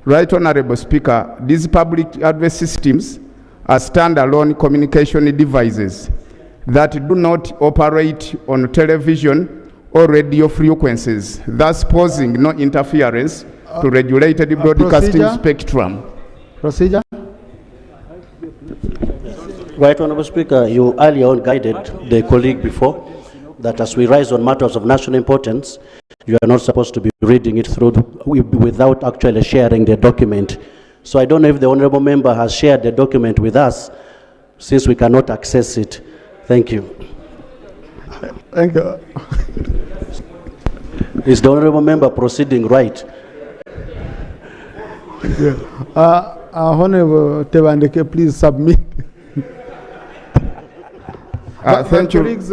Right Honorable Speaker, these public address systems are standalone communication devices that do not operate on television or radio frequencies, thus posing no interference to regulated broadcasting spectrum. Procedure. Right Honorable Speaker, you earlier on guided the colleague before that as we rise on matters of national importance, you are not supposed to be reading it through without actually sharing the document. So I don't know if the honorable member has shared the document with us, since we cannot access it. Thank you. Thank you. Is the honorable member proceeding right? Yeah. Honorable Tebandeke, please submit. Thank you. Colleagues,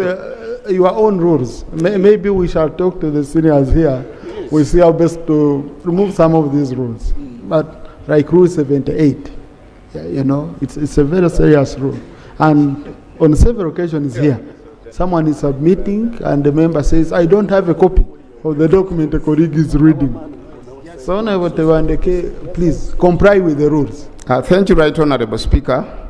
your own rules. Maybe we shall talk to the seniors here. We see how best to remove some of these rules. But like Rule 78, you know, it's a very serious rule. And on several occasions here, someone is submitting and the member says, I don't have a copy of the document the colleague is reading. So Honorable Tebandeke, please comply with the rules. Thank you, Right Honorable Speaker.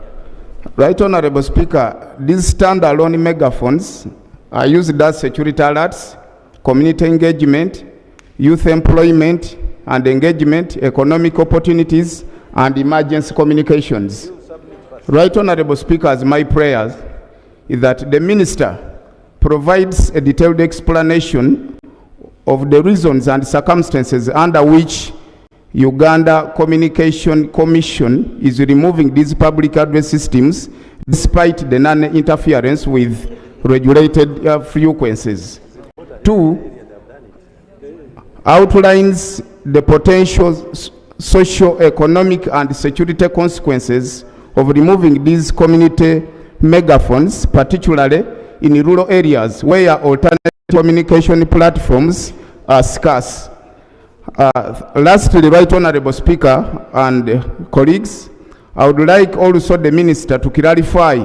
Right Honorable Speaker, these standalone megaphones are used as security alerts, community engagement, youth employment and engagement, economic opportunities, and emergency communications. Right Honorable Speaker, as my prayers is that the Minister provides a detailed explanation of the reasons and circumstances under which Uganda Communication Commission is removing these public address systems despite the non-interference with regulated frequencies. 2, outlines the potential socio-economic and security consequences of removing these community megaphones, particularly in rural areas where alternative communication platforms are scarce. Lastly, Right Honorable Speaker and colleagues, I would like also the Minister to clarify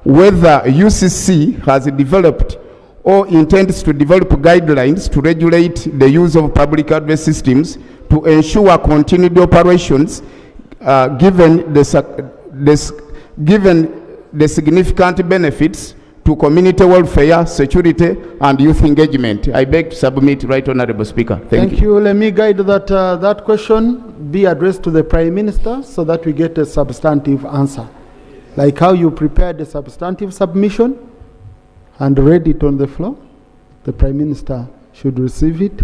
whether UCC has developed or intends to develop guidelines to regulate the use of public address systems to ensure continued operations given the significant benefits to community welfare, security, and youth engagement. I beg to submit, Right Honorable Speaker. Thank you. Let me guide that that question be addressed to the Prime Minister so that we get a substantive answer. Like how you prepared the substantive submission and read it on the floor, the Prime Minister should receive it.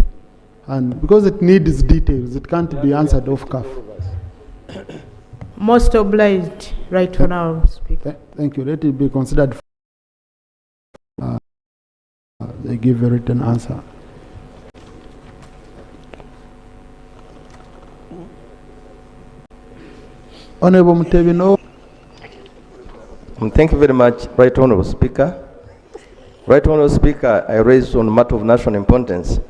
And because it needs details, it can't be answered off cuff. Most obliged, Right Honorable Speaker. Thank you. Let it be considered. They give a written answer. Honorable Mutebino. Thank you very much, Right Honorable Speaker. Right Honorable Speaker, I raised on matter of national importance.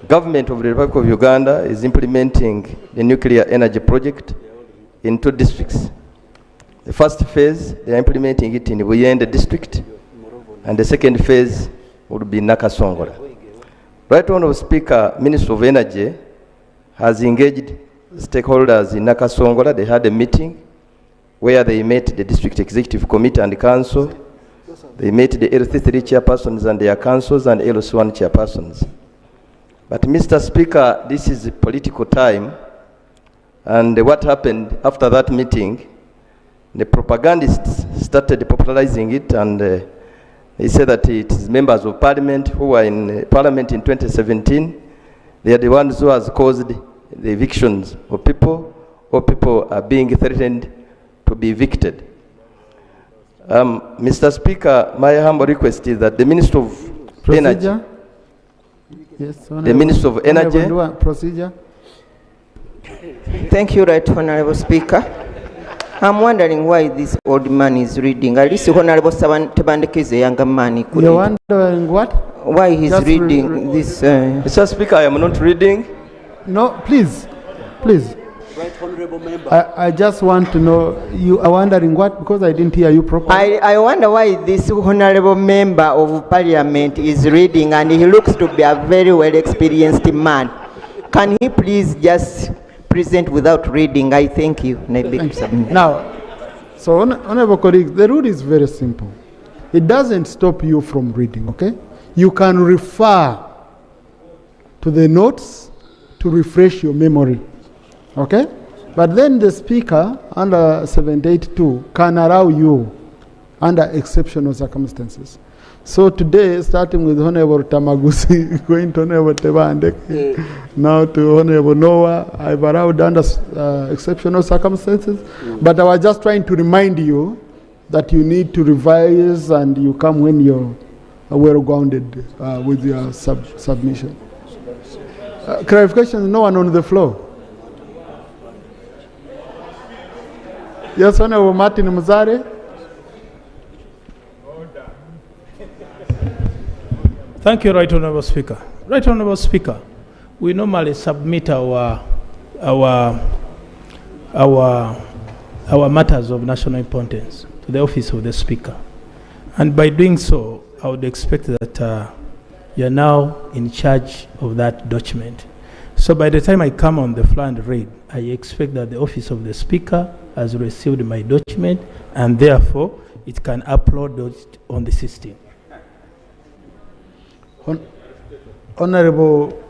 Government of the Republic of Uganda is implementing the nuclear energy project in 2 districts. The first phase, they are implementing it in Buyende district, and the second phase would be Nakasongola. Right Honorable Speaker, Minister of Energy has engaged stakeholders in Nakasongola. They had a meeting where they met the district executive committee and the council. They met the LC3 chairpersons and their councils and LC1 chairpersons. But Mr. Speaker, this is a political time, and what happened after that meeting, the propagandists started popularizing it, and they said that it is members of parliament who were in parliament in 2017. They are the ones who has caused the evictions of people, or people are being threatened to be evicted. Mr. Speaker, my humble request is that the Minister of Energy, yes, the Minister of Energy, procedure. Thank you, Right Honorable Speaker. I'm wondering why this old man is reading. At least Honorable Tebandeke is a younger man. You're wondering what? Why he's just reading this? Mr. Speaker, I am not reading. No, please, please. Right Honorable Member. I just want to know, you are wondering what? Because I didn't hear you properly. I wonder why this Honorable Member of Parliament is reading, and he looks to be a very well experienced man. Can he please just present without reading. I thank you. Now, so honorable colleagues, the rule is very simple. It doesn't stop you from reading, okay? You can refer to the notes to refresh your memory, okay? But then the speaker under 782 can allow you under exceptional circumstances. So today, starting with Honorable Tamagusi, going to Honorable Tebande, now to Honorable Noah, I've allowed under exceptional circumstances. But I was just trying to remind you that you need to revise and you come when you're well-grounded with your submission. Clarification, no one on the floor. Yes, Honorable Martin Muzare. Thank you, Right Honourable Speaker. Right Honourable Speaker, we normally submit our matters of national importance to the office of the Speaker. And by doing so, I would expect that you are now in charge of that document. So by the time I come on the floor and read, I expect that the office of the Speaker has received my document and therefore it can upload it on the system. Honorable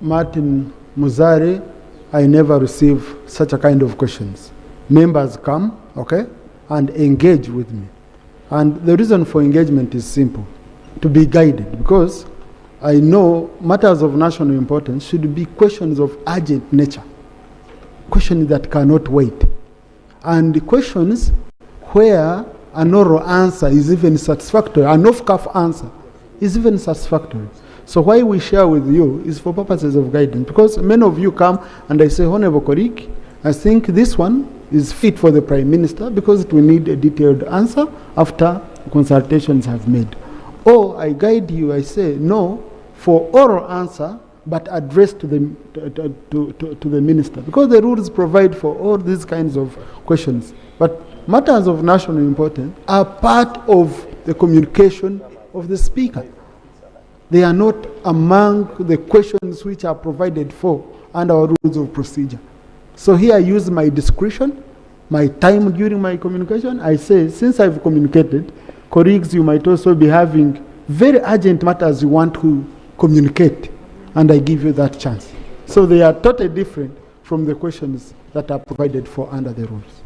Martin Muzari, I never receive such a kind of questions. Members come, okay, and engage with me. And the reason for engagement is simple, to be guided, because I know matters of national importance should be questions of urgent nature, questions that cannot wait, and questions where an oral answer is even satisfactory, an off-cuff answer is even satisfactory. So why we share with you is for purposes of guidance, because many of you come and I say, Honorable colleague, I think this one is fit for the Prime Minister because we need a detailed answer after consultations have made. Or I guide you, I say, no, for oral answer, but addressed to the Minister, because the rules provide for all these kinds of questions. But matters of national importance are part of the communication of the Speaker. They are not among the questions which are provided for under our rules of procedure. So here I use my discretion, my time during my communication. I say, since I've communicated, colleagues, you might also be having very urgent matters you want to communicate, and I give you that chance. So they are totally different from the questions that are provided for under the rules.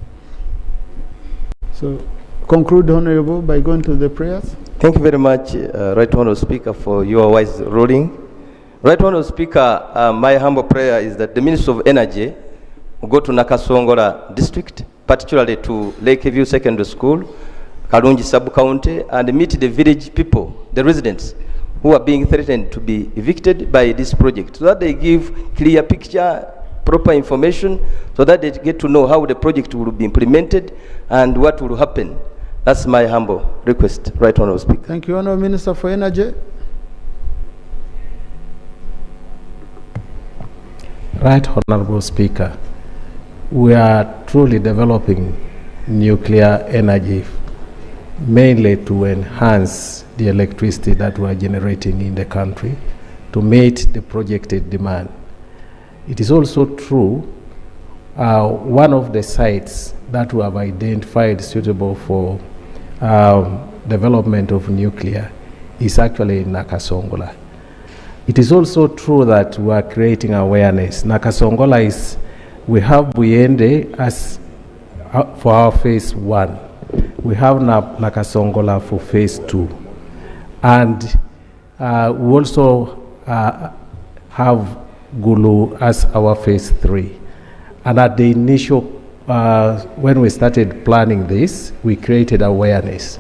So conclude, Honorable, by going to the prayers. Thank you very much, Right Honourable Speaker, for your wise ruling. Right Honourable Speaker, my humble prayer is that the Minister of Energy will go to Nakasongola district, particularly to Lakeview Secondary School, Kalungi Sub-County, and meet the village people, the residents, who are being threatened to be evicted by this project, so that they give clear picture, proper information, so that they get to know how the project will be implemented and what will happen. That's my humble request, Right Honourable Speaker. Thank you, Honourable Minister for Energy. Right Honourable Speaker, we are truly developing nuclear energy mainly to enhance the electricity that we are generating in the country to meet the projected demand. It is also true, one of the sites that we have identified suitable for development of nuclear is actually in Nakasongola. It is also true that we are creating awareness. Nakasongola is, we have Buyende as for our phase 1. We have Nakasongola for phase 2. And we also have Gulu as our phase 3. And at the initial, when we started planning this, we created awareness.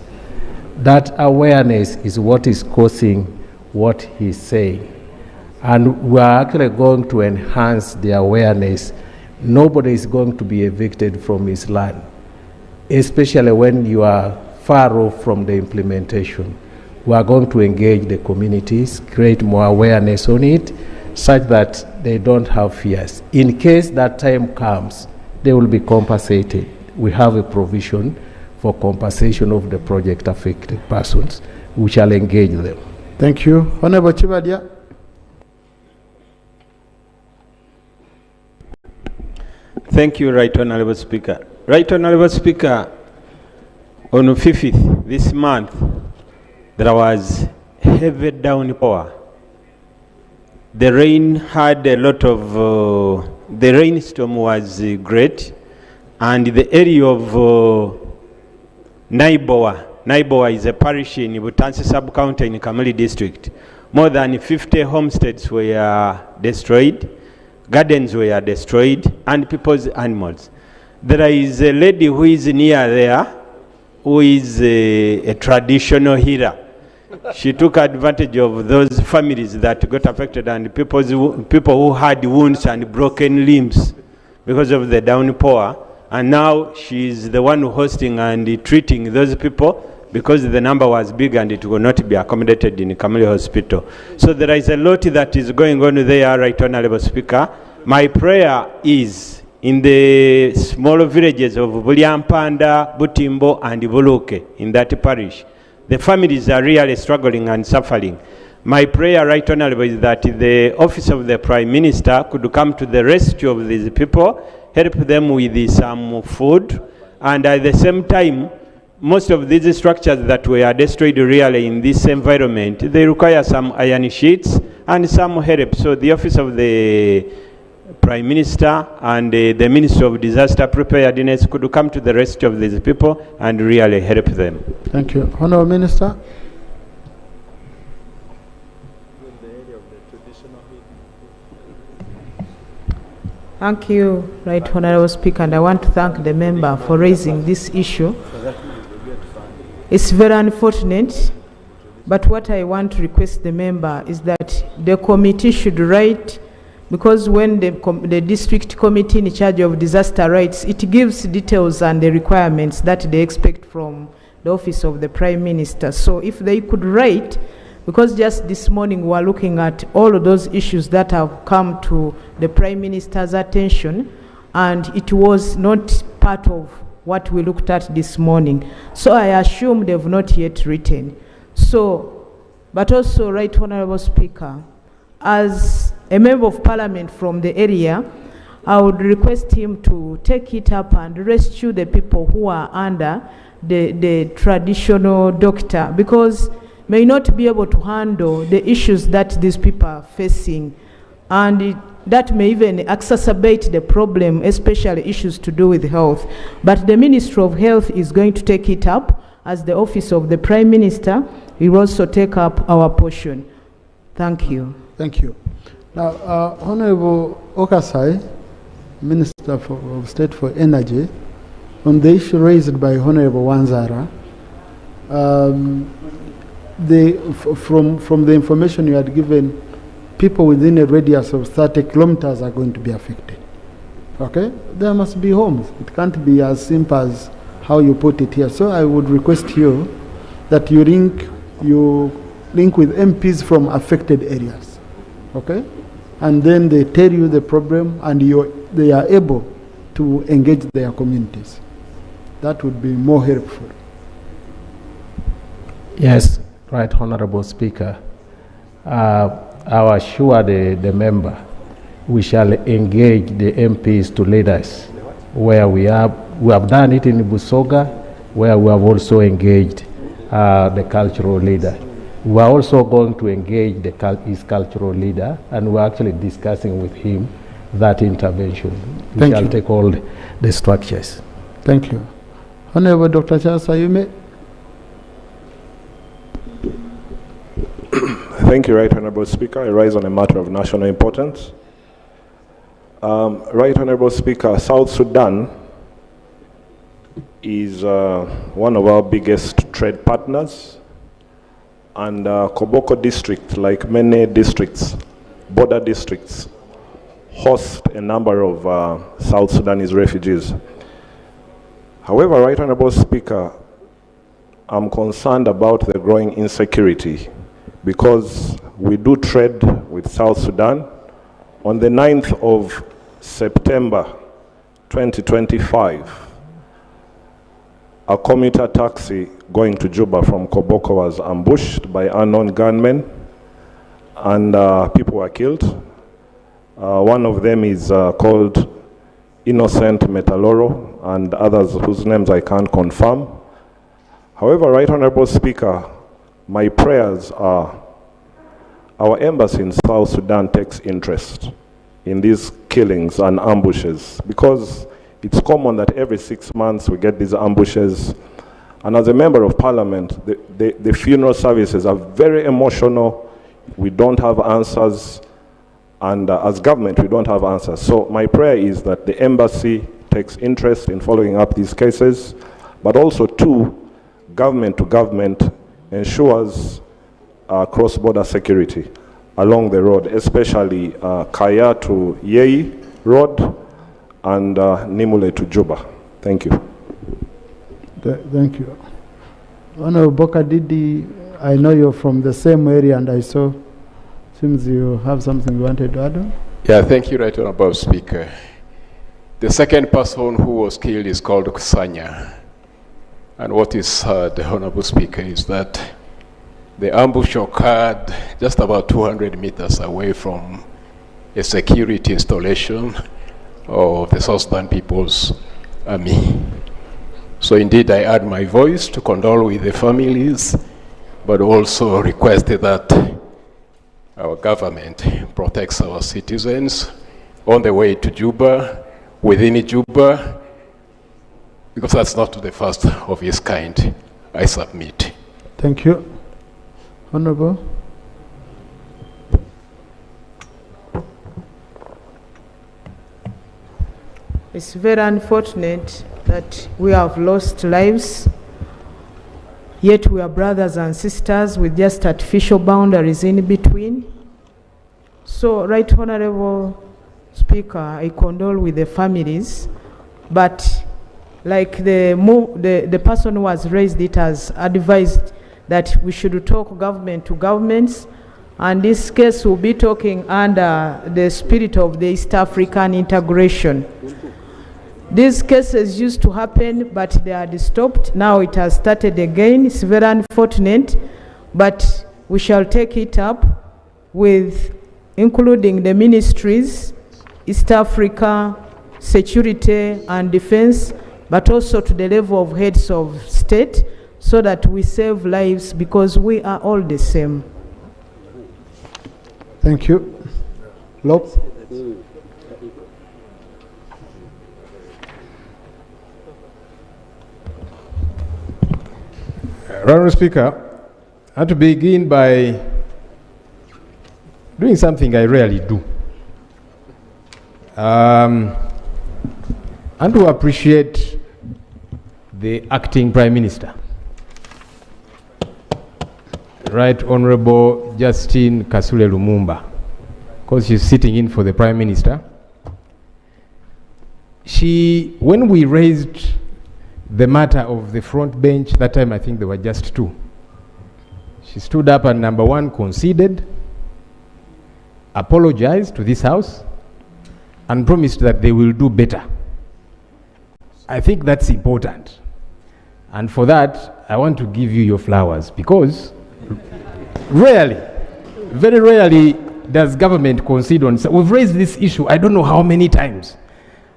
That awareness is what is causing what he's saying. And we are actually going to enhance the awareness. Nobody is going to be evicted from his land, especially when you are far off from the implementation. We are going to engage the communities, create more awareness on it, such that they don't have fears. In case that time comes, they will be compensated. We have a provision for compensation of the project affected persons. We shall engage them. Thank you. Honorable Chibadia. Thank you, Right Honourable Speaker. Right Honourable Speaker, on the 5th this month, there was heavy downpour. The rain had a lot of, the rainstorm was great, and the area of Naiboa is a parish in Butansi sub-county in Camille district. More than 50 homesteads were destroyed, gardens were destroyed, and people's animals. There is a lady who is near there, who is a traditional healer. She took advantage of those families that got affected and people who had wounds and broken limbs because of the downpour. And now she is the one hosting and treating those people because the number was big and it will not be accommodated in Camille Hospital. So there is a lot that is going on there, Right Honourable Speaker. My prayer is in the small villages of Bulyampanda, Butimbo and Buluke in that parish. The families are really struggling and suffering. My prayer, Right Honourable, is that the office of the Prime Minister could come to the rescue of these people, help them with some food, and at the same time, most of these structures that were destroyed really in this environment, they require some iron sheets and some help. So the office of the Prime Minister and the Minister of Disaster Preparedness could come to the rescue of these people and really help them. Thank you. Honourable Minister. Thank you, Right Honourable Speaker, and I want to thank the member for raising this issue. It's very unfortunate, but what I want to request the member is that the committee should write, because when the district committee in charge of disaster writes, it gives details and the requirements that they expect from the office of the Prime Minister. So if they could write, because just this morning we are looking at all of those issues that have come to the Prime Minister's attention, and it was not part of what we looked at this morning. So I assume they've not yet written. So, but also, Right Honourable Speaker, as a member of Parliament from the area, I would request him to take it up and rescue the people who are under the traditional doctor, because may not be able to handle the issues that these people are facing, and that may even exacerbate the problem, especially issues to do with health. But the Ministry of Health is going to take it up, as the office of the Prime Minister will also take up our portion. Thank you. Thank you. Now, Honourable Okasai, Minister of State for Energy, on the issue raised by Honourable Wanzara, from the information you had given, people within a radius of 30 kilometers are going to be affected. Okay? There must be homes. It can't be as simple as how you put it here. So I would request you that you link with MPs from affected areas. Okay? And then they tell you the problem and they are able to engage their communities. That would be more helpful. Yes, Right Honourable Speaker. I assure the member we shall engage the MPs to lead us where we have done it in Busoga, where we have also engaged the cultural leader. We are also going to engage his cultural leader, and we're actually discussing with him that intervention. We shall take all the structures. Thank you. Honourable Dr. Charles Ayume. Thank you, Right Honourable Speaker. I rise on a matter of national importance. Right Honourable Speaker, South Sudan is one of our biggest trade partners, and Koboko district, like many districts, border districts, host a number of South Sudanese refugees. However, Right Honourable Speaker, I'm concerned about the growing insecurity, because we do trade with South Sudan. On the 9th of September 2025, a commuter taxi going to Juba from Koboko was ambushed by unknown gunmen, and people were killed. One of them is called Innocent Metaloro and others whose names I can't confirm. However, Right Honorable Speaker, my prayers are our embassy in South Sudan takes interest in these killings and ambushes, because it's common that every 6 months we get these ambushes. And as a member of parliament, the funeral services are very emotional. We don't have answers. And as government, we don't have answers. So my prayer is that the embassy takes interest in following up these cases, but also too, government to government ensures cross-border security along the road, especially Kaya to Yei Road and Nimule to Juba. Thank you. Thank you. Honorable Boka Didi, I know you're from the same area, and I saw, seems you have something you wanted to add on? Yeah, thank you, Right Honorable Speaker. The second person who was killed is called Kusanya. And what is sad, Honorable Speaker, is that the ambush occurred just about 200 meters away from a security installation of the South Sudan People's Army. So indeed, I add my voice to condole with the families, but also requested that our government protects our citizens on the way to Juba, within Juba, because that's not the first of its kind. I submit. Thank you. Honorable. It's very unfortunate that we have lost lives, yet we are brothers and sisters with just artificial boundaries in between. So, Right Honorable Speaker, I condole with the families, but like the person who has raised it has advised that we should talk government to governments, and this case will be talking under the spirit of the East African integration. These cases used to happen, but they had stopped. Now it has started again. It's very unfortunate, but we shall take it up with including the ministries, East Africa, security and defense, but also to the level of heads of state, so that we save lives, because we are all the same. Thank you. Lop. Honourable Speaker, I want to begin by doing something I rarely do. And to appreciate the acting Prime Minister, Right Honourable Justine Kasule Lumumba, because she's sitting in for the Prime Minister. When we raised the matter of the front bench, that time I think there were just two. She stood up and number one conceded, apologized to this House, and promised that they will do better. I think that's important. And for that, I want to give you your flowers, because rarely, very rarely does government concede on. So we've raised this issue, I don't know how many times.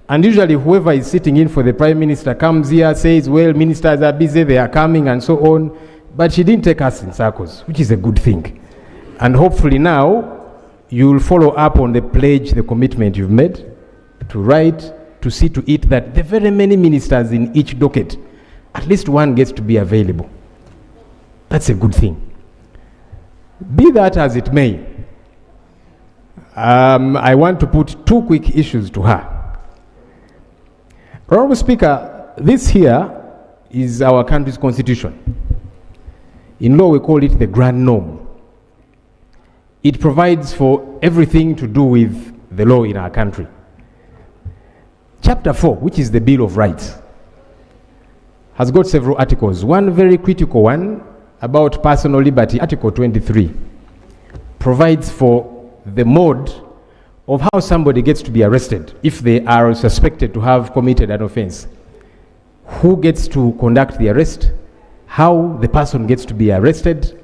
And usually whoever is sitting in for the Prime Minister comes here, says, well, ministers are busy, they are coming, and so on. But she didn't take us in circles, which is a good thing. And hopefully now, you'll follow up on the pledge, the commitment you've made to write, to see to it that the very many ministers in each docket, at least one gets to be available. That's a good thing. Be that as it may, I want to put two quick issues to her. Honourable Speaker, this here is our country's constitution. In law, we call it the grand norm. It provides for everything to do with the law in our country. Chapter 4, which is the Bill of Rights, has got several articles. One very critical one about personal liberty, Article 23, provides for the mode of how somebody gets to be arrested if they are suspected to have committed an offense. Who gets to conduct the arrest, how the person gets to be arrested.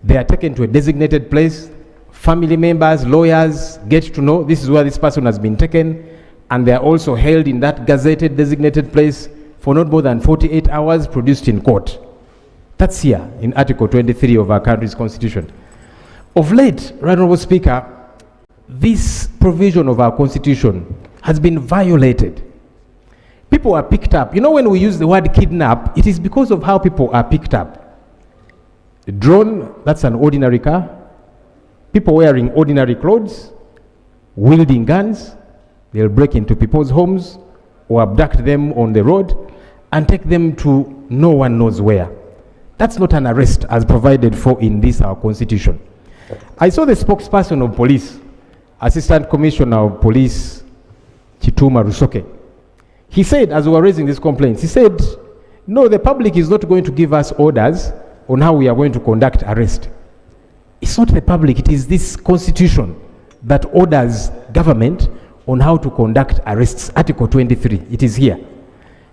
They are taken to a designated place. Family members, lawyers get to know this is where this person has been taken, and they are also held in that gazetted designated place for not more than 48 hours, produced in court. That's here in Article 23 of our country's constitution. Of late, Right Honourable Speaker, this provision of our constitution has been violated. People are picked up. You know, when we use the word kidnap, it is because of how people are picked up. A drone, that's an ordinary car. People wearing ordinary clothes, wielding guns, they'll break into people's homes or abduct them on the road and take them to no one knows where. That's not an arrest as provided for in this our constitution. I saw the spokesperson of police, Assistant Commissioner of Police, Chituma Rusoke. He said, as we were raising these complaints, he said, no, the public is not going to give us orders on how we are going to conduct arrest. It's not the public, it is this constitution that orders government on how to conduct arrests. Article 23, it is here.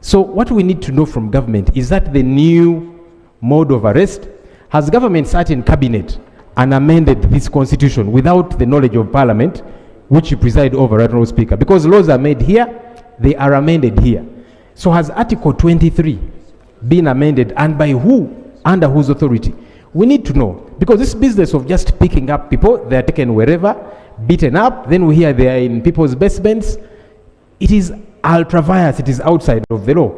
So what we need to know from government is that the new mode of arrest, has government sat in cabinet and amended this constitution without the knowledge of parliament, which you preside over, Right Honourable Speaker? Because laws are made here, they are amended here. So has Article 23 been amended, and by who, under whose authority? We need to know, because this business of just picking up people, they are taken wherever, beaten up, then we hear they are in people's basements. It is ultra-vires, it is outside of the law.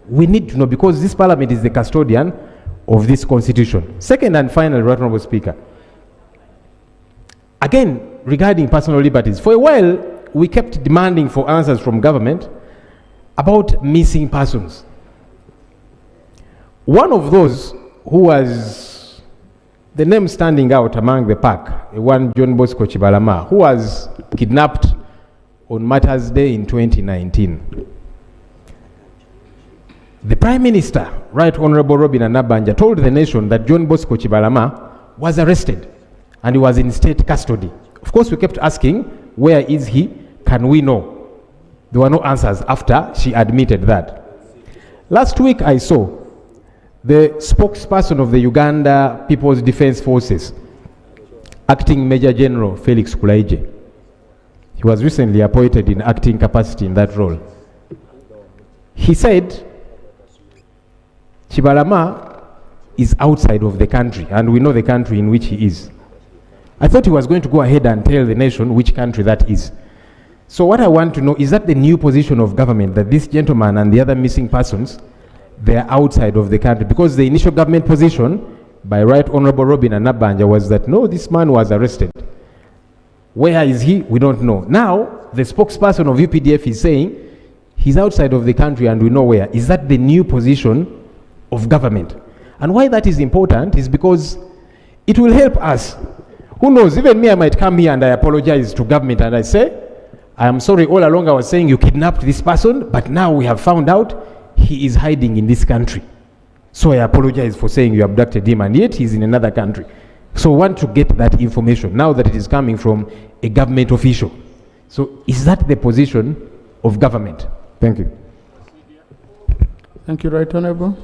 We need to know, because this parliament is the custodian of this constitution. Second and final, Right Honourable Speaker, again, regarding personal liberties, for a while, we kept demanding for answers from government about missing persons. One of those who was the name standing out among the pack, one John Bosco Chibalama, who was kidnapped on Martyrs' Day in 2019. The Prime Minister, Right Honourable Robin Anabanja, told the nation that John Bosco Chibalama was arrested and he was in state custody. Of course, we kept asking, where is he? Can we know? There were no answers after she admitted that. Last week I saw the spokesperson of the Uganda People's Defence Forces, Acting Major General Felix Kulaije. He was recently appointed in acting capacity in that role. He said Chibalama is outside of the country, and we know the country in which he is. I thought he was going to go ahead and tell the nation which country that is. So what I want to know, is that the new position of government, that this gentleman and the other missing persons, they are outside of the country? Because the initial government position by Right Honourable Robin Anabanja was that no, this man was arrested. Where is he? We don't know. Now, the spokesperson of UPDF is saying he's outside of the country and we know where. Is that the new position of government? And why that is important is because it will help us. Who knows, even me, I might come here and I apologize to government and I say, I am sorry, all along I was saying you kidnapped this person, but now we have found out he is hiding in this country. So I apologize for saying you abducted him, and yet he's in another country. So we want to get that information now that it is coming from a government official. So is that the position of government? Thank you. Thank you, Right Honourable.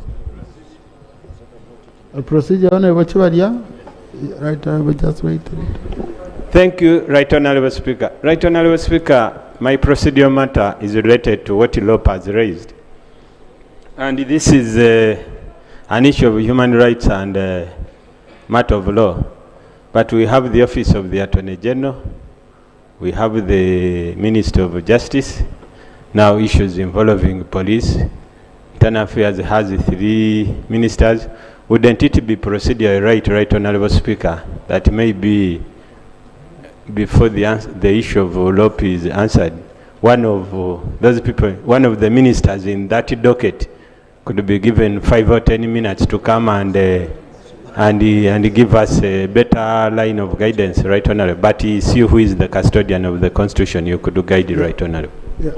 A procedure, Honourable Chibadia. Right Honourable, just wait. Thank you, Right Honourable Speaker. Right Honourable Speaker, my procedural matter is related to what Lope has raised. And this is an issue of human rights and matter of law. But we have the Office of the Attorney General, we have the Minister of Justice, now issues involving police. Internal Affairs has 3 ministers. Wouldn't it be procedural right, Honourable Speaker, that maybe before the issue of Lope is answered, one of those people, one of the ministers in that docket could be given 5 or 10 minutes to come and give us a better line of guidance, Right Honourable. But it's you who is the custodian of the Constitution. You could guide it, Right Honourable. Yeah.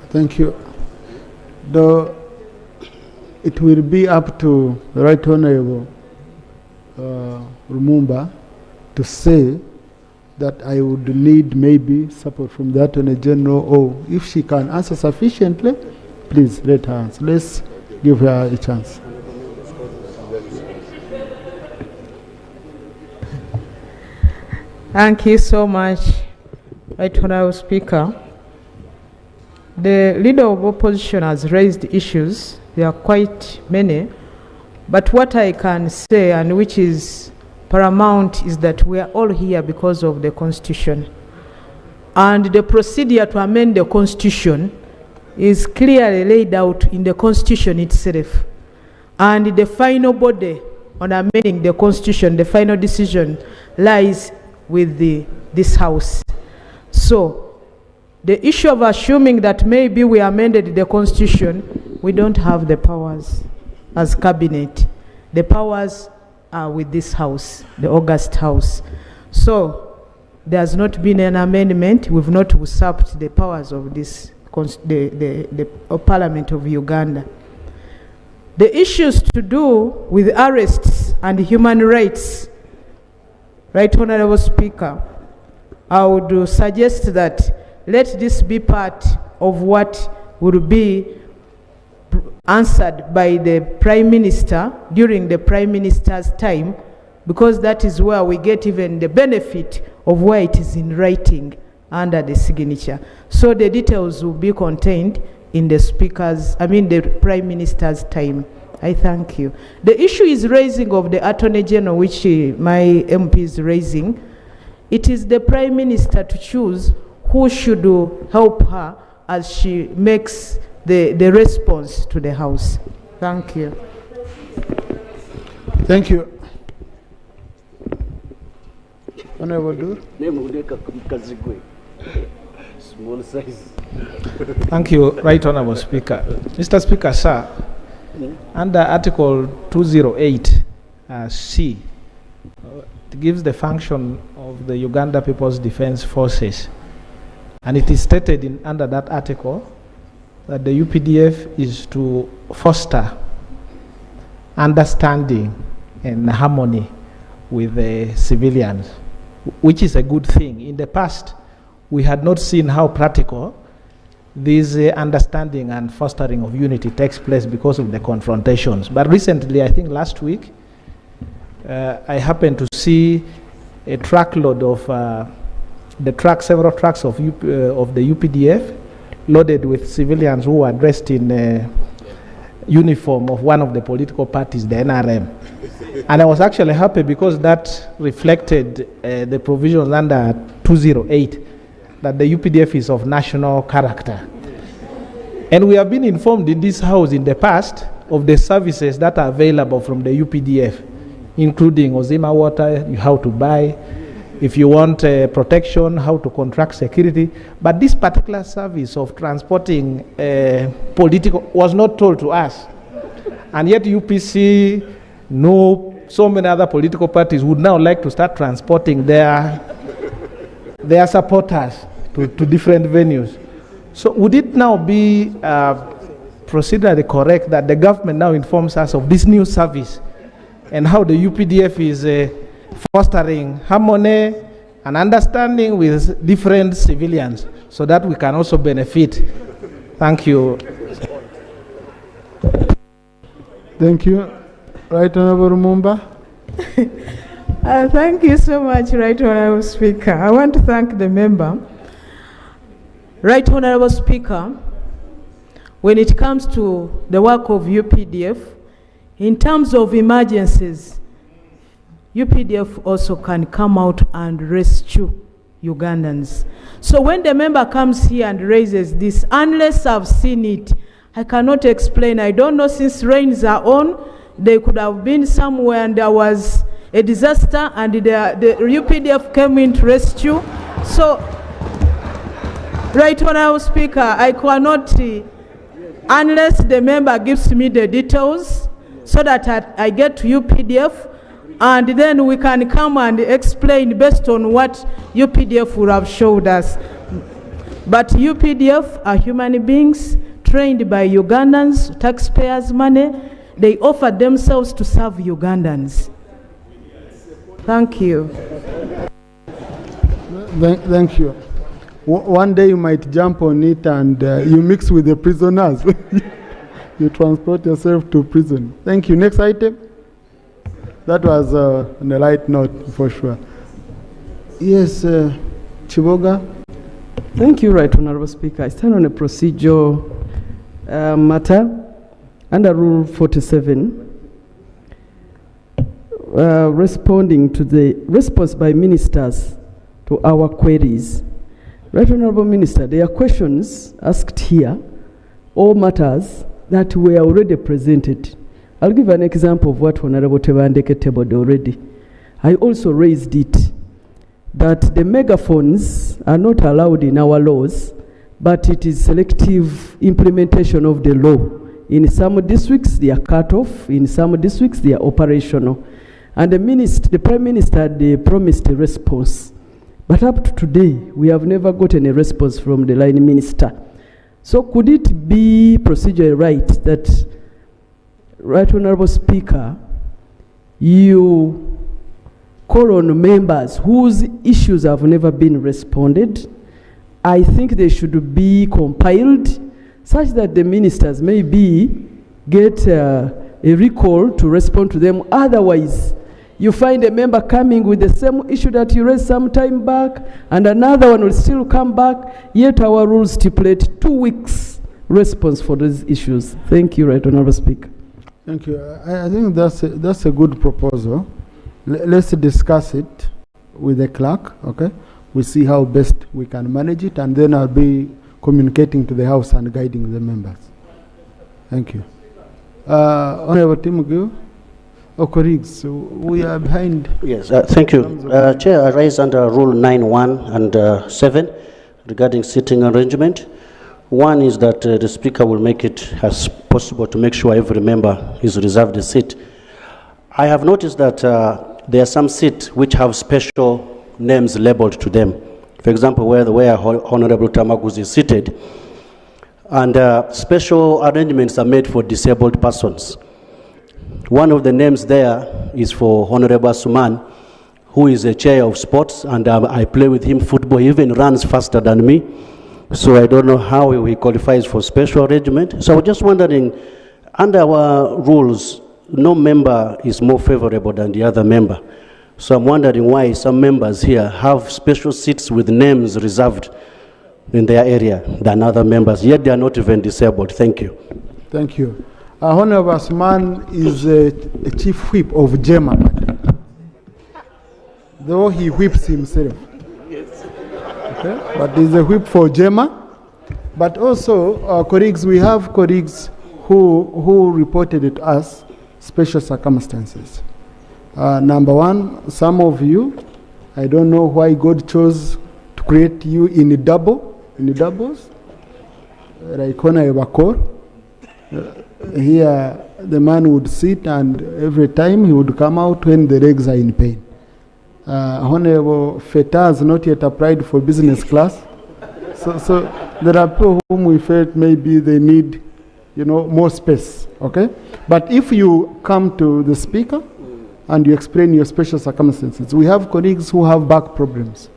Thank you. It will be up to the Right Honourable Lumumba to say that I would need maybe support from the Attorney General, or if she can answer sufficiently, please let her answer. Let's give her a chance. Thank you so much, Right Honourable Speaker. The leader of opposition has raised issues. There are quite many. But what I can say, and which is paramount, is that we are all here because of the Constitution. And the procedure to amend the Constitution is clearly laid out in the Constitution itself. And the final body on amending the Constitution, the final decision, lies with this House. So, the issue of assuming that maybe we amended the Constitution, we don't have the powers as cabinet. The powers are with this House, the August House. So, there has not been an amendment. We've not usurped the powers of this, the Parliament of Uganda. The issues to do with arrests and human rights, Right Honorable Speaker, I would suggest that let this be part of what will be answered by the Prime Minister during the Prime Minister's time, because that is where we get even the benefit of where it is in writing under the signature. So the details will be contained in the Prime Minister's time. I thank you. The issue is raising of the Attorney General, which my MP is raising. It is the Prime Minister to choose who should help her as she makes the response to the House. Thank you. Thank you. Honorable Dur. Small size. Thank you, Right Honorable Speaker. Mr. Speaker, sir, under Article 208 C, it gives the function of the Uganda People's Defense Forces. And it is stated under that article that the UPDF is to foster understanding and harmony with the civilians, which is a good thing. In the past, we had not seen how practical this understanding and fostering of unity takes place because of the confrontations. But recently, I think last week, I happened to see a truckload of several trucks of the UPDF loaded with civilians who were dressed in uniform of one of the political parties, the NRM. And I was actually happy because that reflected the provisions under 208 that the UPDF is of national character. And we have been informed in this House in the past of the services that are available from the UPDF, including Ozima water, how to buy, if you want protection, how to contract security. But this particular service of transporting political was not told to us. And yet UPC, so many other political parties would now like to start transporting their supporters to different venues. So would it now be procedurally correct that the government now informs us of this new service and how the UPDF is fostering harmony and understanding with different civilians so that we can also benefit? Thank you. Thank you. Right Honorable Mumba. Thank you so much, Right Honorable Speaker. I want to thank the member. Right Honorable Speaker, when it comes to the work of UPDF, in terms of emergencies, UPDF also can come out and rescue Ugandans. So when the member comes here and raises this, unless I've seen it, I cannot explain. I don't know, since rains are on, they could have been somewhere and there was a disaster and the UPDF came in to rescue. So, Right Honorable Speaker, I cannot, unless the member gives me the details so that I get to UPDF, and then we can come and explain based on what UPDF would have showed us. But UPDF are human beings trained by Ugandans, taxpayers' money. They offer themselves to serve Ugandans. Thank you. Thank you. One day you might jump on it and you mix with the prisoners. You transport yourself to prison. Thank you. Next item. That was on a light note for sure. Yes, Chiboga. Thank you, Right Honourable Speaker. I stand on a procedural matter under Rule 47, responding to the response by ministers to our queries. Right Honourable Minister, there are questions asked here, all matters that were already presented. I'll give an example of what Honourable Tebandeke tabled already. I also raised it, that the megaphones are not allowed in our laws, but it is selective implementation of the law. In some districts, they are cut off. In some districts, they are operational. And the Prime Minister had promised a response. But up to today, we have never gotten a response from the line minister. So could it be procedurally right that, Right Honourable Speaker, you call on members whose issues have never been responded? I think they should be compiled such that the ministers maybe get a recall to respond to them. Otherwise, you find a member coming with the same issue that you raised some time back, and another one will still come back, yet our rules stipulate 2 weeks response for these issues. Thank you, Right Honourable Speaker. Thank you. I think that's a good proposal. Let's discuss it with the clerk, okay? We see how best we can manage it, and then I'll be communicating to the House and guiding the members. Thank you. Honourable Timugu, colleagues, we are behind. Yes, thank you. Chair, I raise under Rule 9(1) and 7 regarding seating arrangement. One is that the Speaker will make it as possible to make sure every member is reserved a seat. I have noticed that there are some seats which have special names labeled to them. For example, where Honorable Tamaguzi is seated, and special arrangements are made for disabled persons. One of the names there is for Honorable Suman, who is a chair of sports, and I play with him football. He even runs faster than me. So I don't know how he qualifies for special arrangement. So I was just wondering, under our rules, no member is more favorable than the other member. So I'm wondering why some members here have special seats with names reserved in their area than other members, yet they are not even disabled. Thank you. Thank you. Honorable Asman is a chief whip of JEMA, though he whips himself. Yes. Okay? But he's a whip for JEMA. But also, colleagues, we have colleagues who reported it to us special circumstances. Number one, some of you, I don't know why God chose to create you in doubles, like Honorable Bakor. Here, the man would sit, and every time he would come out when the legs are in pain. Honorable Feta has not yet applied for business class. So there are people whom we felt maybe they need, more space, okay? But if you come to the Speaker and you explain your special circumstances, we have colleagues who have back problems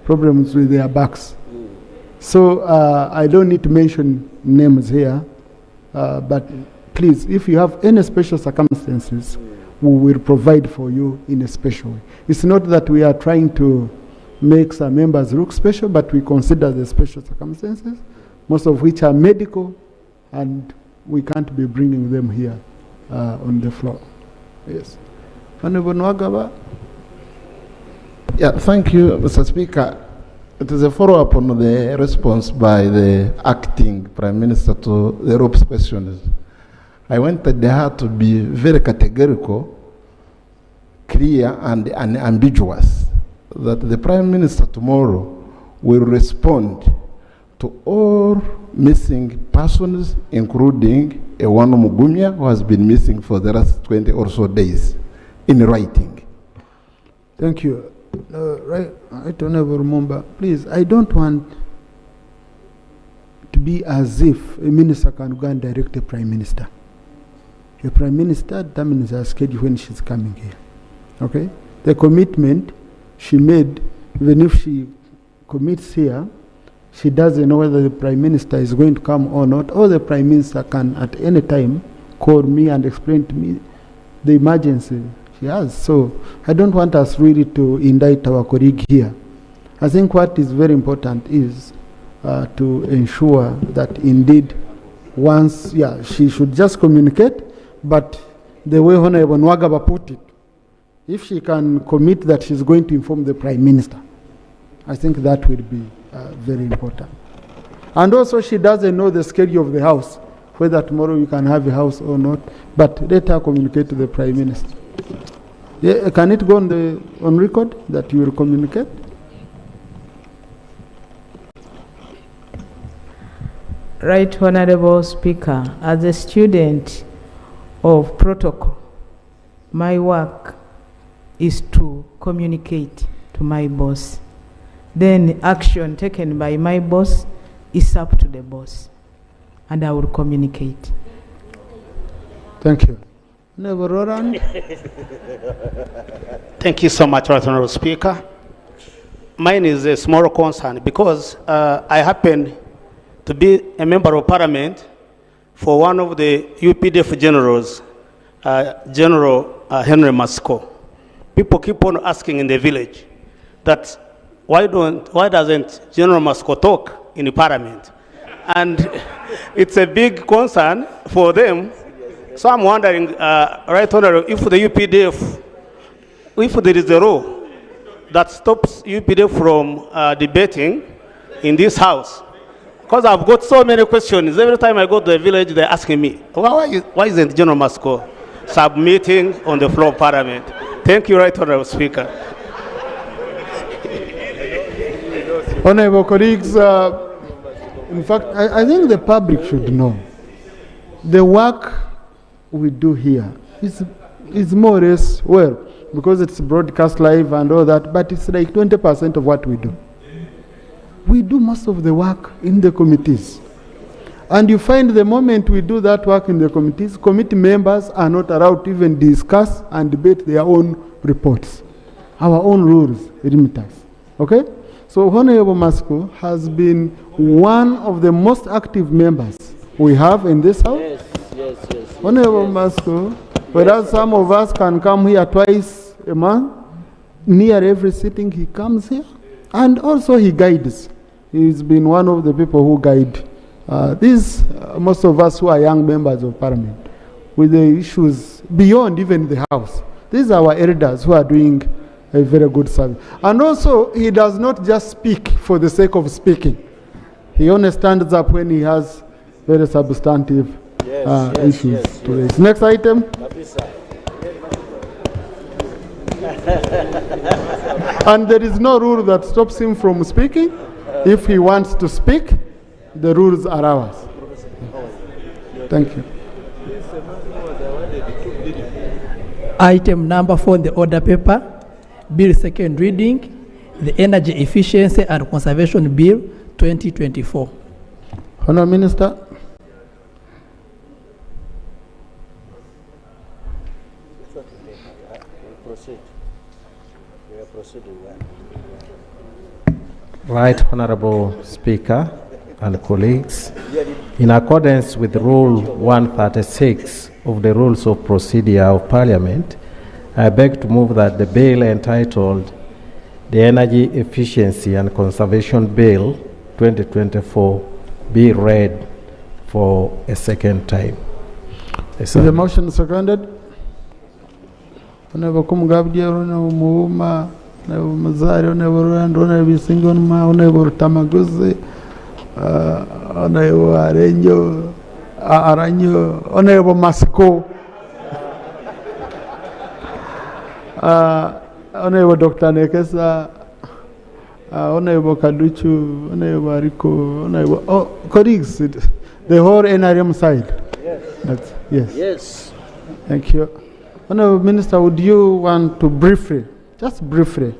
with their backs. So I don't need to mention names here, but please, if you have any special circumstances, we will provide for you in a special way. It's not that we are trying to make some members look special, but we consider the special circumstances, most of which are medical, and we can't be bringing them here on the floor. Yes. Honorable Nwagaba. Yeah, thank you, Mr. Speaker. It is a follow-up on the response by the acting Prime Minister to the ropes questions. I wanted her to be very categorical, clear, and unambiguous, that the Prime Minister tomorrow will respond to all missing persons, including a one Mugumya who has been missing for the last 20 or so days, in writing. Thank you. Right, I don't ever remember. Please, I don't want to be as if a minister can go and direct the Prime Minister. The Prime Minister determines her schedule when she's coming here. Okay? The commitment she made, even if she commits here, she doesn't know whether the Prime Minister is going to come or not, or the Prime Minister can at any time call me and explain to me the emergency she has. So I don't want us really to indict our colleague here. I think what is very important is to ensure that indeed once, she should just communicate, but the way Honorable Nwagaba put it, if she can commit that she's going to inform the Prime Minister, I think that will be very important. And also she doesn't know the schedule of the House, whether tomorrow you can have a House or not, but let her communicate to the Prime Minister. Yeah, can it go on record that you will communicate? Right Honorable Speaker, as a student of protocol, my work is to communicate to my boss. Then action taken by my boss is up to the boss, and I will communicate. Thank you. Honorable Roland. Thank you so much, Right Honorable Speaker. Mine is a small concern because I happen to be a member of parliament for one of the UPDF generals, General Henry Masco. People keep on asking in the village that why doesn't General Masco talk in the parliament? And it's a big concern for them. So I'm wondering, Right Honorable, if the UPDF, if there is a law that stops UPDF from debating in this house, because I've got so many questions. Every time I go to the village, they're asking me, why isn't General Masco submitting on the floor of Parliament? Thank you, Right Honorable Speaker. Honorable colleagues, in fact, I think the public should know the work we do here is more or less, well, because it's broadcast live and all that, but it's like 20% of what we do. We do most of the work in the committees. And you find the moment we do that work in the committees, committee members are not allowed to even discuss and debate their own reports, our own rules limit us. Okay? So Honorable Masco has been one of the most active members we have in this house. Yes. Honorable Masco, whereas some of us can come here twice a month, near every sitting he comes here, and also he guides. He's been one of the people who guide most of us who are young members of parliament with the issues beyond even the house. These are our elders who are doing a very good service. And also, he does not just speak for the sake of speaking. He only stands up when he has very substantive issues to raise. Next item. And there is no rule that stops him from speaking. If he wants to speak, the rules are ours. Thank you. Item number 4 in the order paper, Bill second reading, the Energy Efficiency and Conservation Bill 2024. Honourable Minister. Right Honorable Speaker and colleagues, in accordance with Rule 136 of the Rules of Procedure of Parliament, I beg to move that the bill entitled the Energy Efficiency and Conservation Bill 2024 be read for a second time. Is the motion seconded? Honorable Kumgabdia, Honorable Muuma, Honorable Mazari, Honorable Rand, Honorable Singonma, Honorable Tamaguzi, Honorable Aranyo, Honorable Masco, Honorable Dr. Nekesa, Honorable Kaduchu, Honorable Ariko, Honorable colleagues, the whole NRM side. Yes. Yes. Thank you. Honorable Minister, would you want to briefly, just briefly,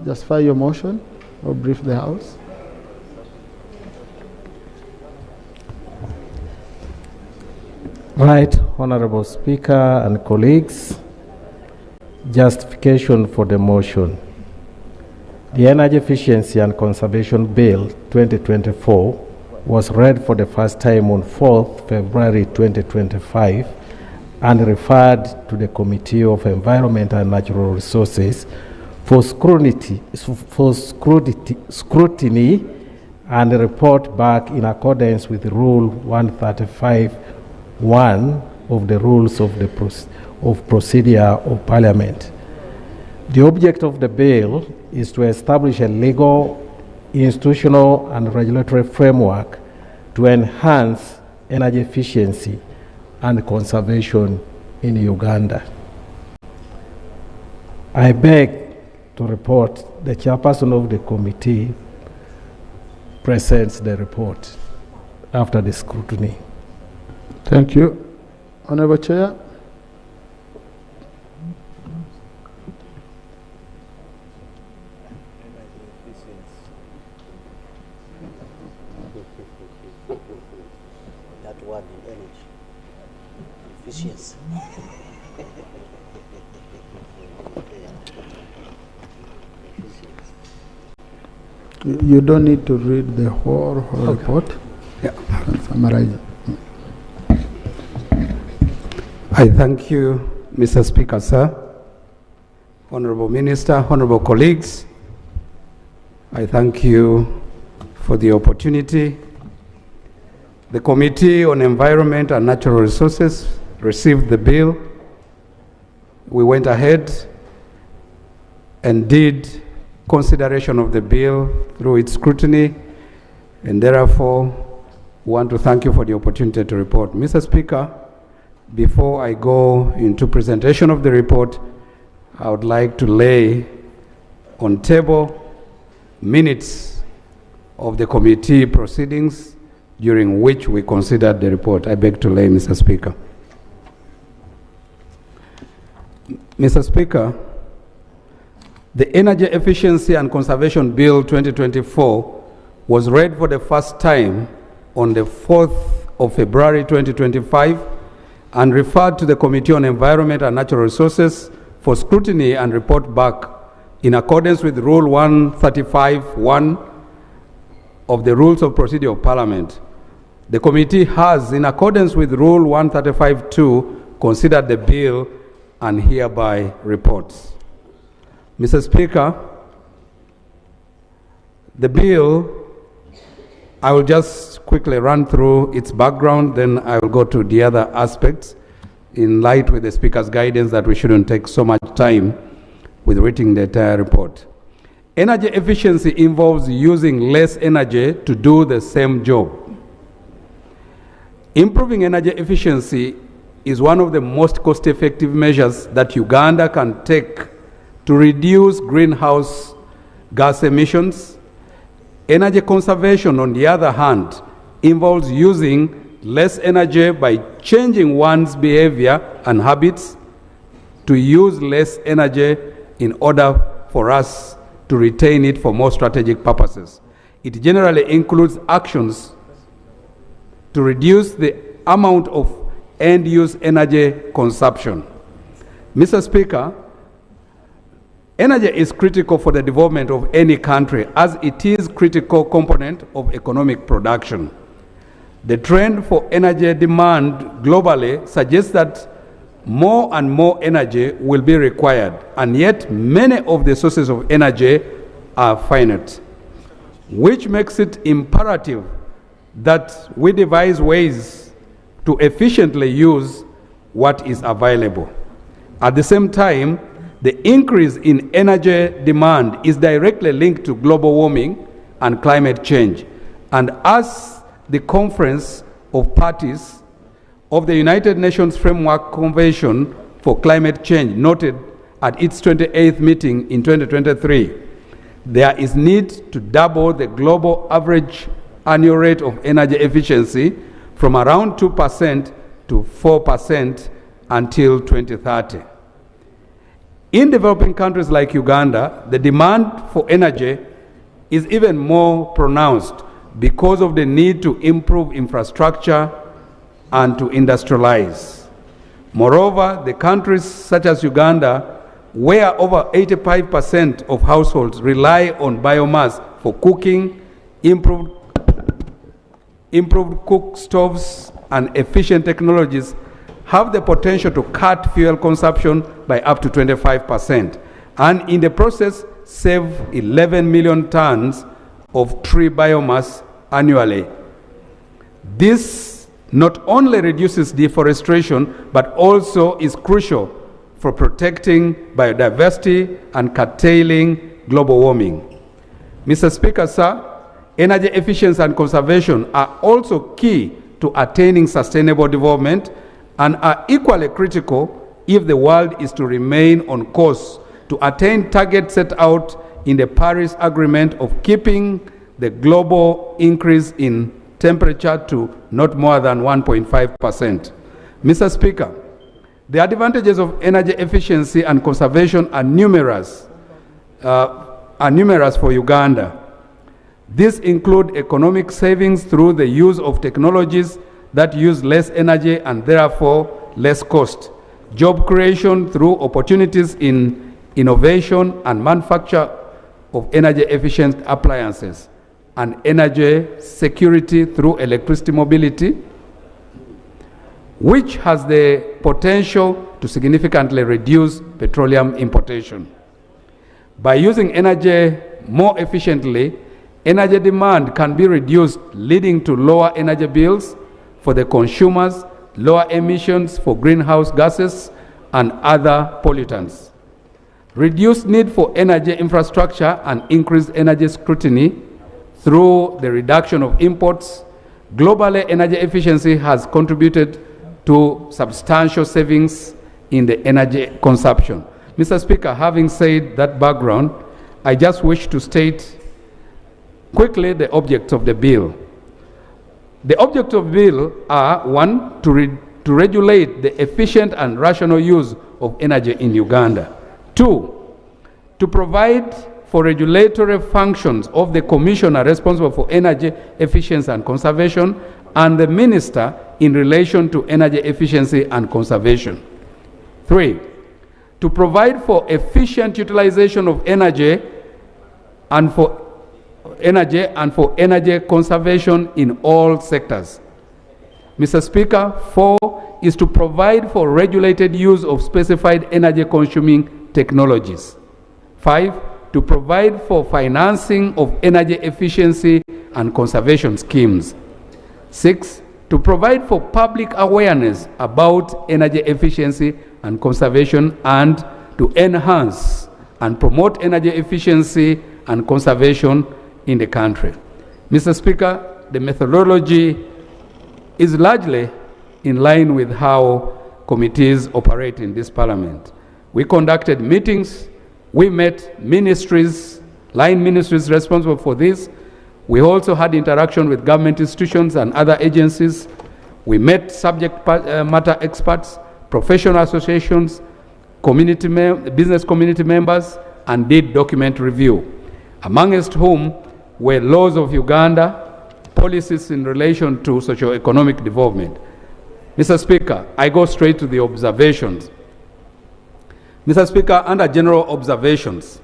justify your motion or brief the House? Right, Honorable Speaker and colleagues, justification for the motion. The Energy Efficiency and Conservation Bill 2024 was read for the first time on 4th February 2025 and referred to the Committee of Environment and Natural Resources for scrutiny and report back in accordance with Rule 135(1) of the Rules of Procedure of Parliament. The object of the bill is to establish a legal, institutional, and regulatory framework to enhance energy efficiency and conservation in Uganda. I beg to report the chairperson of the committee presents the report after the scrutiny. Thank you. Honorable Chair. That word in energy. Efficiency. You don't need to read the whole report. Yeah. Summarize it. I thank you, Mr. Speaker, sir. Honorable Minister, honorable colleagues, I thank you for the opportunity. The Committee on Environment and Natural Resources received the bill. We went ahead and did consideration of the bill through its scrutiny, and therefore want to thank you for the opportunity to report. Mr. Speaker, before I go into presentation of the report, I would like to lay on table minutes of the committee proceedings during which we considered the report. I beg to lay, Mr. Speaker. Mr. Speaker, the Energy Efficiency and Conservation Bill 2024 was read for the first time on the 4th of February 2025 and referred to the Committee on Environment and Natural Resources for scrutiny and report back in accordance with Rule 135(1) of the Rules of Procedure of Parliament. The committee has, in accordance with Rule 135(2), considered the bill and hereby reports. Mr. Speaker, the bill, I will just quickly run through its background, then I will go to the other aspects in light with the Speaker's guidance that we shouldn't take so much time with reading the entire report. Energy efficiency involves using less energy to do the same job. Improving energy efficiency is one of the most cost-effective measures that Uganda can take to reduce greenhouse gas emissions. Energy conservation, on the other hand, involves using less energy by changing one's behavior and habits to use less energy in order for us to retain it for more strategic purposes. It generally includes actions to reduce the amount of end-use energy consumption. Mr. Speaker, energy is critical for the development of any country as it is a critical component of economic production. The trend for energy demand globally suggests that more and more energy will be required, and yet many of the sources of energy are finite, which makes it imperative that we devise ways to efficiently use what is available. At the same time, the increase in energy demand is directly linked to global warming and climate change. And as the Conference of Parties of the United Nations Framework Convention for Climate Change noted at its 28th meeting in 2023, there is need to double the global average annual rate of energy efficiency from around 2% to 4% until 2030. In developing countries like Uganda, the demand for energy is even more pronounced because of the need to improve infrastructure and to industrialize. Moreover, the countries such as Uganda, where over 85% of households rely on biomass for cooking, improved cook stoves, and efficient technologies, have the potential to cut fuel consumption by up to 25%, and in the process save 11 million tons of tree biomass annually. This not only reduces deforestation, but also is crucial for protecting biodiversity and curtailing global warming. Mr. Speaker, sir, energy efficiency and conservation are also key to attaining sustainable development and are equally critical if the world is to remain on course to attain targets set out in the Paris Agreement of keeping the global increase in temperature to not more than 1.5%. Mr. Speaker, the advantages of energy efficiency and conservation are numerous for Uganda. These include economic savings through the use of technologies that use less energy and therefore less cost, job creation through opportunities in innovation and manufacture of energy efficient appliances, and energy security through electricity mobility, which has the potential to significantly reduce petroleum importation. By using energy more efficiently, energy demand can be reduced, leading to lower energy bills for the consumers, lower emissions for greenhouse gases and other pollutants, reduced need for energy infrastructure and increased energy scrutiny through the reduction of imports. Globally, energy efficiency has contributed to substantial savings in the energy consumption. Mr. Speaker, having said that background, I just wish to state quickly the objects of the bill. The objects of the bill are: one, to regulate the efficient and rational use of energy in Uganda; two, to provide for regulatory functions of the commissioner responsible for energy efficiency and conservation and the minister in relation to energy efficiency and conservation; three, to provide for efficient utilization of energy and for energy conservation in all sectors. Mr. Speaker, 4 is to provide for regulated use of specified energy consuming technologies. 5, to provide for financing of energy efficiency and conservation schemes. 6, to provide for public awareness about energy efficiency and conservation and to enhance and promote energy efficiency and conservation in the country. Mr. Speaker, the methodology is largely in line with how committees operate in this parliament. We conducted meetings, we met ministries, line ministries responsible for this. We also had interaction with government institutions and other agencies. We met subject matter experts, professional associations, business community members, and did document review, amongst whom were laws of Uganda, policies in relation to socio-economic development. Mr. Speaker, I go straight to the observations. Mr. Speaker, under general observations,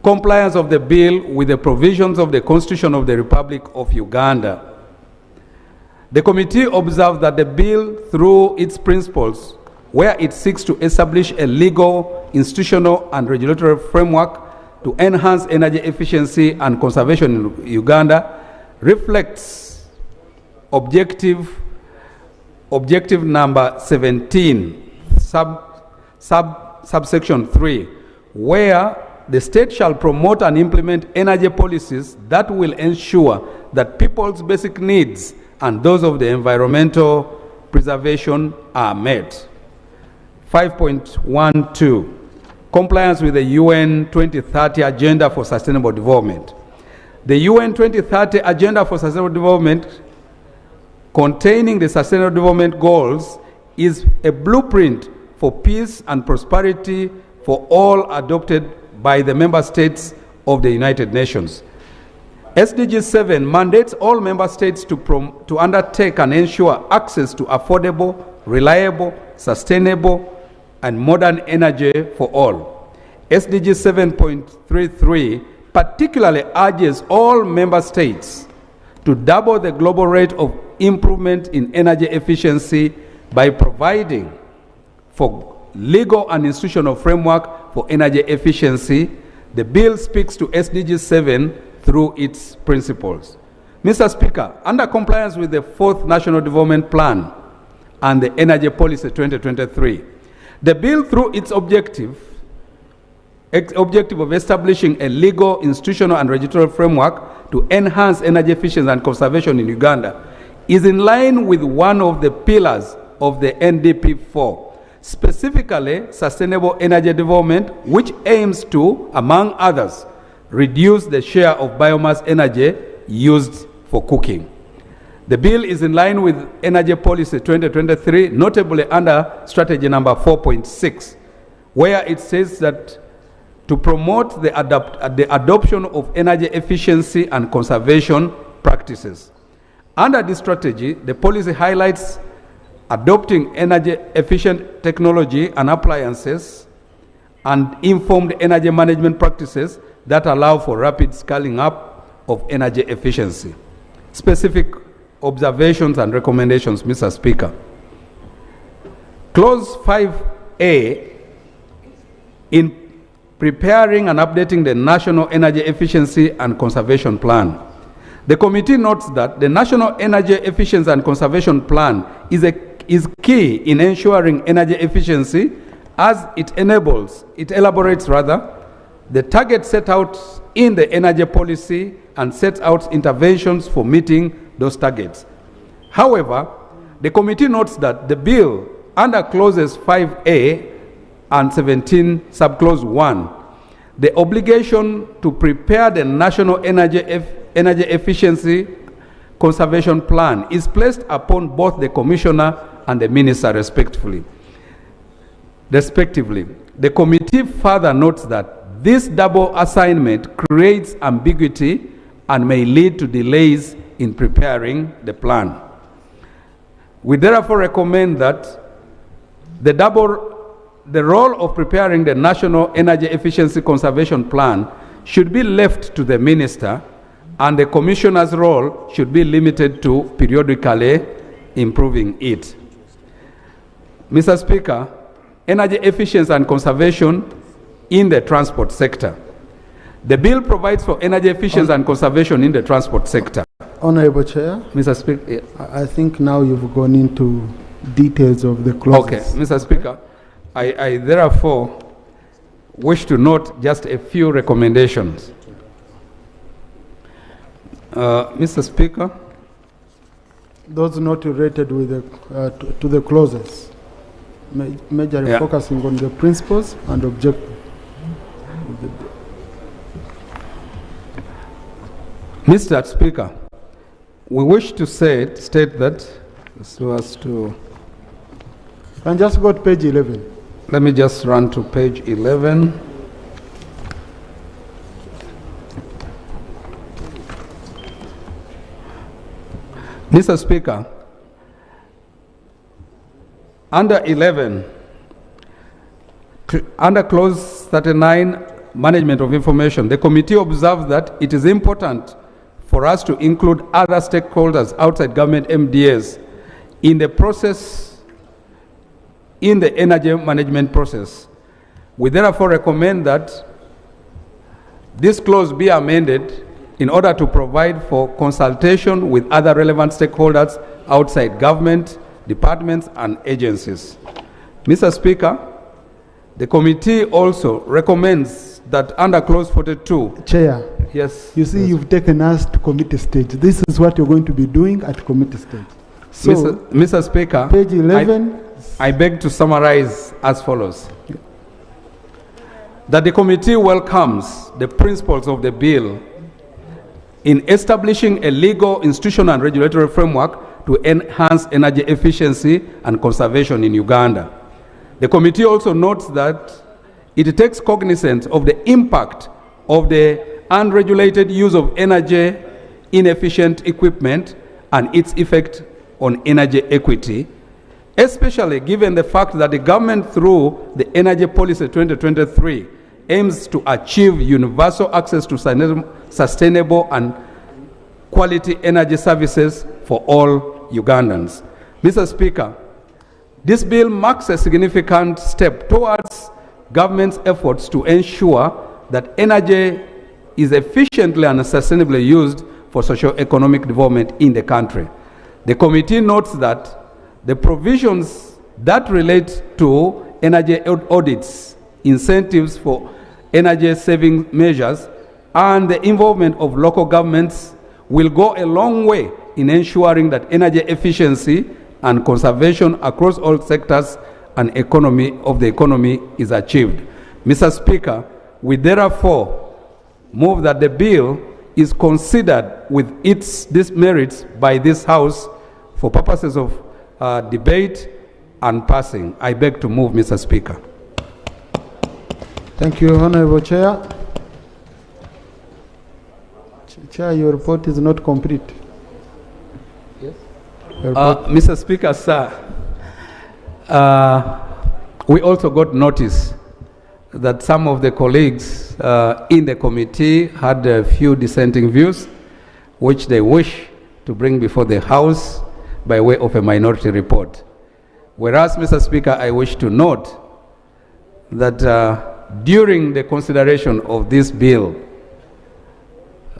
compliance of the bill with the provisions of the Constitution of the Republic of Uganda. The committee observed that the bill, through its principles, where it seeks to establish a legal, institutional, and regulatory framework to enhance energy efficiency and conservation in Uganda, reflects objective number 17, subsection 3, where the state shall promote and implement energy policies that will ensure that people's basic needs and those of the environmental preservation are met. 5.12, compliance with the UN 2030 Agenda for Sustainable Development. The UN 2030 Agenda for Sustainable Development, containing the Sustainable Development Goals, is a blueprint for peace and prosperity for all, adopted by the member states of the United Nations. SDG 7 mandates all member states to undertake and ensure access to affordable, reliable, sustainable, and modern energy for all. SDG 7.33 particularly urges all member states to double the global rate of improvement in energy efficiency by providing for legal and institutional framework for energy efficiency. The bill speaks to SDG 7 through its principles. Mr. Speaker, under compliance with the 4th National Development Plan and the Energy Policy 2023, the bill, through its objective of establishing a legal, institutional, and regulatory framework to enhance energy efficiency and conservation in Uganda, is in line with one of the pillars of the NDP4, specifically sustainable energy development, which aims to, among others, reduce the share of biomass energy used for cooking. The bill is in line with Energy Policy 2023, notably under strategy number 4.6, where it says that to promote the adoption of energy efficiency and conservation practices. Under this strategy, the policy highlights adopting energy efficient technology and appliances and informed energy management practices that allow for rapid scaling up of energy efficiency. Specific observations and recommendations, Mr. Speaker. Clause 5A, in preparing and updating the National Energy Efficiency and Conservation Plan. The committee notes that the National Energy Efficiency and Conservation Plan is key in ensuring energy efficiency, as it elaborates the targets set out in the energy policy and sets out interventions for meeting those targets. However, the committee notes that the bill, under clauses 5A and 17, subclause 1, the obligation to prepare the National Energy Efficiency Conservation Plan is placed upon both the Commissioner and the Minister respectively. The committee further notes that this double assignment creates ambiguity and may lead to delays in preparing the plan. We therefore recommend that the role of preparing the National Energy Efficiency Conservation Plan should be left to the Minister, and the Commissioner's role should be limited to periodically improving it. Mr. Speaker, energy efficiency and conservation in the transport sector. The bill provides for energy efficiency and conservation in the transport sector. Honorable Chair. Mr. Speaker. I think now you've gone into details of the clauses. Okay, Mr. Speaker, I therefore wish to note just a few recommendations. Mr. Speaker. Those not related with the, to the clauses, majorly focusing on the principles and objectives. Mr. Speaker, we wish to state that, so as to... And just go to page 11. Let me just run to page 11. Mr. Speaker, under 11, under clause 39, management of information, the committee observed that it is important for us to include other stakeholders outside government MDAs in the process, in the energy management process. We therefore recommend that this clause be amended in order to provide for consultation with other relevant stakeholders outside government, departments, and agencies. Mr. Speaker, the committee also recommends that under clause 42... Chair. Yes. You see, you've taken us to committee stage. This is what you're going to be doing at committee stage. So, Mr. Speaker, page 11... I beg to summarize as follows. That the committee welcomes the principles of the bill in establishing a legal, institutional, and regulatory framework to enhance energy efficiency and conservation in Uganda. The committee also notes that it takes cognizance of the impact of the unregulated use of energy inefficient equipment and its effect on energy equity, especially given the fact that the government, through the Energy Policy 2023, aims to achieve universal access to sustainable and quality energy services for all Ugandans. Mr. Speaker, this bill marks a significant step towards government's efforts to ensure that energy is efficiently and sustainably used for socio-economic development in the country. The committee notes that the provisions that relate to energy audits, incentives for energy saving measures, and the involvement of local governments will go a long way in ensuring that energy efficiency and conservation across all sectors and of the economy is achieved. Mr. Speaker, we therefore move that the bill is considered with these merits by this House for purposes of debate and passing. I beg to move, Mr. Speaker. Thank you, Honorable Chair. Chair, your report is not complete. Yes. Mr. Speaker, sir, we also got notice that some of the colleagues in the committee had a few dissenting views, which they wish to bring before the House by way of a minority report. Whereas, Mr. Speaker, I wish to note that during the consideration of this bill,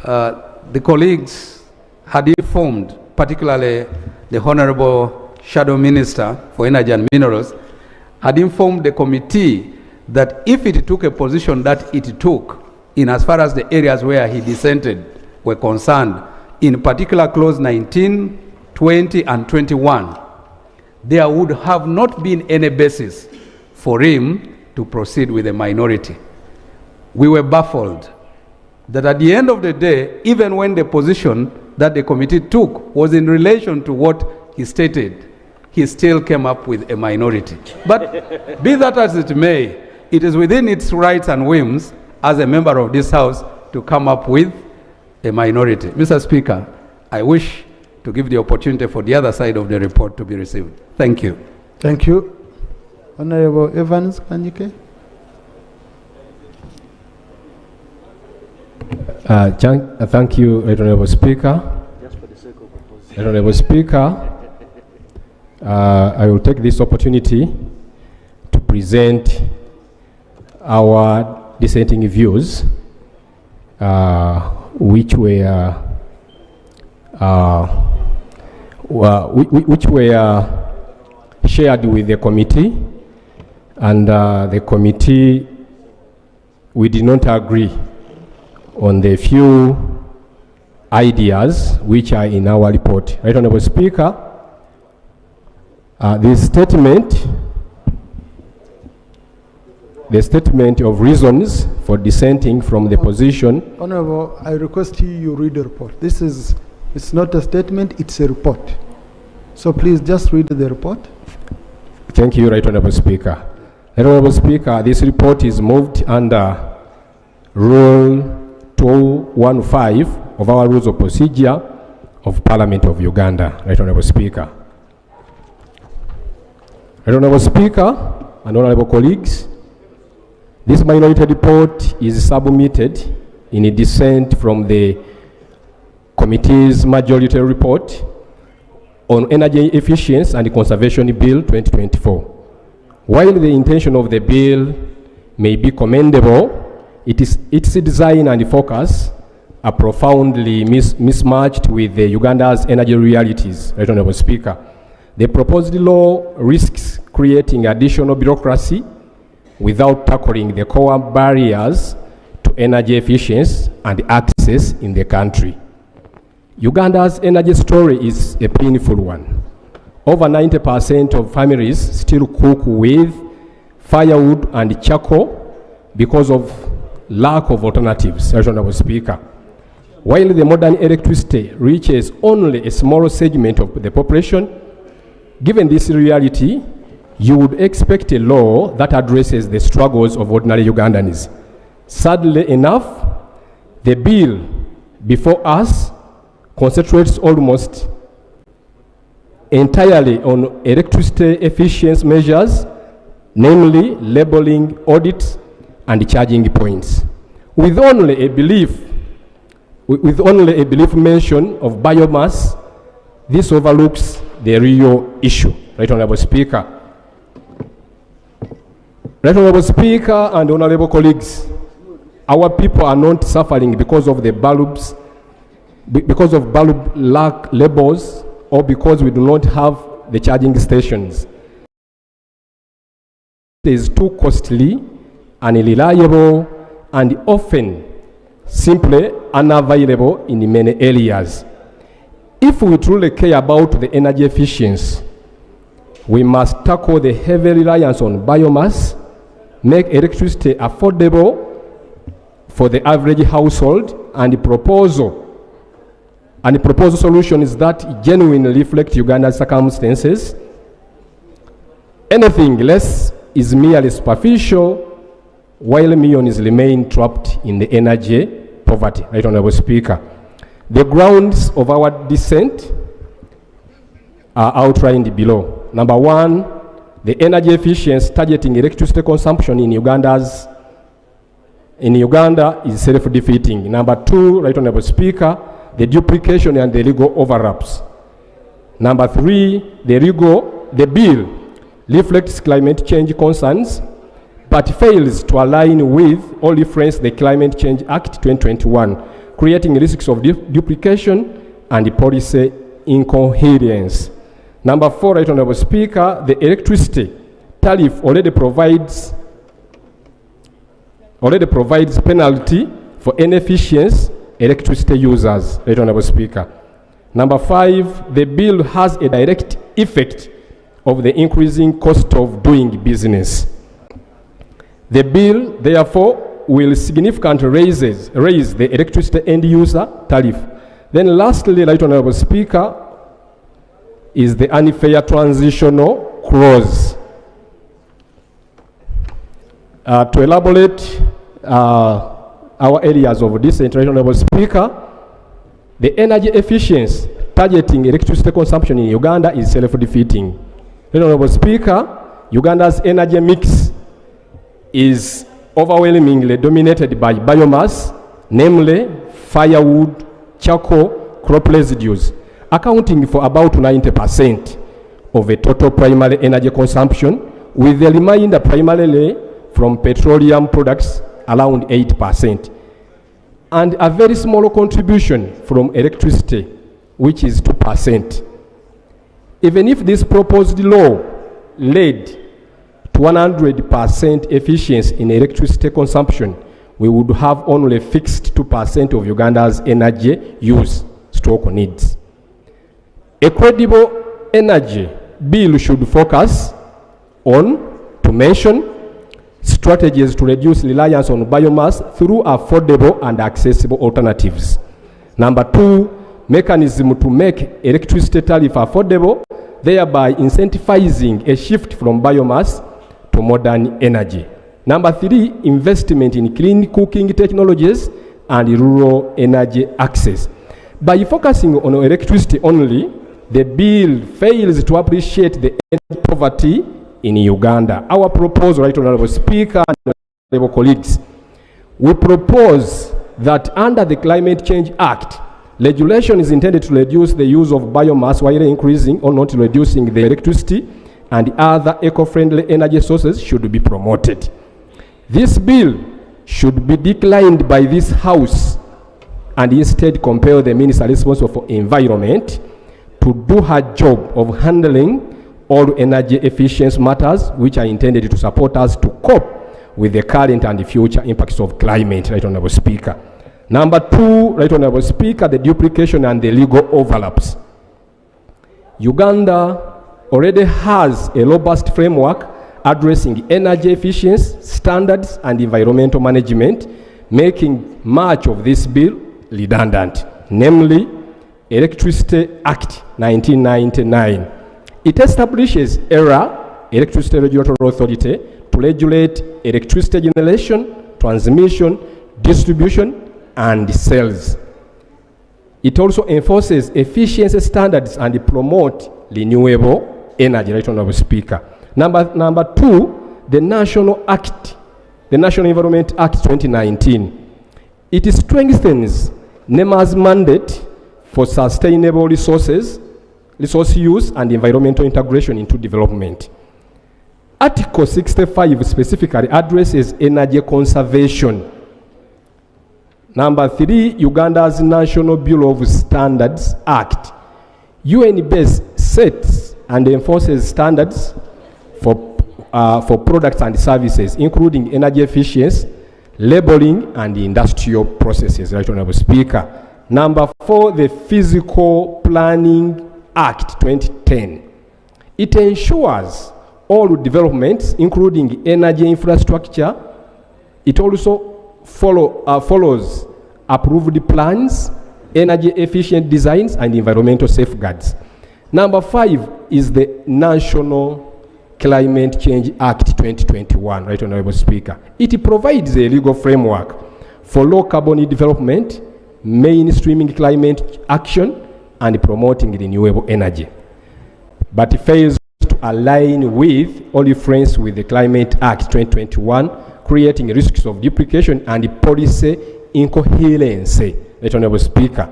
the colleagues had informed, particularly the Honorable Shadow Minister for Energy and Minerals, had informed the committee that if it took a position that it took in as far as the areas where he dissented were concerned, in particular clause 19, 20, and 21, there would have not been any basis for him to proceed with a minority. We were baffled that at the end of the day, even when the position that the committee took was in relation to what he stated, he still came up with a minority. But be that as it may, it is within its rights and whims as a member of this House to come up with a minority. Mr. Speaker, I wish to give the opportunity for the other side of the report to be received. Thank you. Thank you. Honorable Evans Kanyike. Thank you, Honorable Speaker. Honorable Speaker, I will take this opportunity to present our dissenting views, which were shared with the committee, and the committee, we did not agree on the few ideas which are in our report. Right, Honorable Speaker, the statement of reasons for dissenting from the position. Honorable, I request you read the report. It's not a statement, it's a report. So please just read the report. Thank you, Right Honorable Speaker. Right Honorable Speaker, this report is moved under Rule 215 of our Rules of Procedure of Parliament of Uganda. Right Honorable Speaker. Right Honorable Speaker and Honorable colleagues, this minority report is submitted in a dissent from the committee's majority report on Energy Efficiency and Conservation Bill 2024. While the intention of the bill may be commendable, its design and focus are profoundly mismatched with the Uganda's energy realities. Right Honorable Speaker. The proposed law risks creating additional bureaucracy without tackling the core barriers to energy efficiency and access in the country. Uganda's energy story is a painful one. Over 90% of families still cook with firewood and charcoal because of lack of alternatives, Honorable Speaker. While the modern electricity reaches only a small segment of the population, given this reality, you would expect a law that addresses the struggles of ordinary Ugandans. Sadly enough, the bill before us concentrates almost entirely on electricity efficiency measures, namely labeling, audits, and charging points. With only a belief mention of biomass, this overlooks the real issue. Right Honorable Speaker. Right Honorable Speaker and Honorable colleagues, Our people are not suffering because of the bulbs, because of bulb lack labels, or because we do not have the charging stations. It is too costly, unreliable, and often simply unavailable in many areas. If we truly care about the energy efficiency, we must tackle the heavy reliance on biomass, make electricity affordable for the average household, and proposal solutions that genuinely reflect Uganda's circumstances. Anything less is merely superficial, while millions remain trapped in the energy poverty. Right, Honorable Speaker. The grounds of our dissent are outlined below. Number one, the energy efficiency targeting electricity consumption in Uganda is self-defeating. Number two, Right Honorable Speaker, the duplication and the legal overlaps. Number three, the bill reflects climate change concerns, but fails to align with or reference the Climate Change Act 2021, creating risks of duplication and policy incoherence. Number four, Right Honorable Speaker, the electricity tariff already provides penalty for inefficient electricity users. Right Honorable Speaker. Number five, the bill has a direct effect of the increasing cost of doing business. The bill, therefore, will significantly raise the electricity end user tariff. Then lastly, Right Honorable Speaker, is the unfair transitional clause. To elaborate our areas of dissent, Right Honorable Speaker, the energy efficiency targeting electricity consumption in Uganda is self-defeating. Right Honorable Speaker, Uganda's energy mix is overwhelmingly dominated by biomass, namely firewood, charcoal, crop residues, accounting for about 90% of the total primary energy consumption, with the remainder primarily from petroleum products, around 8%, and a very small contribution from electricity, which is 2%. Even if this proposed law led to 100% efficiency in electricity consumption, we would have only fixed 2% of Uganda's energy use stock needs. A credible energy bill should focus on, to mention, strategies to reduce reliance on biomass through affordable and accessible alternatives. Number two, mechanism to make electricity tariff affordable, thereby incentivizing a shift from biomass to modern energy. Number three, investment in clean cooking technologies and rural energy access. By focusing on electricity only, the bill fails to appreciate the energy poverty in Uganda. Our proposal, Right Honorable Speaker and honorable colleagues, we propose that under the Climate Change Act, legislation is intended to reduce the use of biomass while increasing or not reducing the electricity, and other eco-friendly energy sources should be promoted. This bill should be declined by this House and instead compel the Minister responsible for environment to do her job of handling all energy efficiency matters which are intended to support us to cope with the current and the future impacts of climate, Right Honorable Speaker. Number two, Right Honorable Speaker, the duplication and the legal overlaps. Uganda already has a robust framework addressing energy efficiency, standards, and environmental management, making much of this bill redundant, namely Electricity Act 1999. It establishes ERA, Electricity Regulatory Authority, to regulate electricity generation, transmission, distribution, and sales. It also enforces efficiency standards and promotes renewable energy, Right Honorable Speaker. Number two, the National Act, the National Environment Act 2019. It strengthens NEMA's mandate for sustainable resource use and environmental integration into development. Article 65 specifically addresses energy conservation Number 3, Uganda's National Bureau of Standards Act. UN-based sets and enforces standards for products and services, including energy efficiency, labeling, and industrial processes. Right, Honorable Speaker. Number 4, the Physical Planning Act 2010. It ensures all developments, including energy infrastructure. It also follows approved plans, energy efficient designs, and environmental safeguards. Number 5 is the National Climate Change Act 2021, Right, Honorable Speaker. It provides a legal framework for low carbon development, mainstreaming climate action, and promoting renewable energy. But it fails to align with or reference with the Climate Act 2021, creating risks of duplication and policy incoherence. Right, Honorable Speaker.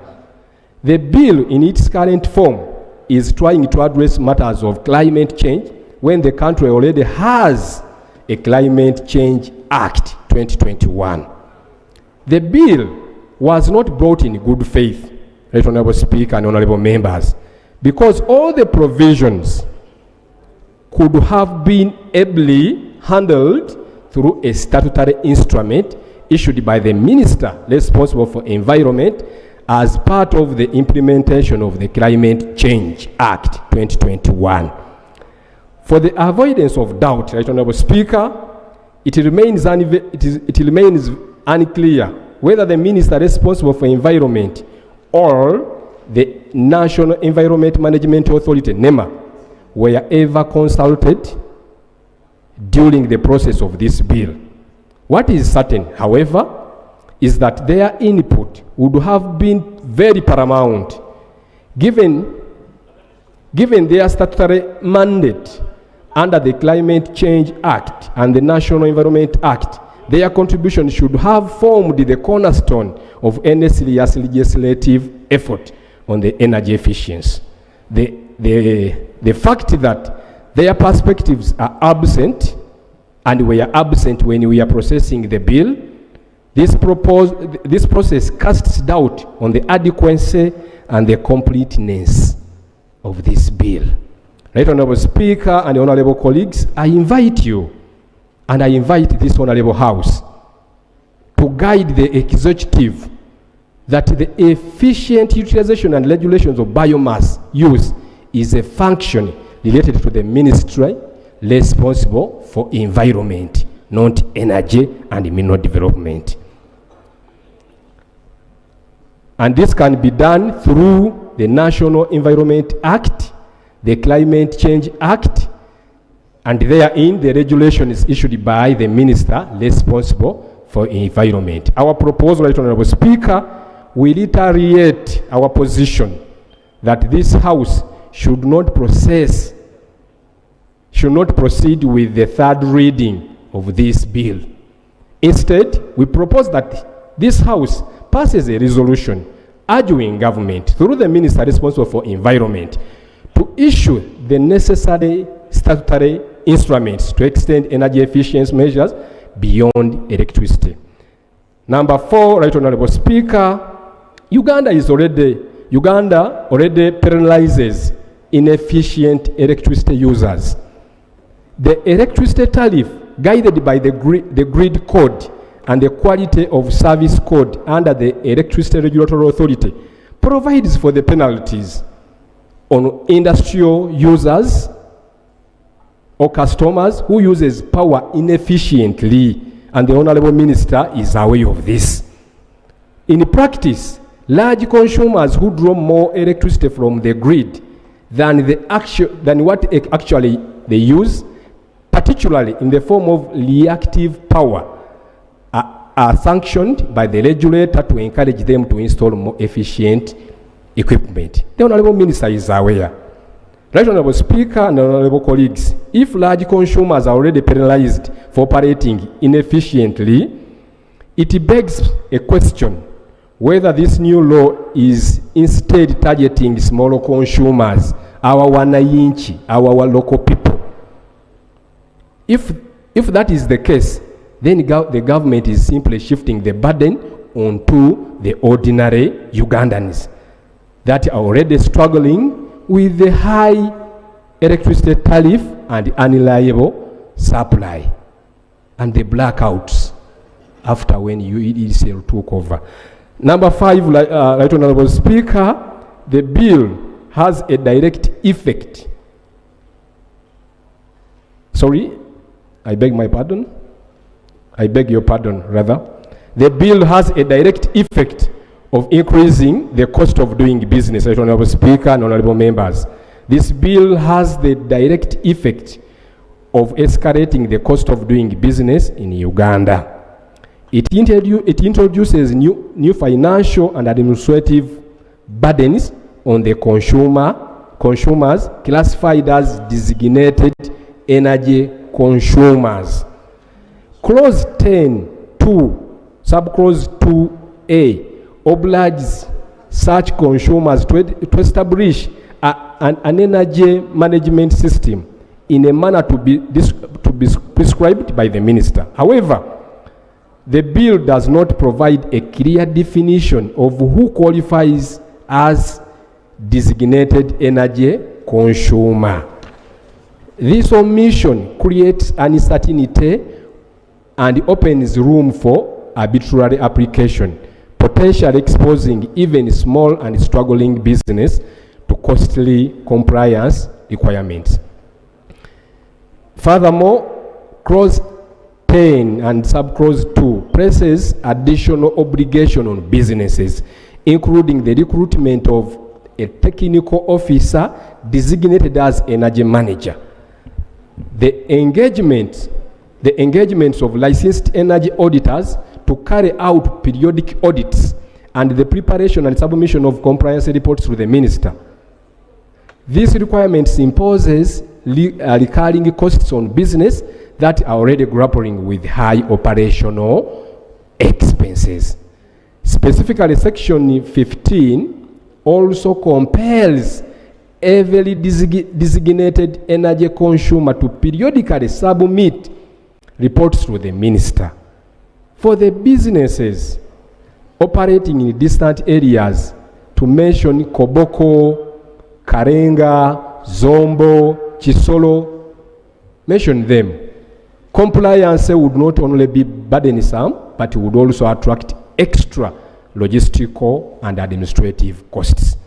The bill in its current form is trying to address matters of climate change when the country already has a Climate Change Act 2021. The bill was not brought in good faith, Right, Honorable Speaker and Honorable Members, because all the provisions could have been ably handled through a statutory instrument issued by the Minister responsible for environment as part of the implementation of the Climate Change Act 2021. For the avoidance of doubt, Right, Honorable Speaker, it remains unclear whether the Minister responsible for environment or the National Environment Management Authority, NEMA, were ever consulted during the process of this bill. What is certain, however, is that their input would have been very paramount given their statutory mandate under the Climate Change Act and the National Environment Act. Their contribution should have formed the cornerstone of any serious legislative effort on the energy efficiency. The fact that their perspectives are absent and were absent when we are processing the bill, this process casts doubt on the adequacy and the completeness of this bill. Right, Honorable Speaker and honorable colleagues, I invite you and I invite this honorable House to guide the executive that the efficient utilization and regulations of biomass use is a function related to the ministry responsible for environment, not energy and mineral development. And this can be done through the National Environment Act, the Climate Change Act, and therein the regulation is issued by the minister responsible for environment. Our proposal, Right, Honorable Speaker, will reiterate our position that this House should not proceed with the third reading of this bill. Instead, we propose that this House passes a resolution urging government through the minister responsible for environment to issue the necessary statutory instruments to extend energy efficiency measures beyond electricity. Number 4, Right, Honorable Speaker, Uganda already penalizes inefficient electricity users. The electricity tariff, guided by the grid code and the quality of service code under the Electricity Regulatory Authority, provides for the penalties on industrial users or customers who uses power inefficiently, and the Honorable Minister is aware of this. In practice, large consumers who draw more electricity from the grid than what actually they use, particularly in the form of reactive power, are sanctioned by the regulator to encourage them to install more efficient equipment. The Honorable Minister is aware. Right, Honorable Speaker and honorable colleagues, if large consumers are already penalized for operating inefficiently, it begs a question whether this new law is instead targeting smaller consumers, our wananchi, our local people. If that is the case, then the government is simply shifting the burden onto the ordinary Ugandans that are already struggling with the high electricity tariff and unreliable supply and the blackouts after when UEDCL took over. Number 5, Right Honorable Speaker, the bill has a direct effect. Sorry, I beg my pardon. I beg your pardon, rather. The bill has a direct effect of increasing the cost of doing business, Right Honorable Speaker and Honorable Members. This bill has the direct effect of escalating the cost of doing business in Uganda. It introduces new financial and administrative burdens on the consumers classified as designated energy consumers. Clause 10(2), subclause 2A, obliges such consumers to establish an energy management system in a manner to be prescribed by the minister. However, the bill does not provide a clear definition of who qualifies as designated energy consumer. This omission creates uncertainty and opens room for arbitrary application, potentially exposing even small and struggling business to costly compliance requirements. Furthermore, clause 10 and subclause 2 places additional obligation on businesses, including the recruitment of a technical officer designated as energy manager. The engagements of licensed energy auditors to carry out periodic audits and the preparation and submission of compliance reports to the minister. These requirements imposes recurring costs on business that are already grappling with high operational expenses. Specifically, Section 15 also compels every designated energy consumer to periodically submit reports to the minister. For the businesses operating in distant areas, to mention Koboko, Karenga, Zombo, Chisolo, mention them. Compliance would not only be burdensome, but would also attract extra logistical and administrative costs.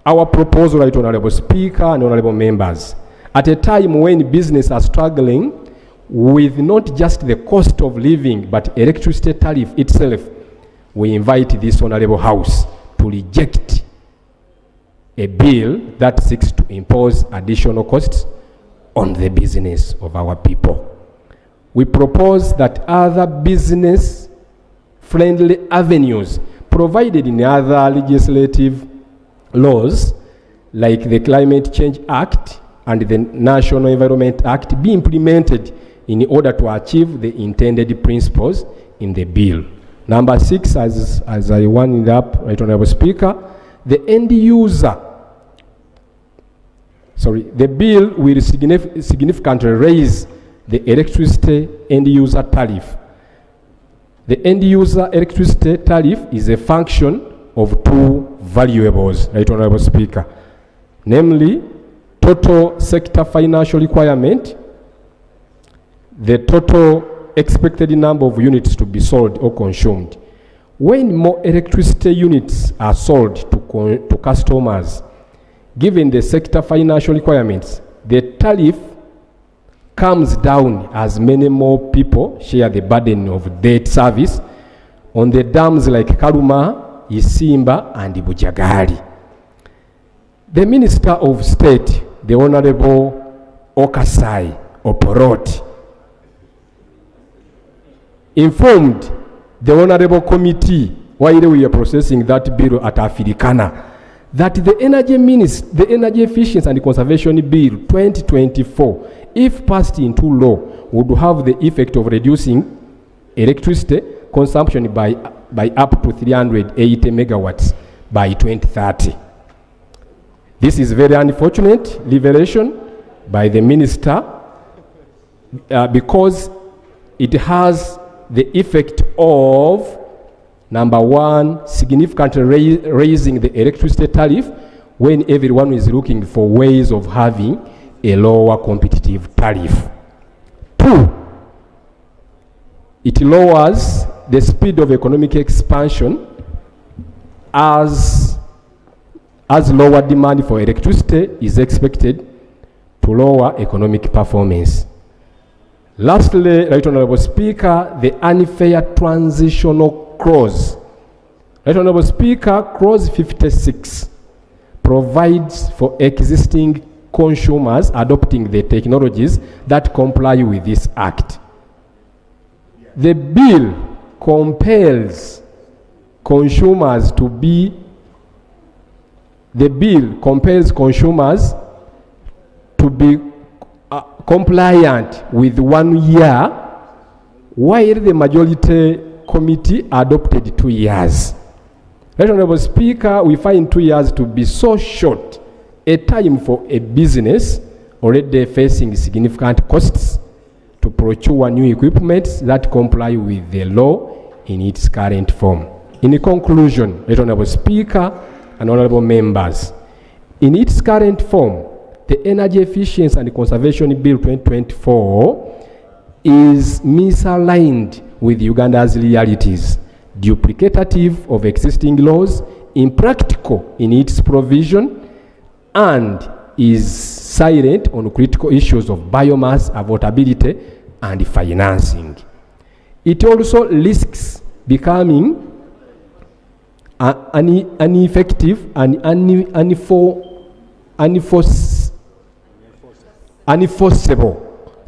Our proposal, Right Honorable Speaker and Honorable Members, at a time when businesses are struggling with not just the cost of living, but electricity tariff itself, we invite this Honorable House to reject a bill that seeks to impose additional costs on the business of our people. We propose that other business-friendly avenues provided in other legislative laws, like the Climate Change Act and the National Environment Act, be implemented in order to achieve the intended principles in the bill. Number 6, as I wound up, Right Honorable Speaker, the bill will significantly raise the electricity end-user tariff. The end-user electricity tariff is a function of two variables, Right Honorable Speaker, namely total sector financial requirement, the total expected number of units to be sold or consumed. When more electricity units are sold to customers, given the sector financial requirements, the tariff comes down as many more people share the burden of debt service on the dams like Karuma, Isimba, and Bujagali. The Minister of State, the Honorable Okasai Oporot, informed the Honorable Committee while we are processing that bill at Africana that the Energy Efficiency and Conservation Bill 2024, if passed into law, would have the effect of reducing electricity consumption by up to 380 megawatts by 2030. This is very unfortunate revelation by the minister because it has the effect of Number one, significantly raising the electricity tariff when everyone is looking for ways of having a lower competitive tariff. Two, it lowers the speed of economic expansion as lower demand for electricity is expected to lower economic performance. Lastly, Right Honorable Speaker, the unfair transitional clause. Right Honorable Speaker, clause 56 provides for existing consumers adopting the technologies that comply with this act. The bill compels consumers to be compliant with 1 year, while the majority committee adopted 2 years. Right Honorable Speaker, we find 2 years to be so short a time for a business already facing significant costs to procure new equipment that comply with the law in its current form. In conclusion, Right Honorable Speaker and honorable members, in its current form, the Energy Efficiency and Conservation Bill 2024 is misaligned with Uganda's realities, duplicative of existing laws, impractical in its provision, and is silent on critical issues of biomass affordability and financing. It also risks becoming ineffective and unenforceable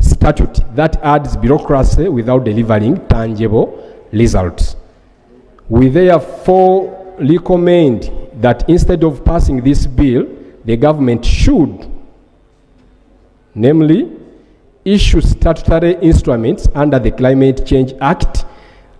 statute that adds bureaucracy without delivering tangible results. We therefore recommend that instead of passing this bill, the government should, namely, issue statutory instruments under the Climate Change Act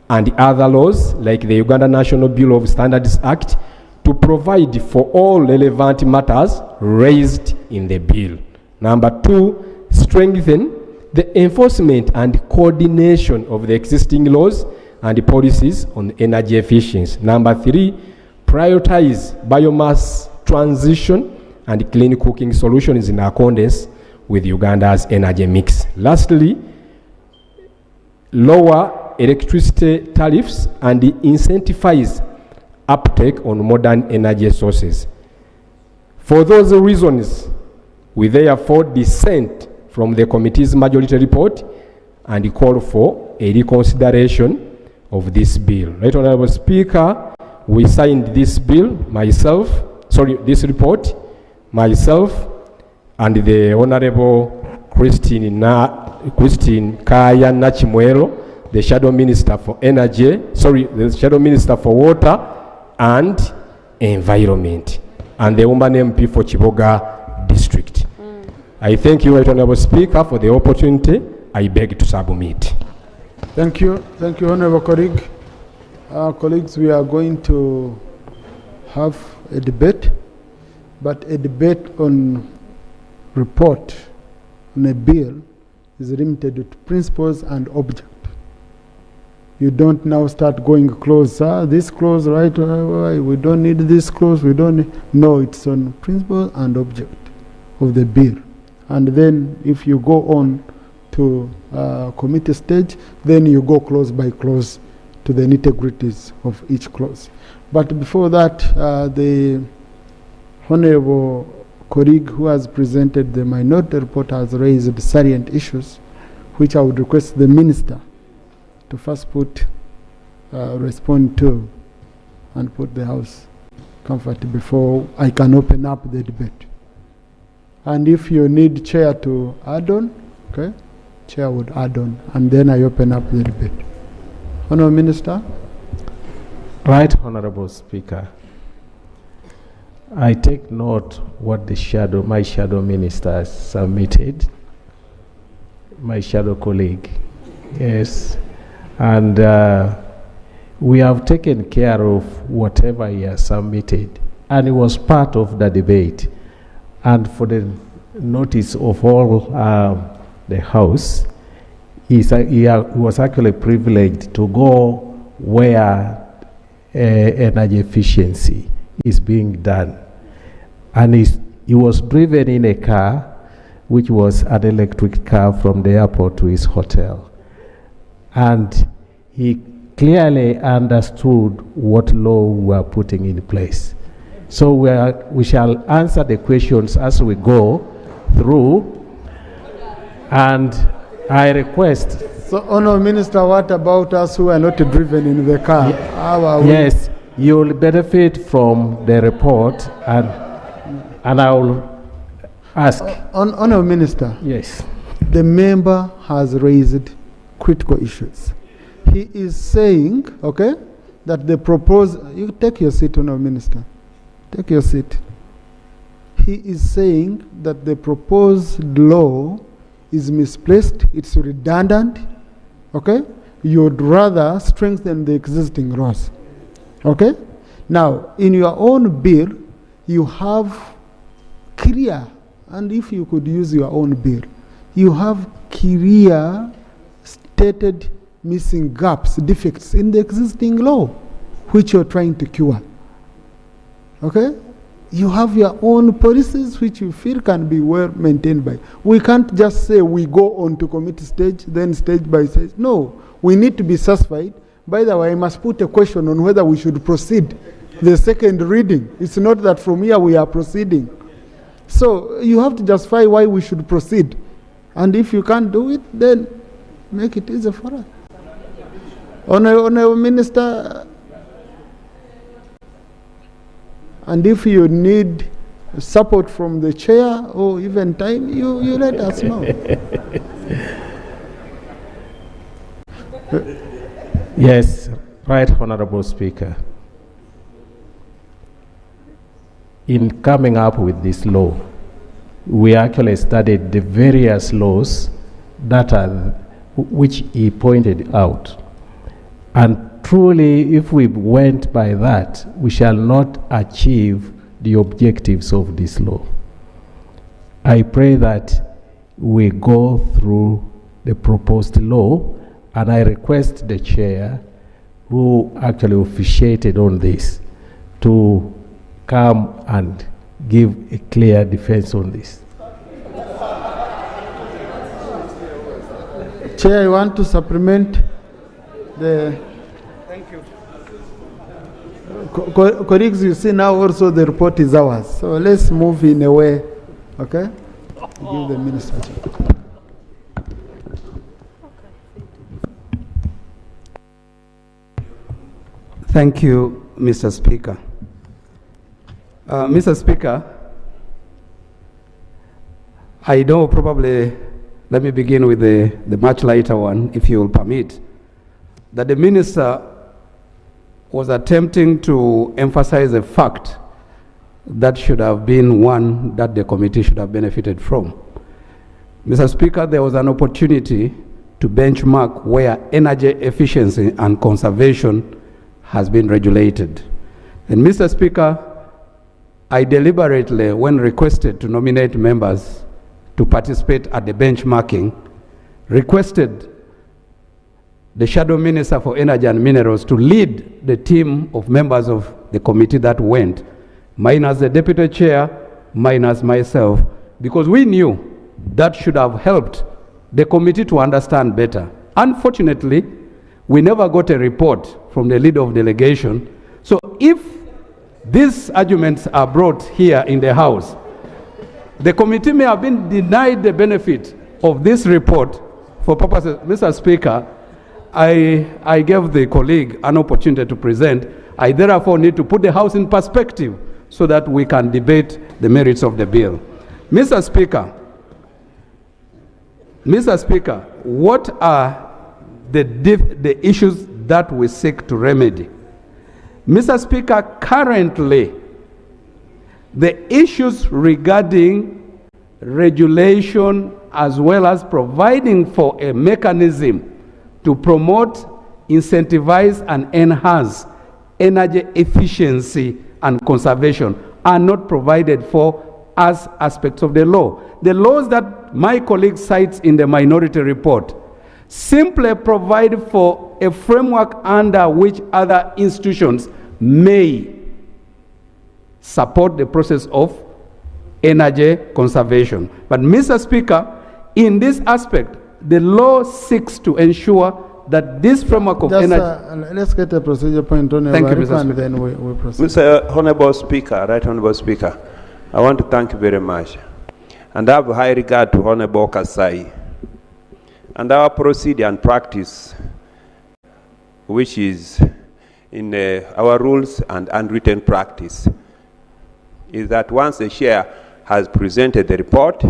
and other laws like the Uganda National Bureau of Standards Act to provide for all relevant matters raised in the bill. Number two, strengthen the enforcement and coordination of the existing laws and policies on energy efficiency. Number three, prioritize biomass transition and clean cooking solutions in accordance with Uganda's energy mix. Lastly, lower electricity tariffs and incentivize uptake on modern energy sources. For those reasons, we therefore dissent from the committee's majority report and call for a reconsideration of this bill. Right Honorable Speaker, we signed this bill, this report, myself and the Honorable Christine Kaya Nachimwero, the Shadow Minister for Energy, the Shadow Minister for Water and Environment, and the woman MP for Chiboga District. I thank you, Right Honorable Speaker, for the opportunity. I beg to submit. Thank you, Honorable colleague. Colleagues, we are going to have a debate, but a debate on report on a bill is limited to principles and object. You don't now start going closer. This clause, right? We don't need this clause. We don't need. No, it's on principle and object of the bill. And then if you go on to committee stage, then you go clause by clause to the nitty-gritties of each clause. But before that, the honorable colleague who has presented the minority report has raised salient issues, which I would request the minister to first respond to and put the House comfort before I can open up the debate. And if you need chair to add on, okay, chair would add on, and then I open up the debate. Honourable Minister. Right, Honourable Speaker. I take note what my shadow minister submitted, my shadow colleague. Yes. And we have taken care of whatever he has submitted, and it was part of the debate. And for the notice of all the House, he was actually privileged to go where energy efficiency is being done. And he was driven in a car, which was an electric car from the airport to his hotel. And he clearly understood what law we are putting in place. So we shall answer the questions as we go through. And I request. So, Honourable Minister, what about us who are not driven in the car? How are we? Yes, you will benefit from the report, and I will ask. Honourable Minister. Yes. The member has raised critical issues. He is saying, okay, that the proposed. You take your seat, Honourable Minister. Take your seat. He is saying that the proposed law is misplaced, it's redundant, okay? You would rather strengthen the existing laws, okay? Now, in your own bill, you have clear, and if you could use your own bill, you have clear stated missing gaps, defects in the existing law, which you're trying to cure, okay? You have your own policies which you feel can be well maintained by. We can't just say we go on to committee stage, then stage by stage. No, we need to be satisfied. By the way, I must put a question on whether we should proceed the second reading. It's not that from here we are proceeding. So you have to justify why we should proceed. And if you can't do it, then make it easy for us. Honourable Minister, and if you need support from the chair or even time, you let us know. Yes, right, Honorable Speaker. In coming up with this law, we actually studied the various laws that are, which he pointed out. And truly, if we went by that, we shall not achieve the objectives of this law. I pray that we go through the proposed law, and I request the chair, who actually officiated on this, to come and give a clear defense on this. Chair, I want to supplement the... Thank you. Colleagues, you see now also the report is ours. So let's move in a way, okay? Give the minister. Thank you, Mr. Speaker. Mr. Speaker, I know probably, let me begin with the much lighter one, if you will permit, that the minister was attempting to emphasize a fact that should have been one that the committee should have benefited from. Mr. Speaker, there was an opportunity to benchmark where energy efficiency and conservation has been regulated. And Mr. Speaker, I deliberately, when requested to nominate members to participate at the benchmarking, requested the Shadow Minister for Energy and Minerals to lead the team of members of the committee that went, minus the Deputy Chair, minus myself, because we knew that should have helped the committee to understand better. Unfortunately, we never got a report from the leader of delegation. So if these arguments are brought here in the House, the committee may have been denied the benefit of this report for purposes. Mr. Speaker, I gave the colleague an opportunity to present. I therefore need to put the House in perspective so that we can debate the merits of the bill. Mr. Speaker, what are the issues that we seek to remedy? Mr. Speaker, currently, the issues regarding regulation as well as providing for a mechanism to promote, incentivize, and enhance energy efficiency and conservation are not provided for as aspects of the law. The laws that my colleague cites in the minority report simply provide for a framework under which other institutions may support the process of energy conservation. But Mr. Speaker, in this aspect, the law seeks to ensure that this framework of energy... let's get a procedure point on Thank you, Mr. and Speaker. then we proceed. Mr. Honorable Speaker, Right Honorable Speaker, I want to thank you very much. And I have high regard to Honorable Kasai. And our procedure and practice, which is in our rules and unwritten practice, is that once the chair has presented the report,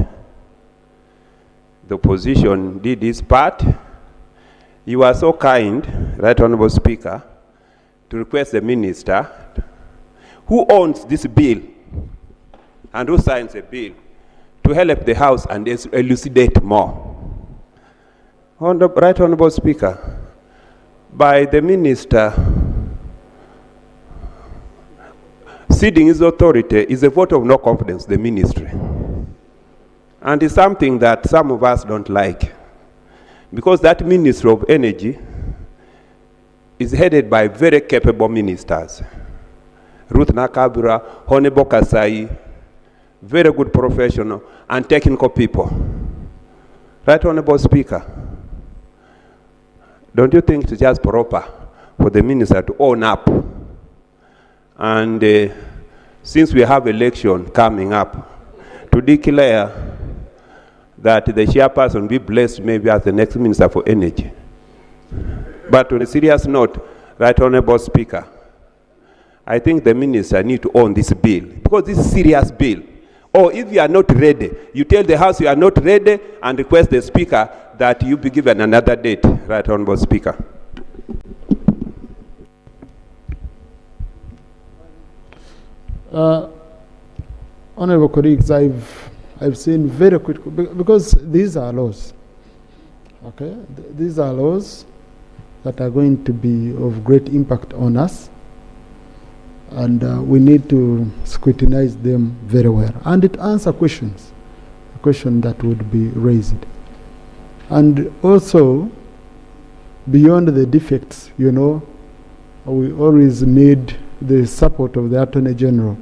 the opposition did its part. You are so kind, Right Honorable Speaker, to request the minister who owns this bill and who signs the bill to help the House and elucidate more. Right Honorable Speaker, by the minister ceding his authority is a vote of no confidence in the ministry. And it's something that some of us don't like. Because that Ministry of Energy is headed by very capable ministers. Ruth Nakabura, Honorable Kasai, very good professional and technical people. Right Honorable Speaker, don't you think it's just proper for the minister to own up? And since we have election coming up, to declare that the chairperson be blessed maybe as the next Minister for Energy. But on a serious note, Right Honorable Speaker, I think the minister need to own this bill, because this is a serious bill. Or if you are not ready, you tell the House you are not ready and request the Speaker that you be given another date, Right Honorable Speaker. Honorable colleagues, I've seen very critical, because these are laws, okay? These are laws that are going to be of great impact on us, and we need to scrutinize them very well. And it answers questions, a question that would be raised. And also, beyond the defects, you know, we always need the support of the Attorney General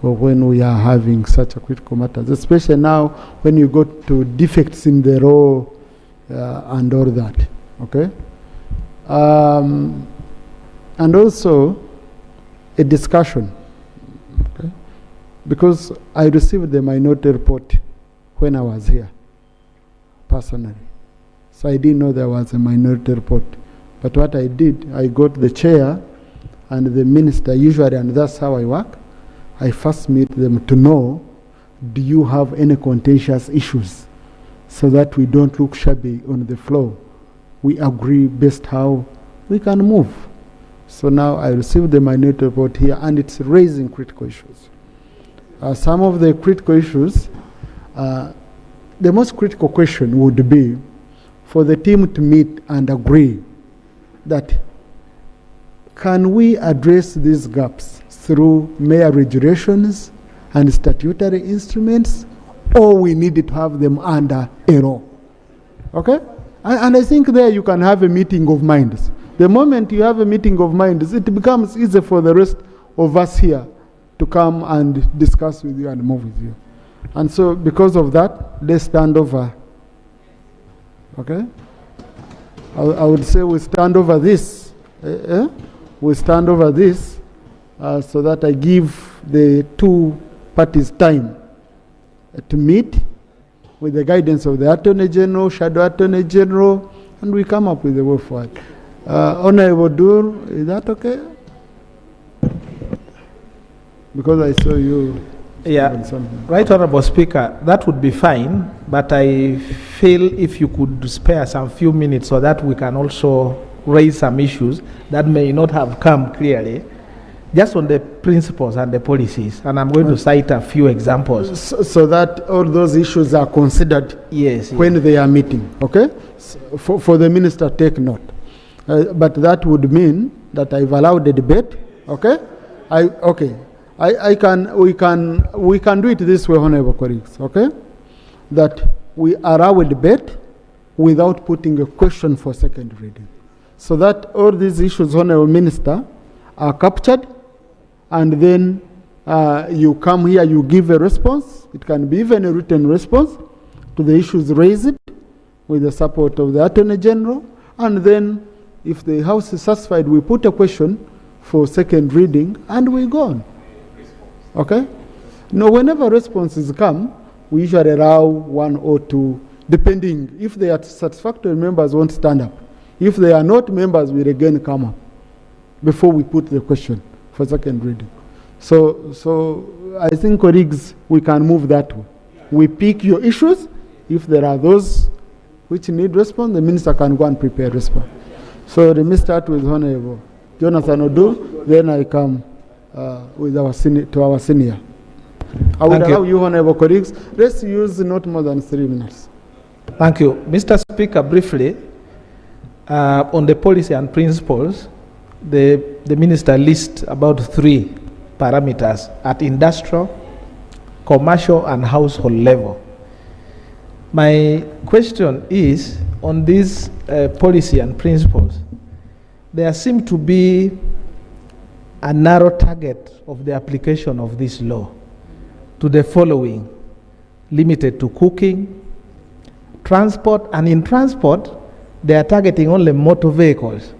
when we are having such a critical matters, especially now when you go to defects in the law and all that, okay? And also a discussion, okay? Because I received the minority report when I was here, personally. So I didn't know there was a minority report. But what I did, I got the chair and the minister usually, and that's how I work. I first meet them to know, do you have any contentious issues, so that we don't look shabby on the floor. We agree best how we can move. So now I received the minority report here, and it's raising critical issues. Some of the critical issues, the most critical question would be for the team to meet and agree that can we address these gaps through mere regulations and statutory instruments, or we need to have them under a law. Okay? And I think there you can have a meeting of minds. The moment you have a meeting of minds, it becomes easy for the rest of us here to come and discuss with you and move with you. And so because of that, let's stand over. Okay? I would say we stand over this. We stand over this so that I give the two parties time to meet with the guidance of the Attorney General, Shadow Attorney General, and we come up with a way forward. Honorable Dur, is that okay? Because I saw you. Yeah, Right Honorable Speaker, that would be fine, but I feel if you could spare some few minutes so that we can also raise some issues that may not have come clearly, just on the principles and the policies, and I'm going to cite a few examples. So that all those issues are considered when they are meeting, okay? So for the minister, take note. But that would mean that I've allowed the debate, okay? We can do it this way, honorable colleagues, okay? That we allow a debate without putting a question for second reading. So that all these issues, honorable minister, are captured, and then you come here, you give a response. It can be even a written response to the issues raised with the support of the Attorney General. And then if the House is satisfied, we put a question for second reading and we go on. Okay? Now, whenever responses come, we usually allow 1 or 2, depending. If they are satisfactory, members won't stand up. If they are not, members will again come up before we put the question for second reading. So I think, colleagues, we can move that way. We pick your issues. If there are those which need response, the minister can go and prepare response. So let me start with Honorable Jonathan Odu, then I come with our senior. I will allow you, honorable colleagues. Let's use not more than 3 minutes. Thank you. Mr. Speaker, briefly, on the policy and principles, the minister lists about 3 parameters at industrial, commercial, and household level. My question is, on these policy and principles, there seems to be a narrow target of the application of this law to the following: limited to cooking, transport, and in transport, they are targeting only motor vehicles.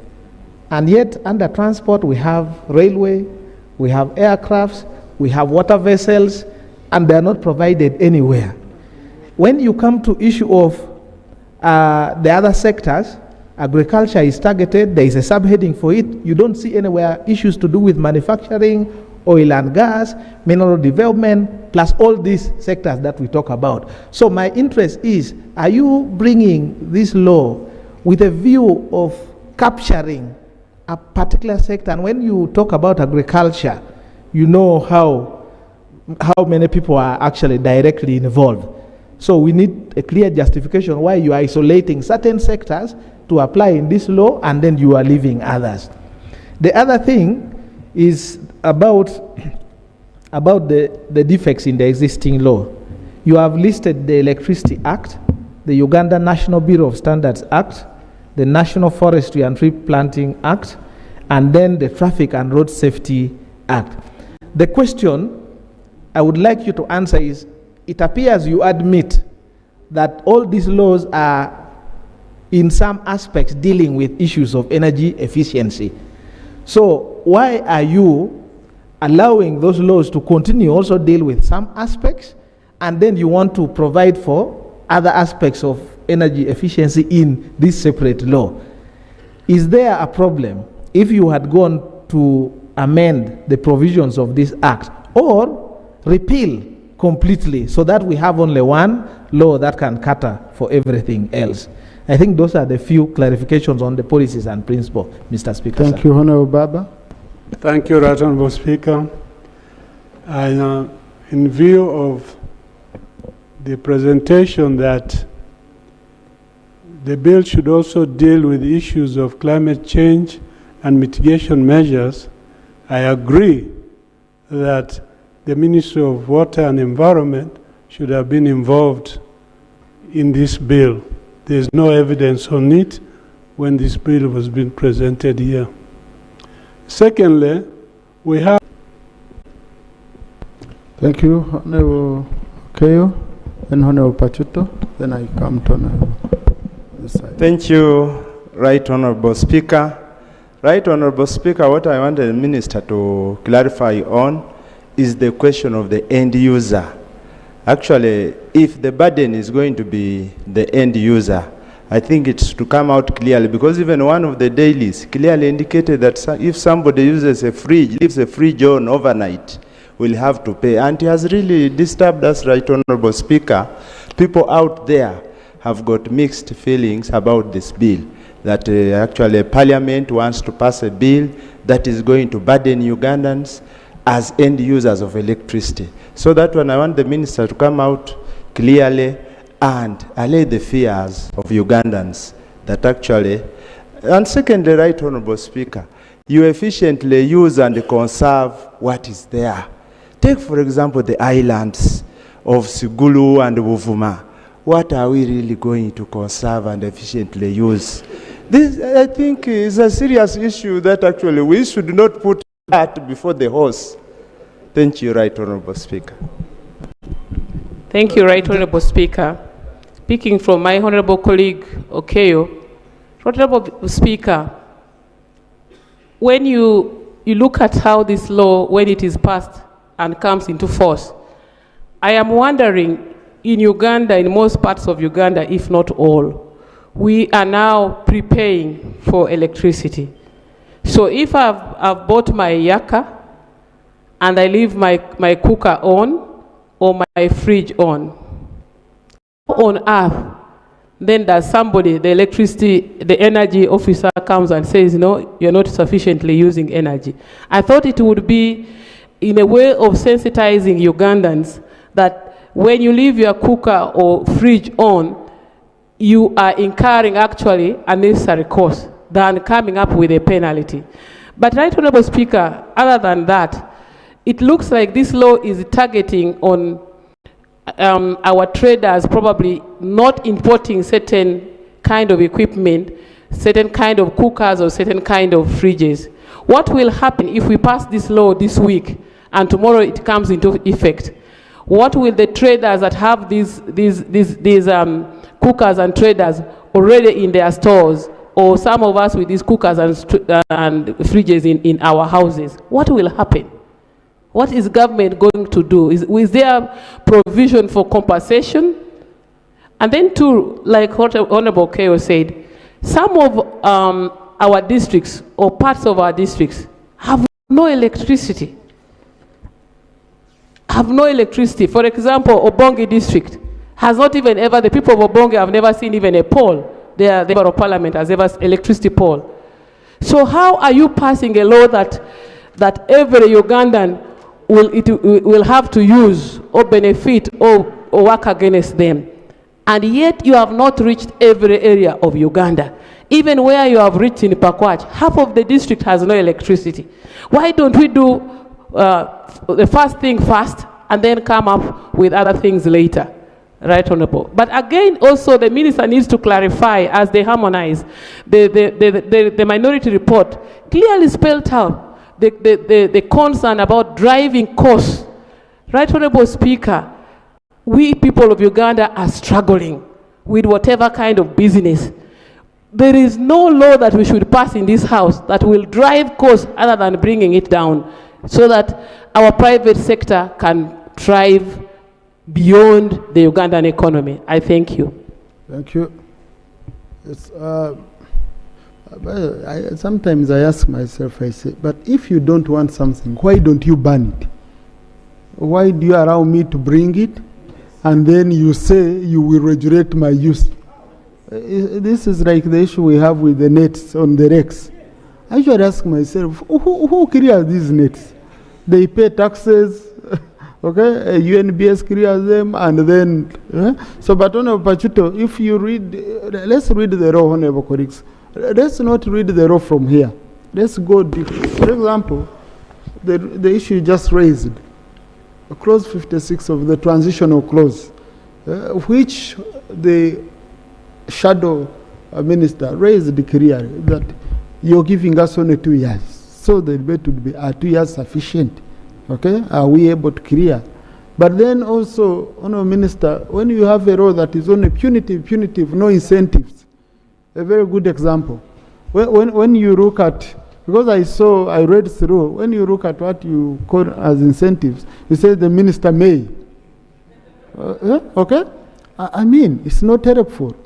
And yet, under transport, we have railway, we have aircrafts, we have water vessels, and they are not provided anywhere. When you come to issue of the other sectors, agriculture is targeted, there is a subheading for it. You don't see anywhere issues to do with manufacturing, oil and gas, mineral development, plus all these sectors that we talk about. So my interest is, are you bringing this law with a view of capturing a particular sector? And when you talk about agriculture, you know how many people are actually directly involved. So we need a clear justification why you are isolating certain sectors to apply in this law and then you are leaving others. The other thing is about the defects in the existing law. You have listed the Electricity Act, the Uganda National Bureau of Standards Act, the National Forestry and Tree Planting Act, and then the Traffic and Road Safety Act. The question I would like you to answer is, it appears you admit that all these laws are in some aspects dealing with issues of energy efficiency. So why are you allowing those laws to continue also deal with some aspects, and then you want to provide for other aspects of energy efficiency in this separate law? Is there a problem if you had gone to amend the provisions of this act or repeal completely so that we have only one law that can cater for everything else? I think those are the few clarifications on the policies and principles, Mr. Speaker. Thank you, Honorable Baba. Thank you, Right Honorable Speaker. In view of the presentation that the bill should also deal with issues of climate change and mitigation measures, I agree that the Ministry of Water and Environment should have been involved in this bill. There is no evidence on it when this bill was being presented here. Secondly, we have... Thank you, Honorable Keyo, and Honorable Pachuto. Then I come to Honorable this side. Thank you, Right Honorable Speaker. Right Honorable Speaker, what I want the Minister to clarify on is the question of the end user. Actually, if the burden is going to be the end user, I think it's to come out clearly, because even one of the dailies clearly indicated that if somebody uses a fridge, leaves a fridge on overnight, will have to pay. And it has really disturbed us, Right Honorable Speaker. People out there have got mixed feelings about this bill, that actually Parliament wants to pass a bill that is going to burden Ugandans as end users of electricity. So that when I want the Minister to come out clearly and allay the fears of Ugandans that actually, and secondly, Right Honorable Speaker, you efficiently use and conserve what is there. Take, for example, the islands of Sigulu and Wuvuma. What are we really going to conserve and efficiently use? This, I think, is a serious issue that actually we should not put cart before the horse. Thank you, Right Honourable Speaker. Thank you, Right Honourable Speaker. Speaking from my honourable colleague, Okeyo. Honourable Speaker, when you look at how this law, when it is passed and comes into force, I am wondering, in Uganda, in most parts of Uganda, if not all, we are now prepaying for electricity. So if I've bought my yaka and I leave my cooker on or my fridge on earth, then does somebody, the energy officer comes and says, no, you're not sufficiently using energy. I thought it would be in a way of sensitizing Ugandans that when you leave your cooker or fridge on, you are incurring actually unnecessary cost than coming up with a penalty. But Right Honourable Speaker, other than that, it looks like this law is targeting on our traders probably not importing certain kind of equipment, certain kind of cookers or certain kind of fridges. What will happen if we pass this law this week and tomorrow it comes into effect? What will the traders that have these cookers and traders already in their stores, or some of us with these cookers and fridges in our houses, what will happen? What is government going to do? Is there provision for compensation? And then too, like Honourable Keo said, some of our districts or parts of our districts have no electricity. For example, Obongi district has not even ever, the people of Obongi have never seen even a pole. The Member of Parliament has ever electricity pole. So how are you passing a law that every Ugandan will have to use or benefit or work against them? And yet you have not reached every area of Uganda. Even where you have reached in Pakwach, half of the district has no electricity. Why don't we do the first thing first and then come up with other things later? Right Honourable. But again, also the minister needs to clarify as they harmonize. The minority report clearly spelled out the concern about driving costs. Right Honourable Speaker, we people of Uganda are struggling with whatever kind of business. There is no law that we should pass in this house that will drive costs other than bringing it down so that our private sector can thrive beyond the Ugandan economy. I thank you. Thank you. Sometimes I ask myself, I say, but if you don't want something, why don't you ban it? Why do you allow me to bring it and then you say you will regulate my use? This is like the issue we have with the nets on the Rex. I should ask myself, who clears these nets? They pay taxes, okay? UNBS clears them, and then, so but Honorable Pachuto, if you read, let's read the law, Honorable colleagues. Let's not read the law from here. Let's go deep. For example, the issue just raised, clause 56 of the transitional clause, which the shadow minister raised clearly that you're giving us only 2 years. So the debate would be, are 2 years sufficient? Okay, are we able to clear? But then also, Honourable Minister, when you have a law that is only punitive, no incentives, a very good example. When you look at, because I read through, when you look at what you call as incentives, you say the minister may. Okay? I mean, it's not helpful.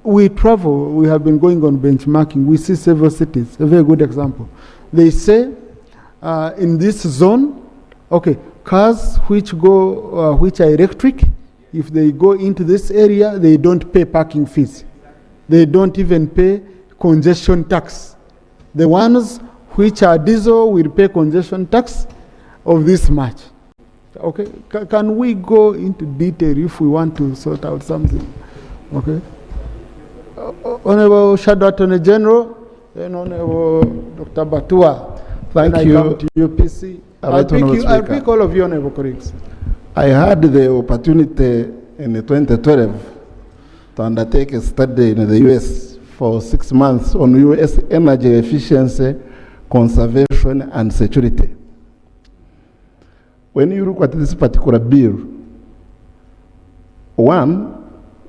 We travel, we have been going on benchmarking, we see several cities, a very good example. They say, in this zone, okay, cars which are electric, if they go into this area, they don't pay parking fees. They don't even pay congestion tax. The ones which are diesel will pay congestion tax of this much. Okay, can we go into detail if we want to sort out something? Okay. Honourable Shadow Attorney General, then Honourable Dr. Batua. Thank then you. I come to UPC. I'll pick all of you, Honourable colleagues. I had the opportunity in 2012 to undertake a study in the US for 6 months on US energy efficiency conservation, and security. When you look at this particular bill, one,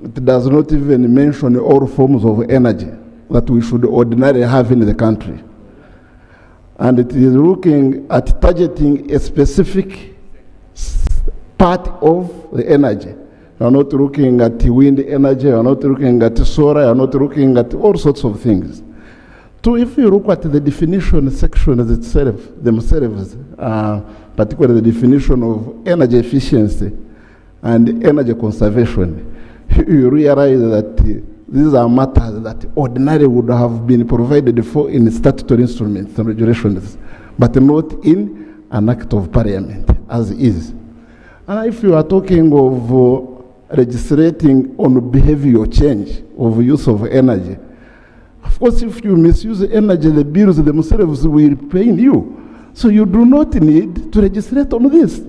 it does not even mention all forms of energy that we should ordinarily have in the country. And it is looking at targeting a specific part of the energy. You are not looking at wind energy, you are not looking at solar, you are not looking at all sorts of things. So if you look at the definition sections itself, themselves, particularly the definition of energy efficiency and energy conservation, you realize that these are matters that ordinarily would have been provided for in statutory instruments and regulations, but not in an act of parliament, as is. And if you are talking of legislating on behavioral change of use of energy, of course, if you misuse energy, the bills themselves will pain you. So you do not need to legislate on this.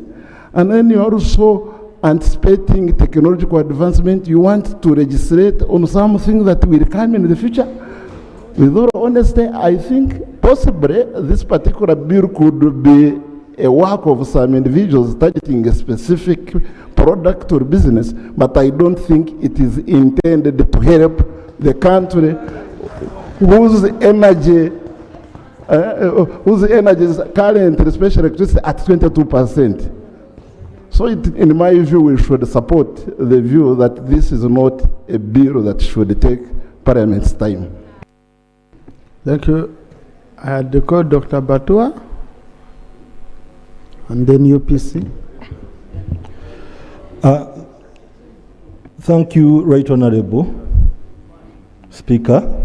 And then you are also anticipating technological advancement. You want to legislate on something that will come in the future. With all honesty, I think possibly this particular bill could be a work of some individuals targeting a specific product or business, but I don't think it is intended to help the country whose energy is currently, especially electricity, at 22%. So in my view, we should support the view that this is not a bill that should take Parliament's time. Thank you. I had called Dr. Batua and then UPC. Thank you, Right Honorable Speaker.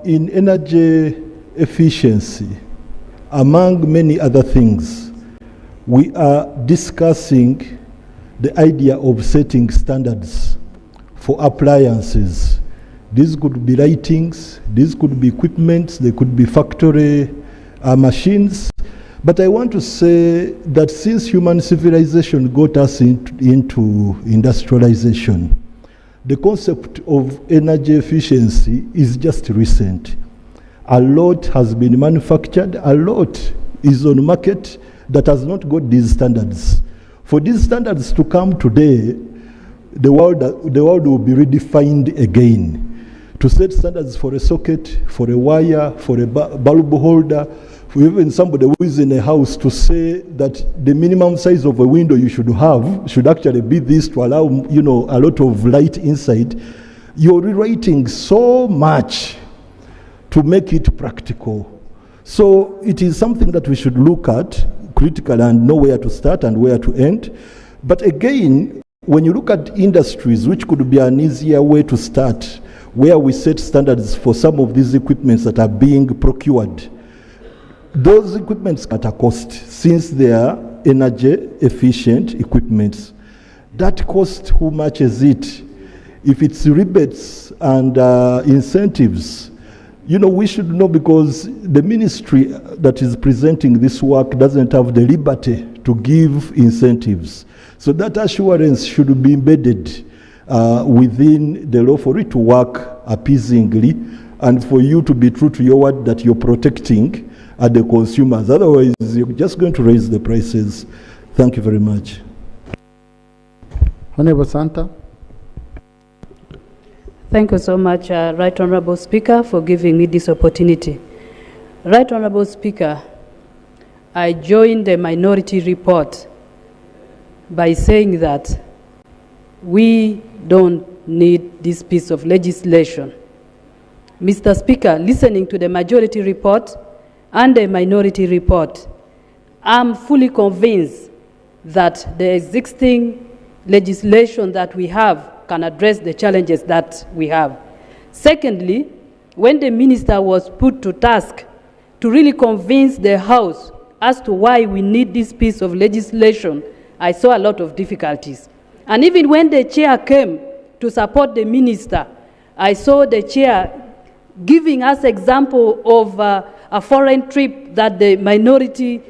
In energy efficiency, among many other things, we are discussing the idea of setting standards for appliances. These could be lightings, these could be equipment, they could be factory machines. But I want to say that since human civilization got us into industrialization, the concept of energy efficiency is just recent. A lot has been manufactured, a lot is on market that has not got these standards. For these standards to come today, the world will be redefined again. To set standards for a socket, for a wire, for a bulb holder, for even somebody who is in a house to say that the minimum size of a window you should have should actually be this to allow, you know, a lot of light inside. You're rewriting so much to make it practical. So it is something that we should look at critically and know where to start and where to end. But again, when you look at industries, which could be an easier way to start, where we set standards for some of these equipments that are being procured, those equipments at a cost, since they are energy efficient equipments. That cost, how much is it? If it's rebates and incentives, you know, we should know, because the ministry that is presenting this work doesn't have the liberty to give incentives. So that assurance should be embedded within the law for it to work appeasingly and for you to be true to your word that you're protecting the consumers. Otherwise, you're just going to raise the prices. Thank you very much. Honorable Santa. Thank you so much, Right Honorable Speaker, for giving me this opportunity. Right Honorable Speaker, I joined the minority report by saying that we don't need this piece of legislation. Mr. Speaker, listening to the majority report and the minority report, I'm fully convinced that the existing legislation that we have can address the challenges that we have. Secondly, when the minister was put to task to really convince the House as to why we need this piece of legislation, I saw a lot of difficulties. And even when the chair came to support the minister, I saw the chair giving us example of a foreign trip that the minority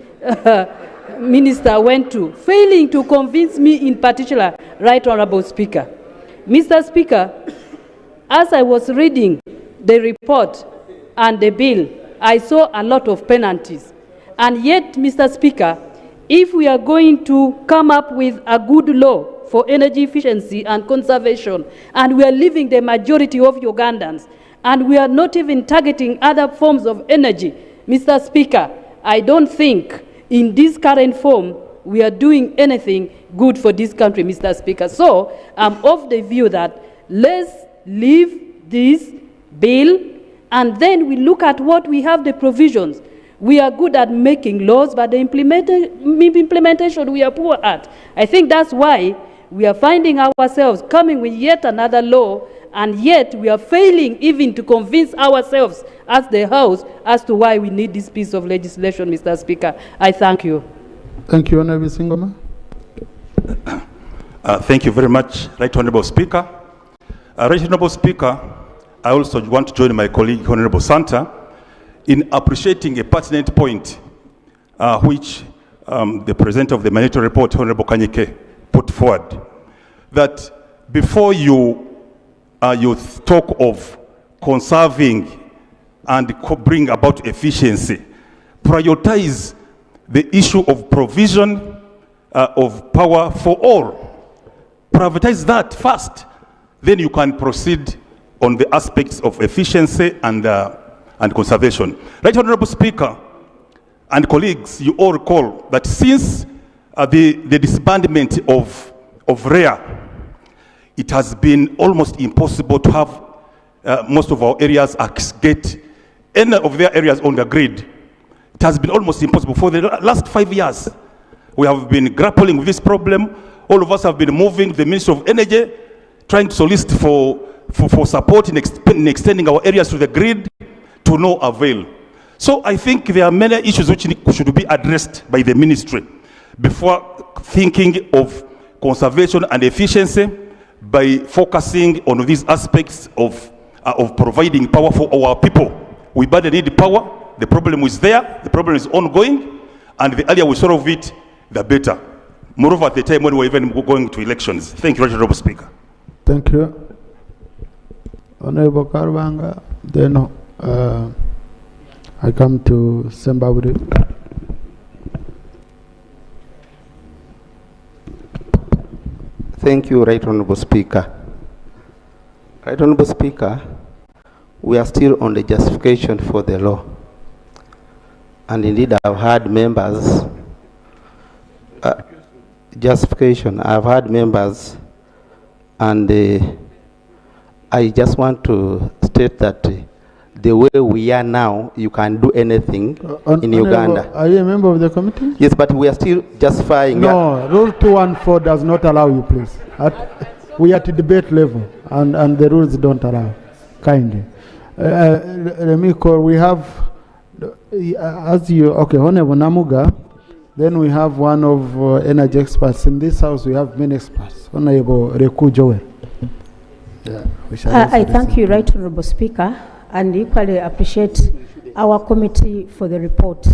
minister went to, failing to convince me in particular, Right Honorable Speaker. Mr. Speaker, as I was reading the report and the bill, I saw a lot of penalties. And yet, Mr. Speaker, if we are going to come up with a good law for energy efficiency and conservation, and we are leaving the majority of Ugandans, and we are not even targeting other forms of energy, Mr. Speaker, I don't think in this current form we are doing anything good for this country, Mr. Speaker. So I'm of the view that let's leave this bill and then we look at what we have the provisions. We are good at making laws, but the implementation we are poor at. I think that's why we are finding ourselves coming with yet another law, and yet we are failing even to convince ourselves as the House as to why we need this piece of legislation, Mr. Speaker. I thank you. Thank you, Honorable Singoma. Thank you very much, Right Honorable Speaker. Right Honorable Speaker, I also want to join my colleague, Honorable Santa, in appreciating a pertinent point which the presenter of the minority report, Honorable Kanyike, put forward, that before you talk of conserving and bring about efficiency, prioritize the issue of provision of power for all. Privatize that first, then you can proceed on the aspects of efficiency and conservation. Right Honorable Speaker and colleagues, you all recall that since the disbandment of REA, it has been almost impossible to have most of our areas get any of their areas on the grid. It has been almost impossible. For the last 5 years, we have been grappling with this problem. All of us have been moving the Ministry of Energy, trying to solicit for support in extending our areas to the grid, to no avail. So I think there are many issues which should be addressed by the ministry before thinking of conservation and efficiency, by focusing on these aspects of providing power for our people. We badly need power. The problem is there. The problem is ongoing. And the earlier we solve it, the better. Moreover, at the time when we're even going to elections. Thank you, Honorable Speaker. Thank you. Honorable Karwanga, then I come to Sembabri. Thank you, Right Honorable Speaker. Right Honorable Speaker, we are still on the justification for the law. And indeed, I've had members, justification, I've had members, and I just want to state that the way we are now, you can do anything in Uganda. Are you a member of the committee? Yes, but we are still justifying. No, Rule 214 does not allow you, please. We are at debate level, and the rules don't allow. Kindly. Let me call, we have, as you, okay, Honorable Namuga, then we have one of energy experts. In this house, we have many experts. Honorable Reku Joel. Yeah, I thank you, Right Honorable Speaker, and equally appreciate our committee for the report.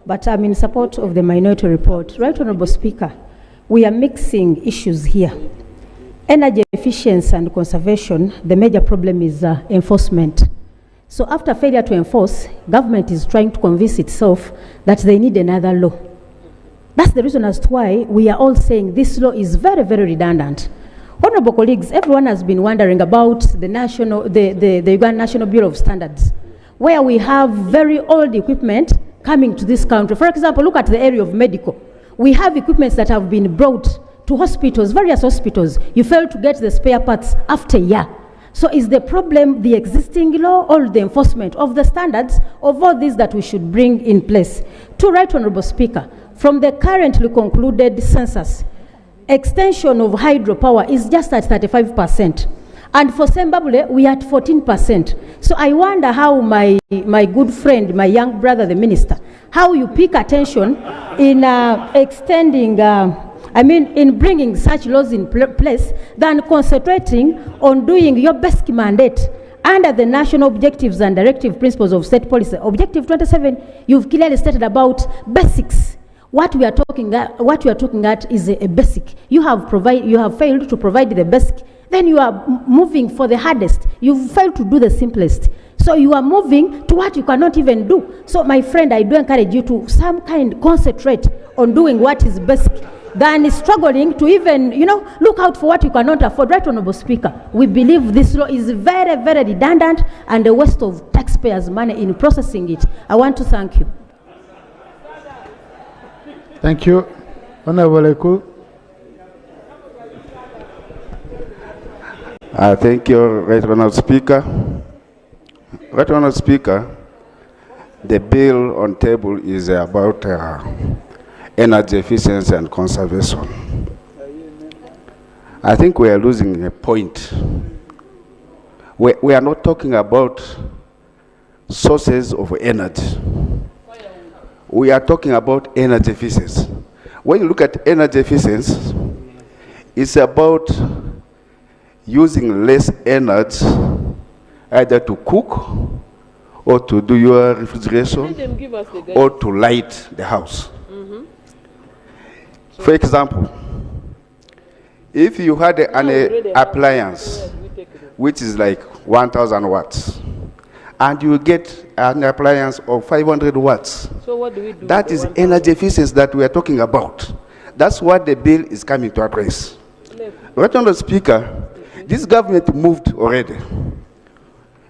But I'm in support of the minority report. Right Honorable Speaker, we are mixing issues here. Energy efficiency and conservation, the major problem is enforcement. So after failure to enforce, government is trying to convince itself that they need another law. That's the reason as to why we are all saying this law is very, very redundant. Honorable colleagues, everyone has been wondering about the Uganda National Bureau of Standards, where we have very old equipment coming to this country. For example, look at the area of medical. We have equipments that have been brought to hospitals, various hospitals. You fail to get the spare parts after a year. So is the problem the existing law or the enforcement of the standards of all these that we should bring in place? To Right Honorable Speaker, from the currently concluded census, extension of hydropower is just at 35%. And for Zimbabwe, we are at 14%. So I wonder how my good friend, my young brother, the minister, how you pick attention in extending, in bringing such laws in place than concentrating on doing your basic mandate under the national objectives and directive principles of state policy. Objective 27, you've clearly stated about basics. What we are talking at is a basic. You have failed to provide the basic. Then you are moving for the hardest. You've failed to do the simplest. So you are moving to what you cannot even do. So my friend, I do encourage you to concentrate on doing what is basic than struggling to even, look out for what you cannot afford. Right, Honorable Speaker, we believe this law is very, very redundant and a waste of taxpayers' money in processing it. I want to thank you. Thank you. Honorable Eku. Thank you, Right Honourable Speaker. Right Honourable Speaker, the bill on table is about energy efficiency and conservation. I think we are losing a point. We are not talking about sources of energy. We are talking about energy efficiency. When you look at energy efficiency, it's about using less energy either to cook or to do your refrigeration or to light the house. For example, if you had an appliance which is like 1000 watts and you get an appliance of 500 watts, So what do we do? that is energy efficiency that we are talking about. That's what the bill is coming to address. Right on the Speaker, this government moved already.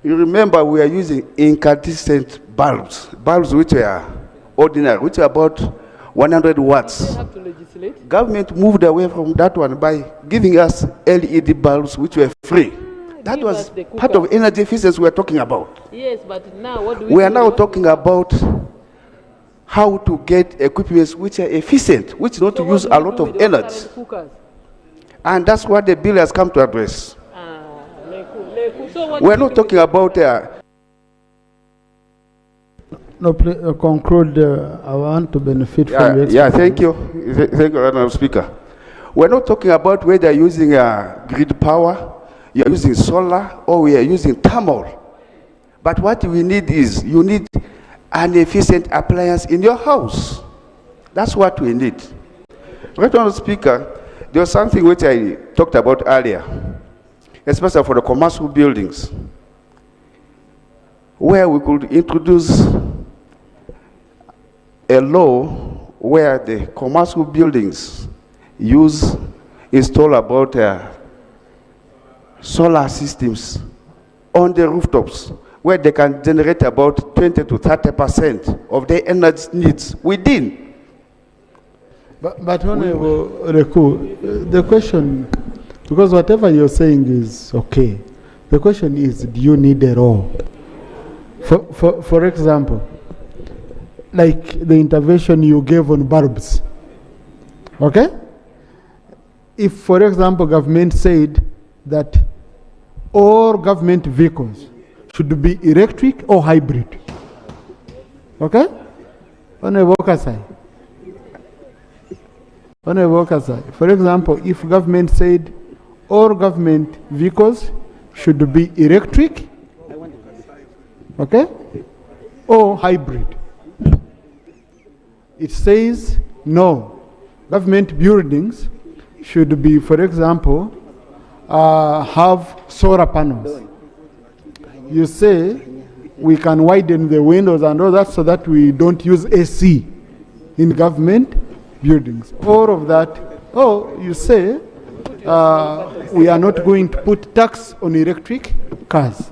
You remember we are using incandescent bulbs which are ordinary, which are about 100 watts. Have to legislate? Government moved away from that one by giving us LED bulbs which were free. That was part of energy efficiency we are talking about. Yes, but now what do We are now talking about how to get equipments which are efficient, which do not use a lot of energy. And that's what the bill has come to address. We're not talking about No, please, conclude. I want to benefit from your Yeah, thank you. Thank you, Honourable Speaker. We're not talking about whether you're using grid power, you're using solar, or we are using thermal. But what we need is, you need an efficient appliance in your house. That's what we need. Right, Honourable Speaker, there was something which I talked about earlier, especially for the commercial buildings, where we could introduce a law where the commercial buildings install about solar systems on the rooftops, where they can generate about 20 to 30% of their energy needs within. But Honorable Reku, the question, because whatever you're saying is okay, the question is, do you need a law? For example, like the intervention you gave on bulbs, okay? If, for example, government said that all government vehicles should be electric or hybrid, okay? Honorable Kasai. Honorable Kasai. For example, if government said all government vehicles should be electric, okay, or hybrid, it says no, government buildings should be, for example, have solar panels. You say we can widen the windows and all that so that we don't use AC in government buildings. All of that. Oh, you say we are not going to put tax on electric cars,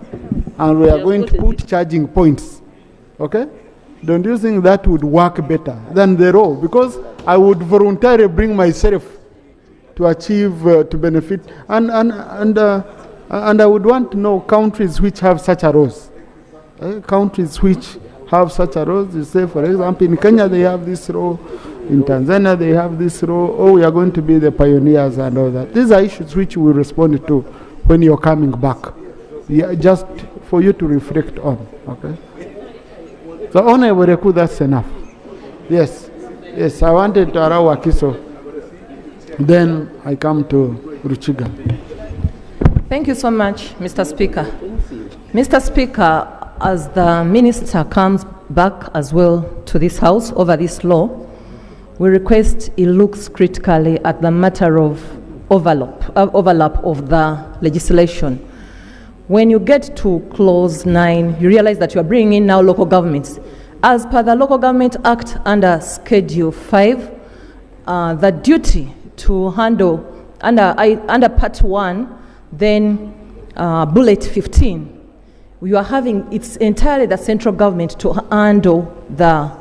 and we are going to put charging points. Okay? Don't you think that would work better than the law? Because I would voluntarily bring myself to achieve, to benefit, and I would want to know countries which have such a laws. Countries which have such a laws. You say, for example, in Kenya they have this law, in Tanzania they have this law. Oh, we are going to be the pioneers and all that. These are issues which we respond to when you're coming back. Yeah, just for you to reflect on. Okay. So, Honorable Reku, that's enough. Yes, yes, I wanted to allow Wakiso. Then I come to Ruchiga. Thank you so much, Mr. Speaker. Mr. Speaker, as the Minister comes back as well to this House over this law, we request he looks critically at the matter of overlap of the legislation. When you get to clause 9, you realize that you are bringing in now local governments. As per the Local Government Act under Schedule 5, the duty to handle under Part 1, then Bullet 15, you are having, it's entirely the central government to handle the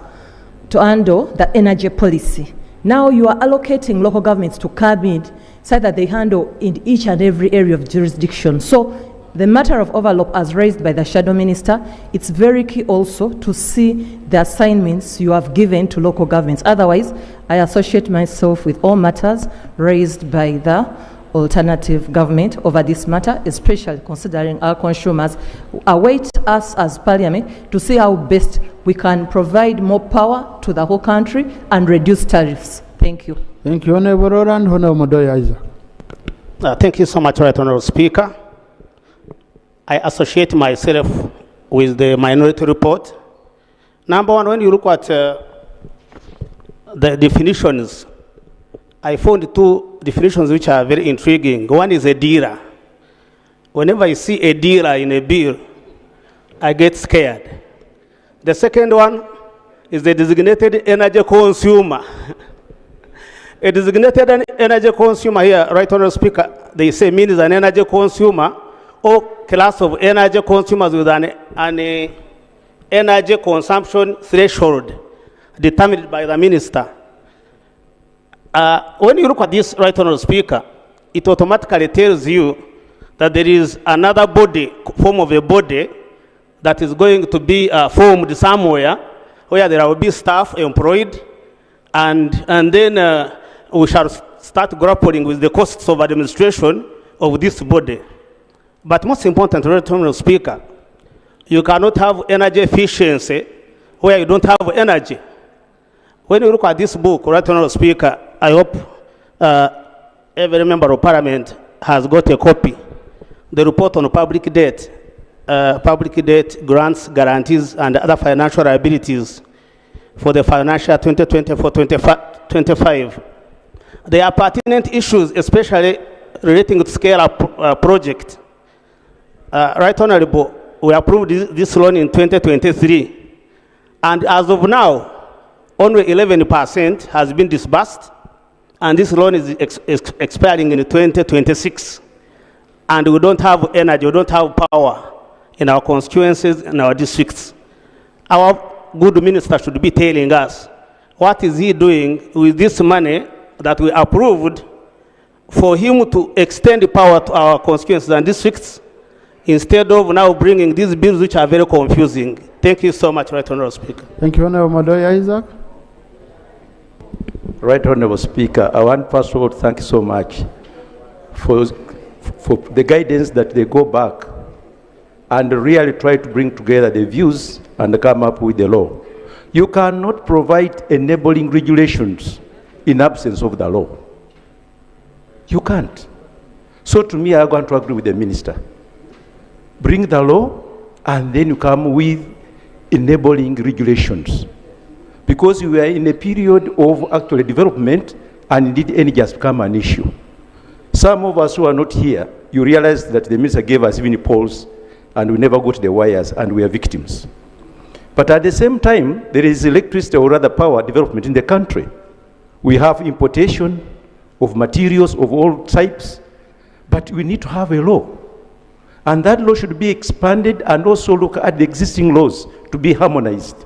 energy policy. Now you are allocating local governments to cabinet so that they handle in each and every area of jurisdiction. So the matter of overlap, as raised by the Shadow Minister, it's very key also to see the assignments you have given to local governments. Otherwise, I associate myself with all matters raised by the alternative government over this matter, especially considering our consumers await us as Parliament to see how best we can provide more power to the whole country and reduce tariffs. Thank you. Thank you, Honorable Roland. Honorable Modoy Isaac. Thank you so much, Right Honorable Speaker. I associate myself with the minority report. Number one, when you look at the definitions, I found two definitions which are very intriguing. One is a dealer. Whenever I see a dealer in a bill, I get scared. The second one is the designated energy consumer. A designated energy consumer here, Right Honorable Speaker, they say means an energy consumer or class of energy consumers with an energy consumption threshold determined by the minister. When you look at this, Right Honorable Speaker, it automatically tells you that there is another body, form of a body, that is going to be formed somewhere where there will be staff employed, and then we shall start grappling with the costs of administration of this body. But most important, Right Honorable Speaker, you cannot have energy efficiency where you don't have energy. When you look at this book, Right Honorable Speaker, I hope every member of Parliament has got a copy. The report on public debt, grants, guarantees, and other financial liabilities for the financial 2024-25. There are pertinent issues, especially relating to scale-up project. Right Honorable, we approved this loan in 2023, and as of now, only 11% has been disbursed, and this loan is expiring in 2026. And we don't have energy, we don't have power in our constituencies, in our districts. Our good minister should be telling us what is he doing with this money that we approved for him to extend the power to our constituencies and districts, instead of now bringing these bills which are very confusing. Thank you so much, Right Honorable Speaker. Thank you, Honorable Modoy Isaac. Right Honorable Speaker, I want first of all thank you so much for the guidance that they go back and really try to bring together the views and come up with the law. You cannot provide enabling regulations in absence of the law. You can't. So to me, I'm going to agree with the minister. Bring the law, and then you come with enabling regulations. Because we are in a period of actual development, and indeed energy has become an issue. Some of us who are not here, you realize that the minister gave us even poles, and we never got the wires, and we are victims. But at the same time, there is electricity or other power development in the country. We have importation of materials of all types, but we need to have a law. And that law should be expanded and also look at the existing laws to be harmonized.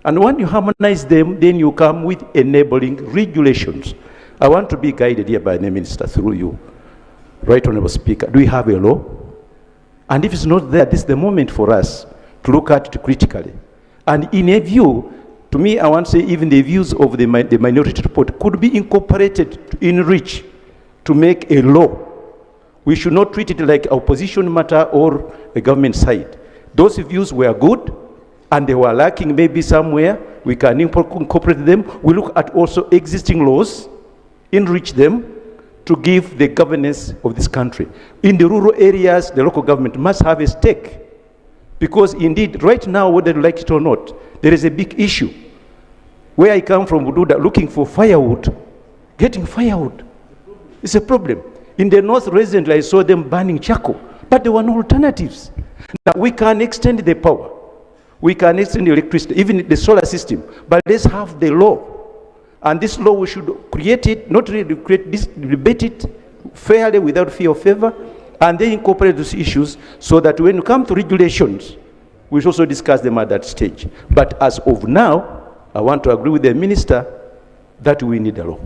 And when you harmonize them, then you come with enabling regulations. I want to be guided here by the minister through you. Right Honorable Speaker, do we have a law? And if it's not there, this is the moment for us to look at it critically. And in a view, to me, I want to say even the views of the minority report could be incorporated to enrich, to make a law. We should not treat it like opposition matter or a government side. Those views were good, and they were lacking maybe somewhere. We can incorporate them. We look at also existing laws, enrich them to give the governance of this country. In the rural areas, the local government must have a stake. Because indeed, right now, whether you like it or not, there is a big issue. Where I come from, Bududa, looking for firewood, getting firewood. It's a problem. In the north, recently, I saw them burning charcoal But there were no alternatives. Now, we can extend the power. We can extend the electricity, even the solar system. But let's have the law. And this law, we should create it, not really create this, debate it fairly without fear of favor, and then incorporate those issues so that when we come to regulations, we should also discuss them at that stage. But as of now, I want to agree with the minister that we need a law.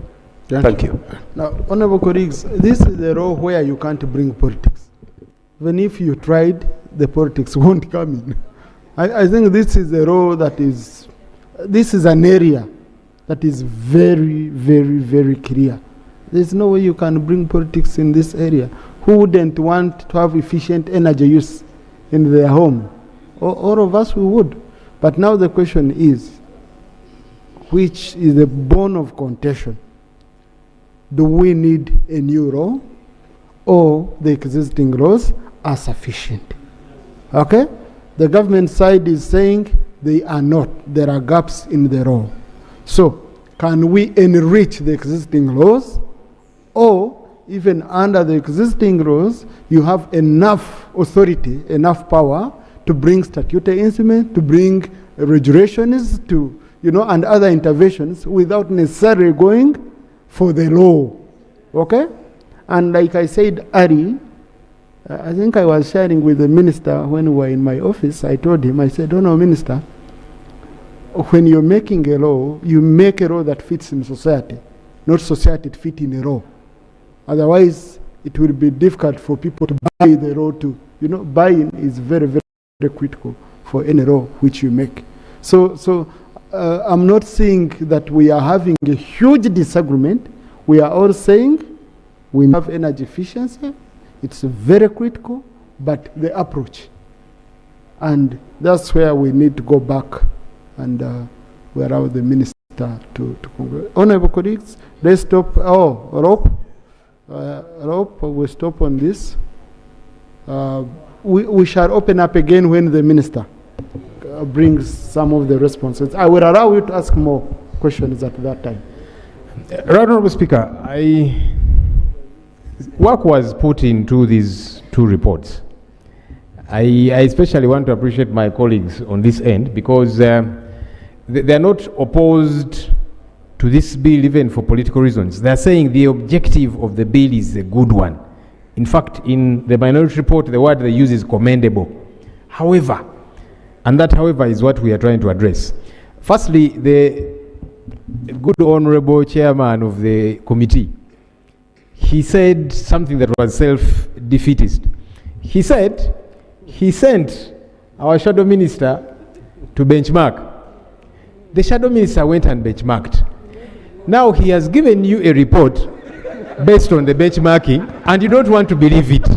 Thank you. Now, honorable colleagues, this is the law where you can't bring politics. Even if you tried, the politics won't come in. I think this is a law that is, this is an area that is very, very, very clear. There's no way you can bring politics in this area. Who wouldn't want to have efficient energy use in their home? All of us, we would. But now the question is, which is the bone of contention? Do we need a new law, or the existing laws are sufficient? Okay? The government side is saying they are not. There are gaps in the law. So, can we enrich the existing laws, or even under the existing laws, you have enough authority, enough power to bring statutory instruments, to bring regulations, to, and other interventions without necessarily going for the law. Okay? And like I said earlier, I think I was sharing with the minister when we were in my office. I told him, I said, no, minister, when you're making a law, you make a law that fits in society, not society to fit in a law. Otherwise, it will be difficult for people to buy the law to, buying is very, very, very critical for any law which you make. So I'm not saying that we are having a huge disagreement. We are all saying we have energy efficiency. It's very critical, but the approach. And that's where we need to go back and we allow the minister to conclude. Honorable colleagues, let's stop. Rope, we'll stop on this. We shall open up again when the minister brings some of the responses. I will allow you to ask more questions at that time. Honorable Speaker, work was put into these two reports. I especially want to appreciate my colleagues on this end because they are not opposed to this bill even for political reasons. They are saying the objective of the bill is a good one. In fact, in the minority report, the word they use is commendable. However, and that however is what we are trying to address. Firstly, the good honorable chairman of the committee, he said something that was self-defeatist. He said he sent our shadow minister to benchmark. The shadow minister went and benchmarked. Now he has given you a report based on the benchmarking and you don't want to believe it.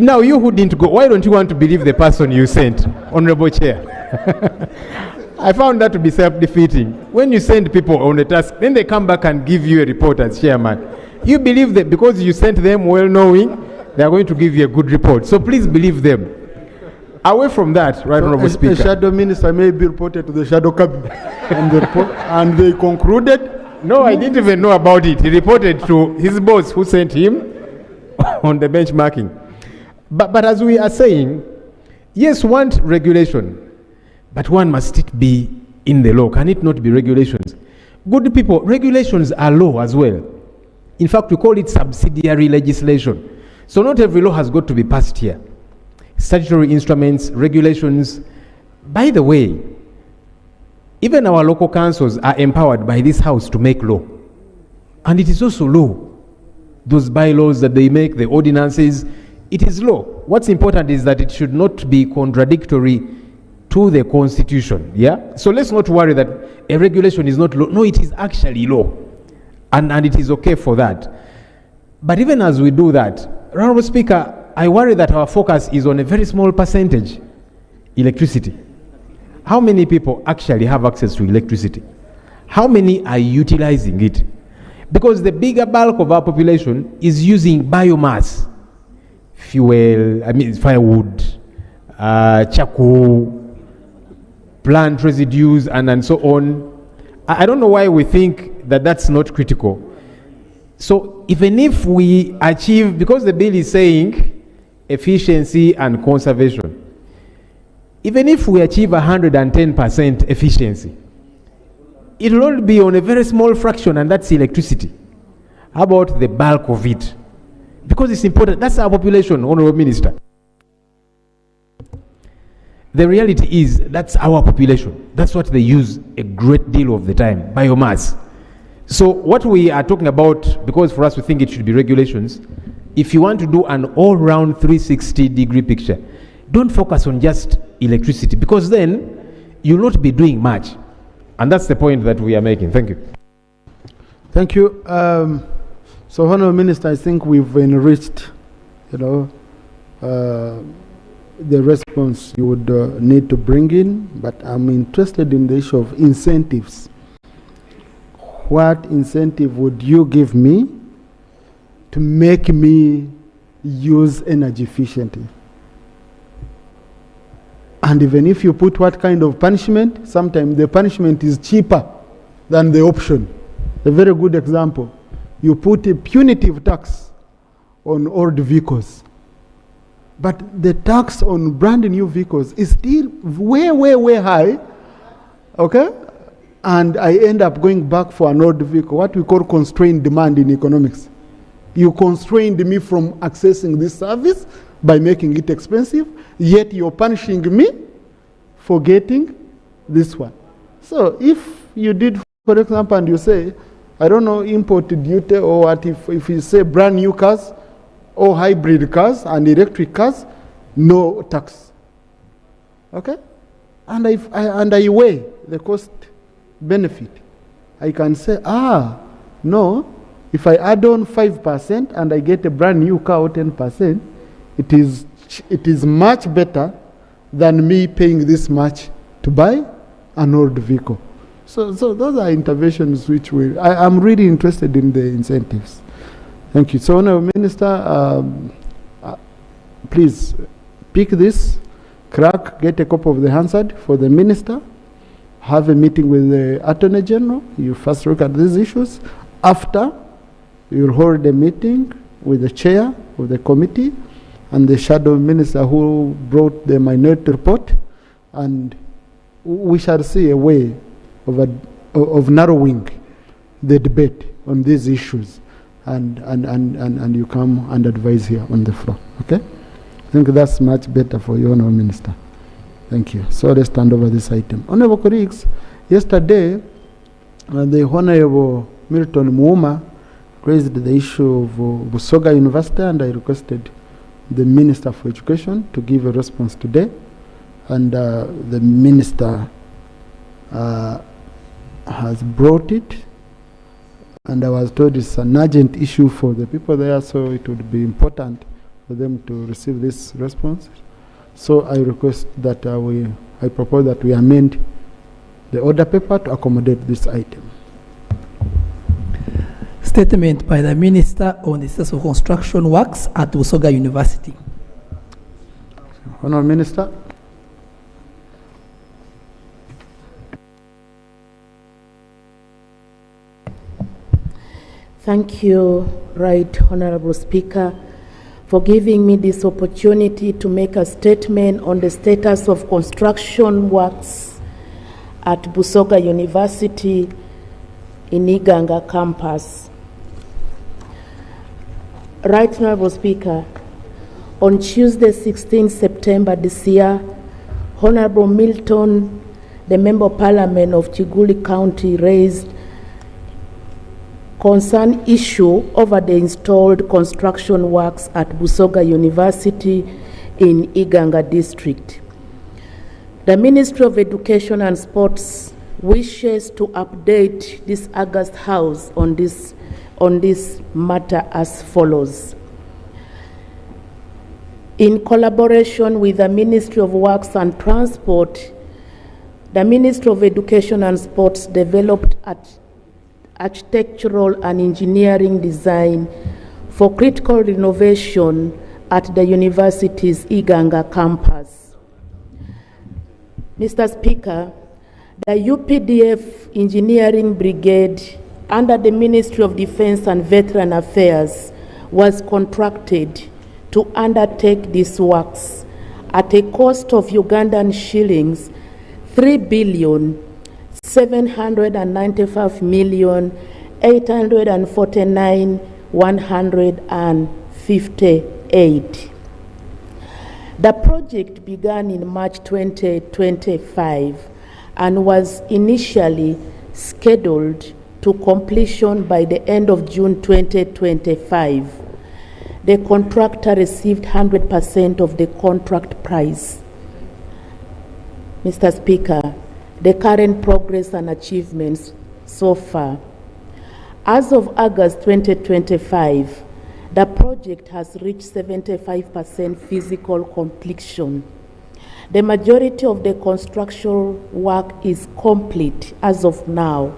Now you who didn't go, why don't you want to believe the person you sent, Honorable Chair? I found that to be self-defeating. When you send people on a task, then they come back and give you a report as chairman. You believe that because you sent them well knowing, they are going to give you a good report. So please believe them. Away from that, Right Honorable Speaker. A shadow minister may be reported to the shadow cabinet and they concluded. No, I didn't even know about it. He reported to his boss who sent him on the benchmarking. But as we are saying, yes, want regulation. But one must it be in the law? Can it not be regulations? Good people, regulations are law as well. In fact, we call it subsidiary legislation. So not every law has got to be passed here. Statutory instruments, regulations. By the way, even our local councils are empowered by this house to make law. And it is also law. Those bylaws that they make, the ordinances, it is law. What's important is that it should not be contradictory to the Constitution. Yeah? So let's not worry that a regulation is not law. No, it is actually law. And it is okay for that. But even as we do that, Honorable Speaker, I worry that our focus is on a very small percentage, electricity. How many people actually have access to electricity? How many are utilizing it? Because the bigger bulk of our population is using biomass, fuel, firewood, charcoal, plant residues, and so on. I don't know why we think that that's not critical. So even if we achieve, because the bill is saying efficiency and conservation, even if we achieve 110% efficiency, it will only be on a very small fraction, and that's electricity. How about the bulk of it? Because it's important. That's our population, Honorable Minister. The reality is that's our population. That's what they use a great deal of the time, biomass. So what we are talking about, because for us we think it should be regulations, if you want to do an all-round 360-degree picture, don't focus on just electricity, because then you'll not be doing much. And that's the point that we are making. Thank you. Thank you. So, Honourable Minister, I think we've enriched, the response you would need to bring in, but I'm interested in the issue of incentives. What incentive would you give me to make me use energy efficiently? And even if you put what kind of punishment, sometimes the punishment is cheaper than the option. A very good example, you put a punitive tax on old vehicles, but the tax on brand new vehicles is still way, way, way high, okay? And I end up going back for an old vehicle, what we call constrained demand in economics. You constrained me from accessing this service by making it expensive, yet you're punishing me for getting this one. So if you did, for example, and you say, I don't know, import duty, or what if you say brand new cars or hybrid cars and electric cars, no tax. Okay? And I weigh the cost benefit. I can say, no, if I add on 5% and I get a brand new car or 10%, it is much better than me paying this much to buy an old vehicle. So those are interventions which I'm really interested in the incentives. Thank you. So, Honourable Minister, please pick this, get a copy of the Hansard for the Minister, have a meeting with the Attorney General, you first look at these issues. After, you'll hold a meeting with the chair of the committee and the shadow minister who brought the minority report, and we shall see a way of narrowing the debate on these issues, and you come and advise here on the floor. Okay? I think that's much better for you, Honourable Minister. Thank you. So let's stand over this item. Honourable colleagues, yesterday the Honourable Milton Muuma raised the issue of Busoga University, and I requested the Minister for Education to give a response today, and the Minister has brought it, and I was told it's an urgent issue for the people there, so it would be important for them to receive this response. So I request that I propose that we amend the order paper to accommodate this item. Statement by the Minister on the status of construction works at Busoga University. Honourable Minister. Thank you, Right Honourable Speaker, for giving me this opportunity to make a statement on the status of construction works at Busoga University in Iganga campus. Right Honourable Speaker, on Tuesday, 16 September this year, Honourable Milton, the Member of Parliament of Chiguli County, raised concern issue over the installed construction works at Busoga University in Iganga district. The Ministry of Education and Sports wishes to update this August House on this matter as follows. In collaboration with the Ministry of Works and Transport, the Ministry of Education and Sports developed architectural and engineering design for critical renovation at the university's Iganga campus. Mr. Speaker, the UPDF Engineering Brigade under the Ministry of Defense and Veteran Affairs was contracted to undertake these works at a cost of Ugandan shillings 3,795,849,158. The project began in March 2025 and was initially scheduled to completion by the end of June 2025. The contractor received 100% of the contract price. Mr. Speaker, the current progress and achievements so far. As of August 2025, the project has reached 75% physical completion. The majority of the construction work is complete as of now,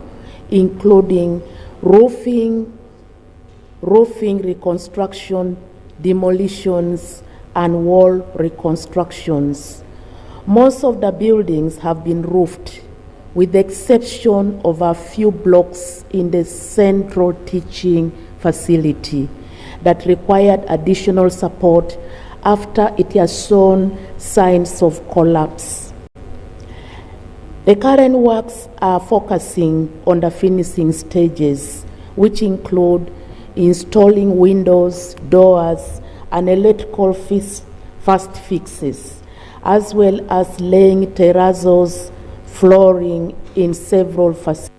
including roofing reconstruction, demolitions, and wall reconstructions. Most of the buildings have been roofed, with the exception of a few blocks in the central teaching facility that required additional support after it has shown signs of collapse. The current works are focusing on the finishing stages, which include installing windows, doors, and electrical fast fixes, as well as laying terrazzos, flooring in several facilities.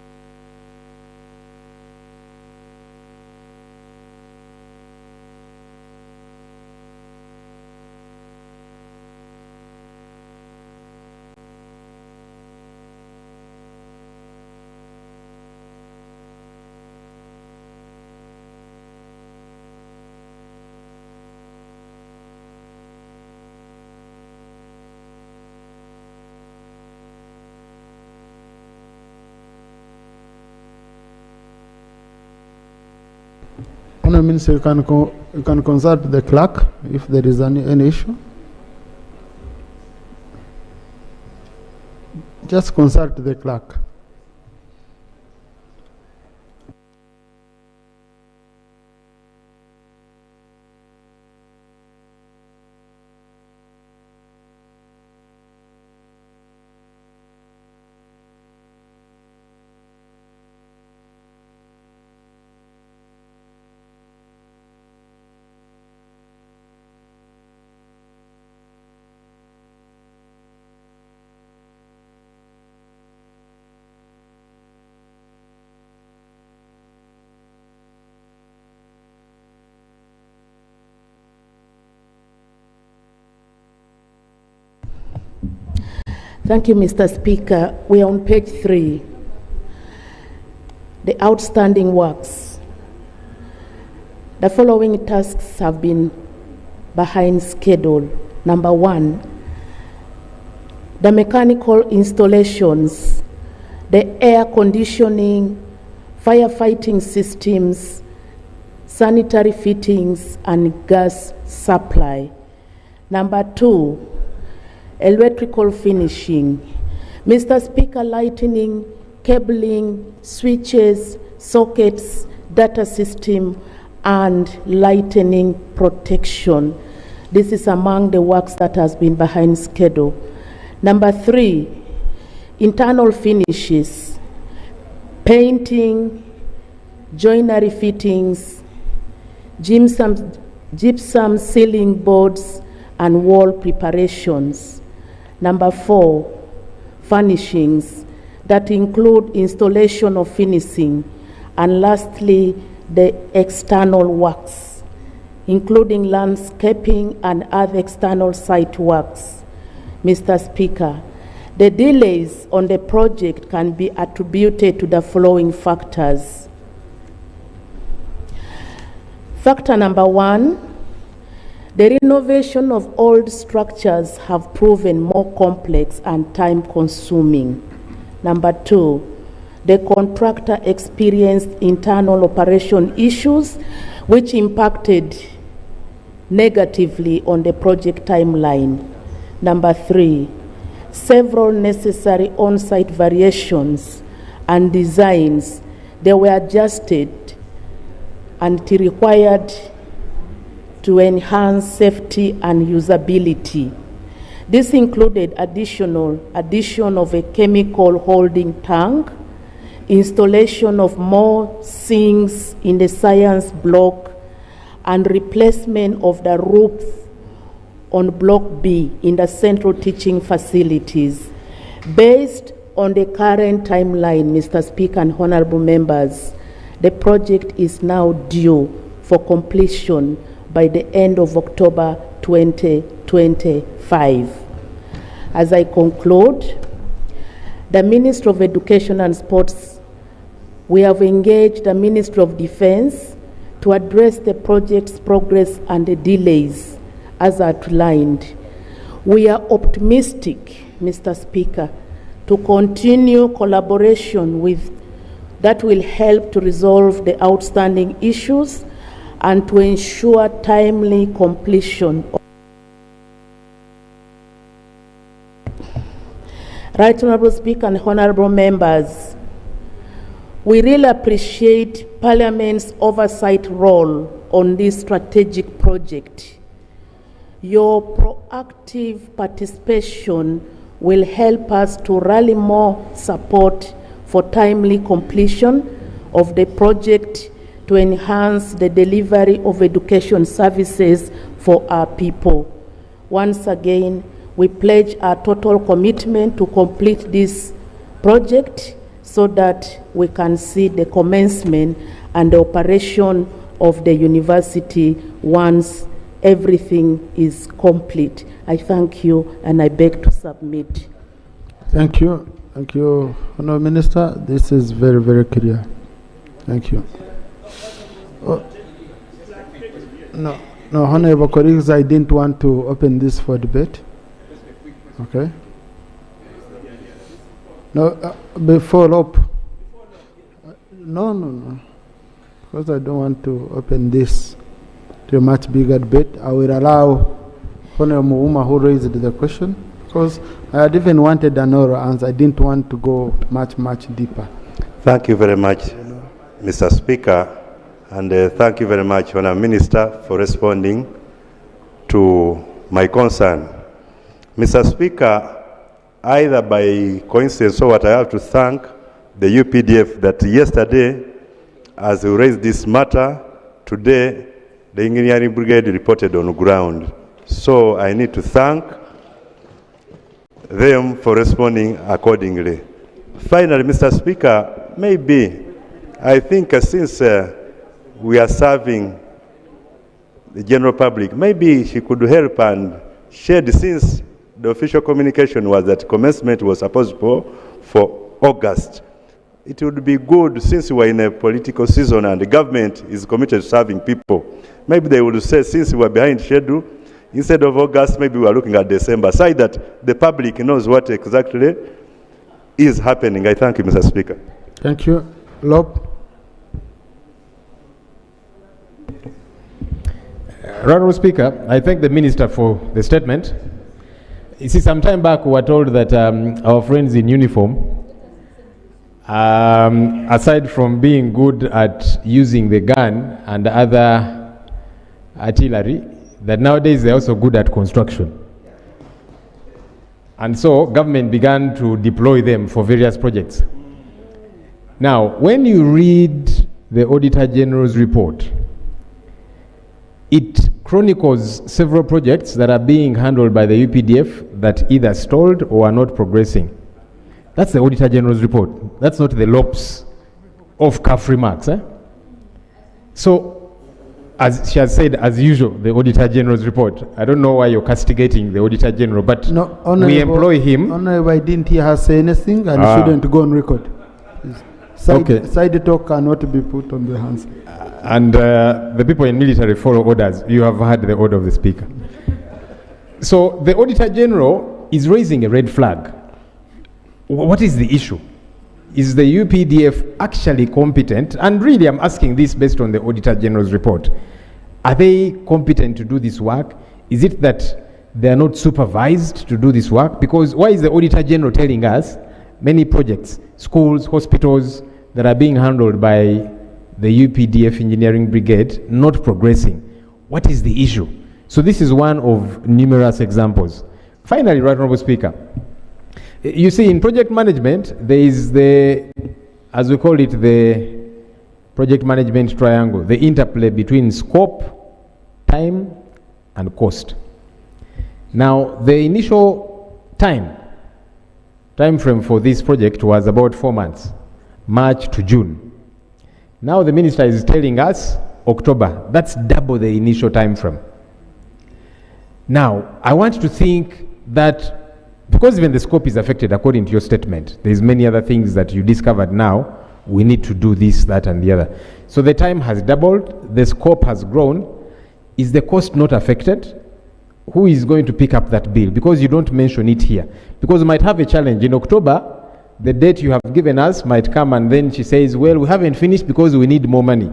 Honourable Minister, you can consult the clerk if there is any issue. Just consult the clerk. Thank you, Mr. Speaker. We are on page 3. The outstanding works. The following tasks have been behind schedule. Number 1, the mechanical installations, the air conditioning, firefighting systems, sanitary fittings, and gas supply. Number 2, electrical finishing. Mr. Speaker, lightning, cabling, switches, sockets, data system, and lightning protection. This is among the works that has been behind schedule. Number 3, internal finishes, painting, joinery fittings, gypsum ceiling boards, and wall preparations. Number 4, furnishings that include installation of finishing, and lastly, the external works, including landscaping and other external site works. Mr. Speaker, the delays on the project can be attributed to the following factors. Factor number 1, the renovation of old structures have proven more complex and time-consuming. Number 2, the contractor experienced internal operation issues which impacted negatively on the project timeline. Number 3, several necessary on-site variations and designs They were adjusted and it required to enhance safety and usability. This included addition of a chemical holding tank, installation of more sinks in the science block, and replacement of the roof on Block B in the central teaching facilities. Based on the current timeline, Mr. Speaker and honorable members, the project is now due for completion by the end of October 2025. As I conclude, the Ministry of Education and Sports, we have engaged the Ministry of Defense to address the project's progress and the delays as outlined. We are optimistic, Mr. Speaker, to continue collaboration that will help to resolve the outstanding issues and to ensure timely completion. Right Honourable Speaker and honourable members, we really appreciate Parliament's oversight role on this strategic project. Your proactive participation will help us to rally more support for timely completion of the project to enhance the delivery of education services for our people. Once again, we pledge our total commitment to complete this project so that we can see the commencement and the operation of the university once everything is complete. I thank you and I beg to submit. Thank you. Thank you, Honourable Minister. This is very, very clear. Thank you. No, Honourable colleagues, I didn't want to open this for debate. Okay. No, before up. No. Because I don't want to open this to a much bigger debate. I will allow Honourable Muuma who raised the question, because I had even wanted an oral answer. I didn't want to go much deeper. Thank you very much, Mr. Speaker, and thank you very much, Honourable Minister, for responding to my concern. Mr. Speaker, either by coincidence or what, I have to thank the UPDF that yesterday, as we raised this matter, today the engineering brigade reported on the ground. So I need to thank them for responding accordingly. Finally, Mr. Speaker, maybe I think since we are serving the general public, maybe she could help and shed, since the official communication was that commencement was supposed for August. It would be good, since we are in a political season and the government is committed to serving people, maybe they would say, since we are behind schedule, instead of August, maybe we are looking at December, so that the public knows what exactly is happening. I thank you, Mr. Speaker. Thank you. Lob. Honourable Speaker, I thank the Minister for the statement. You see, some time back we were told that our friends in uniform, aside from being good at using the gun and other artillery, that nowadays they're also good at construction. And so government began to deploy them for various projects. Now, when you read the Auditor General's report, it chronicles several projects that are being handled by the UPDF that either stalled or are not progressing. That's the Auditor General's report. That's not the LOP's off-cuff remarks. So, as she has said, as usual, the Auditor General's report. I don't know why you're castigating the Auditor General, but no, we employ him. Honourable, I didn't hear her say anything, and shouldn't go on record. Side talk cannot be put on the hands. And the people in military follow orders. You have heard the order of the Speaker. So the Auditor General is raising a red flag. What is the issue? Is the UPDF actually competent? And really, I'm asking this based on the Auditor General's report. Are they competent to do this work? Is it that they are not supervised to do this work? Because why is the Auditor General telling us many projects, schools, hospitals, that are being handled by the UPDF Engineering Brigade not progressing. What is the issue? So this is one of numerous examples. Finally, Right Honorable Speaker, you see, in project management, there is the, as we call it, the project management triangle, the interplay between scope, time, and cost. Now, the initial time frame for this project was about 4 months, March to June. Now the minister is telling us October. That's double the initial time frame. Now, I want to think that, because even the scope is affected according to your statement, there's many other things that you discovered now, we need to do this, that, and the other. So the time has doubled, the scope has grown. Is the cost not affected? Who is going to pick up that bill? Because you don't mention it here. Because we might have a challenge in October, the date you have given us might come and then she says, well, we haven't finished because we need more money.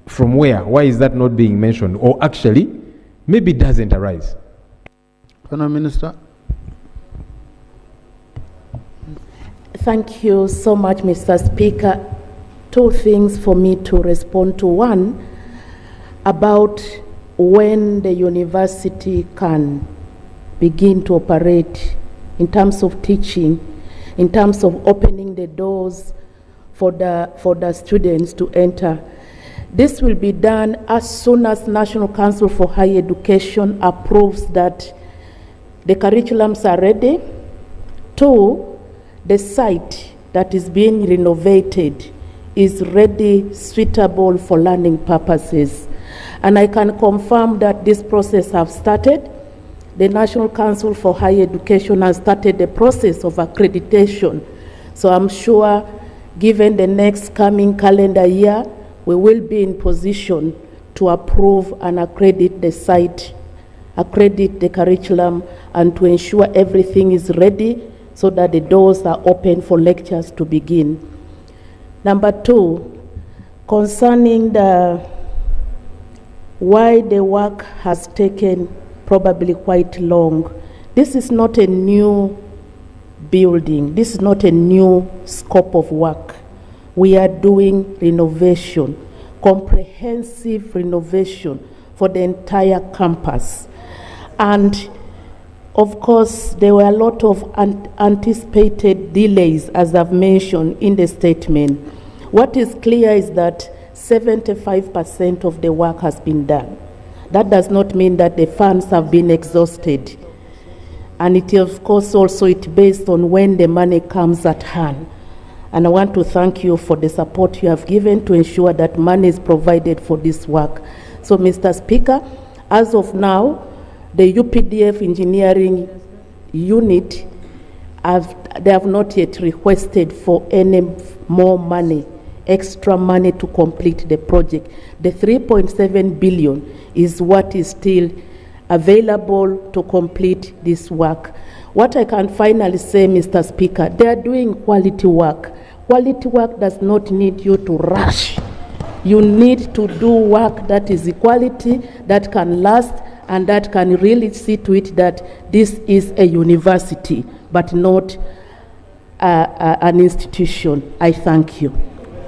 From where? Why is that not being mentioned? Or actually, maybe it doesn't arise. Prime Minister. Thank you so much, Mr. Speaker. Two things for me to respond to. One, about when the university can begin to operate in terms of teaching, in terms of opening the doors for the students to enter. This will be done as soon as National Council for Higher Education approves that the curriculums are ready. Two, the site that is being renovated is ready, suitable for learning purposes. And I can confirm that this process has started. The National Council for Higher Education has started the process of accreditation. So I'm sure, given the next coming calendar year, we will be in position to approve and accredit the site, accredit the curriculum, and to ensure everything is ready so that the doors are open for lectures to begin. Number two, concerning why the work has taken probably quite long. This is not a new building. This is not a new scope of work. We are doing renovation, comprehensive renovation for the entire campus. And of course, there were a lot of anticipated delays, as I've mentioned in the statement. What is clear is that 75% of the work has been done. That does not mean that the funds have been exhausted. And it of course also it's based on when the money comes at hand. And I want to thank you for the support you have given to ensure that money is provided for this work. So Mr. Speaker, as of now, the UPDF engineering unit, they have not yet requested for any more money, extra money to complete the project. The 3.7 billion is what is still available to complete this work. What I can finally say, Mr. Speaker, they are doing quality work. Quality work does not need you to rush. You need to do work that is quality, that can last, and that can really see to it that this is a university, but not an institution. I thank you.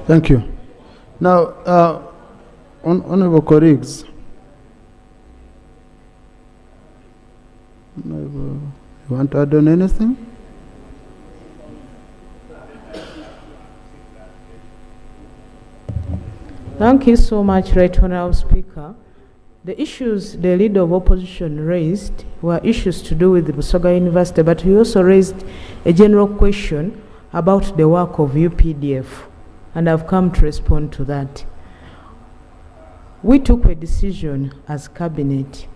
Thank you. Now, honorable colleagues, you want to add on anything? Thank you so much, Right Honourable Speaker. The issues the Leader of Opposition raised were issues to do with the Busoga University, but he also raised a general question about the work of UPDF, and I've come to respond to that. We took a decision as Cabinet.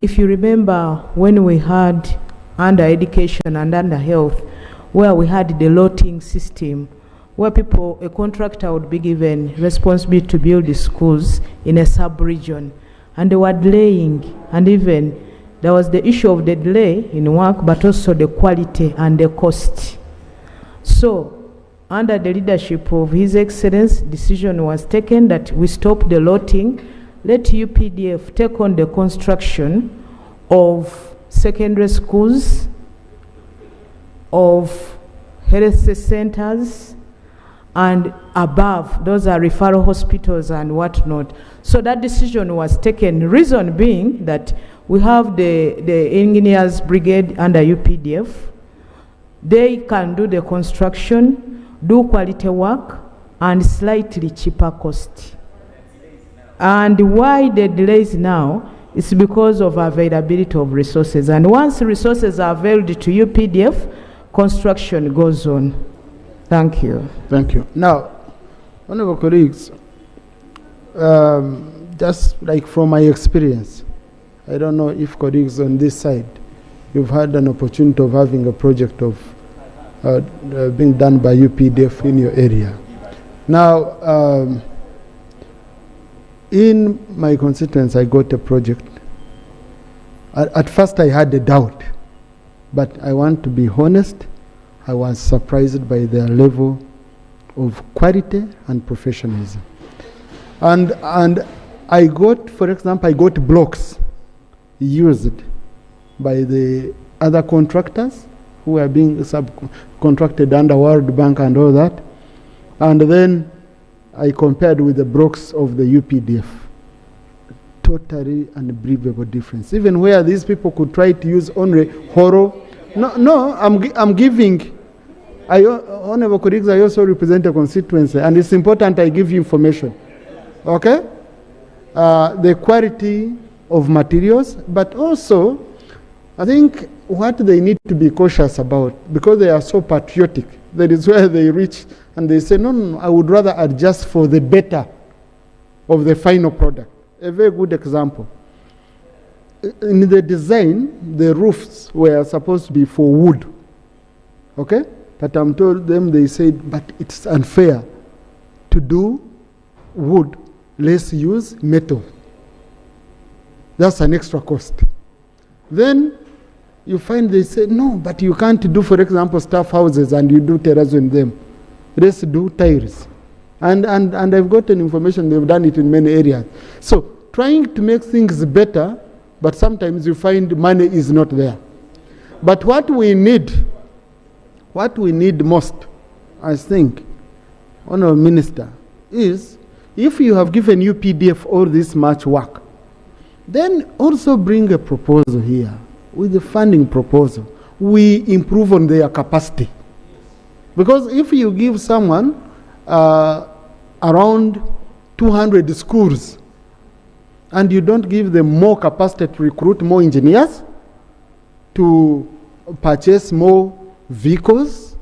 If you remember when we had under education and under health, where we had the lotting system, where a contractor would be given responsibility to build the schools in a sub-region, and they were delaying, and even there was the issue of the delay in work, but also the quality and the cost. So, under the leadership of His Excellency, decision was taken that we stop the lotting, let UPDF take on the construction of secondary schools, of health centers, and above, those are referral hospitals and whatnot. So that decision was taken, reason being that we have the engineers brigade under UPDF. They can do the construction, do quality work, and slightly cheaper cost. And why the delays now is because of availability of resources. And once resources are available to UPDF, construction goes on. Thank you. Thank you. Now, one of our colleagues, just like from my experience, I don't know if colleagues on this side, you've had an opportunity of having a project of being done by UPDF in your area. Now, in my constituency, I got a project. At first, I had a doubt, but I want to be honest. I was surprised by their level of quality and professionalism. And I got, for example, I got blocks used by the other contractors who are being subcontracted under World Bank and all that. And then I compared with the blocks of the UPDF. Totally unbelievable difference. Even where these people could try to use only horror. No, I'm giving. Honorable colleagues, I also represent a constituency, and it's important I give you information. Okay? The quality of materials, but also, I think what they need to be cautious about, because they are so patriotic, that is where they reach and they say, no, I would rather adjust for the better of the final product. A very good example. In the design, the roofs were supposed to be for wood. Okay? But I'm told them, they said, but it's unfair to do wood, let's use metal. That's an extra cost. Then you find they say, no, but you can't do, for example, staff houses and you do terrazzo in them. Let's do tiles. And I've gotten information, they've done it in many areas. So trying to make things better, but sometimes you find money is not there. But what we need most, I think, Honourable Minister, is if you have given UPDF all this much work, then also bring a proposal here with the funding proposal. We improve on their capacity. Because if you give someone around 200 schools and you don't give them more capacity to recruit more engineers, to purchase more vehicles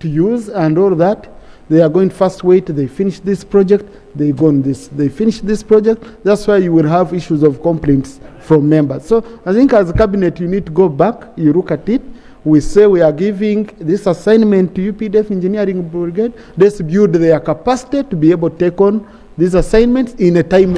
to use and all that, they are going first wait, they finish this project, they go on this, they finish this project. That's why you will have issues of complaints from members. So I think as a cabinet, you need to go back, you look at it. We say we are giving this assignment to UPDF Engineering Brigade. Let's build their capacity to be able to take on these assignments in a timely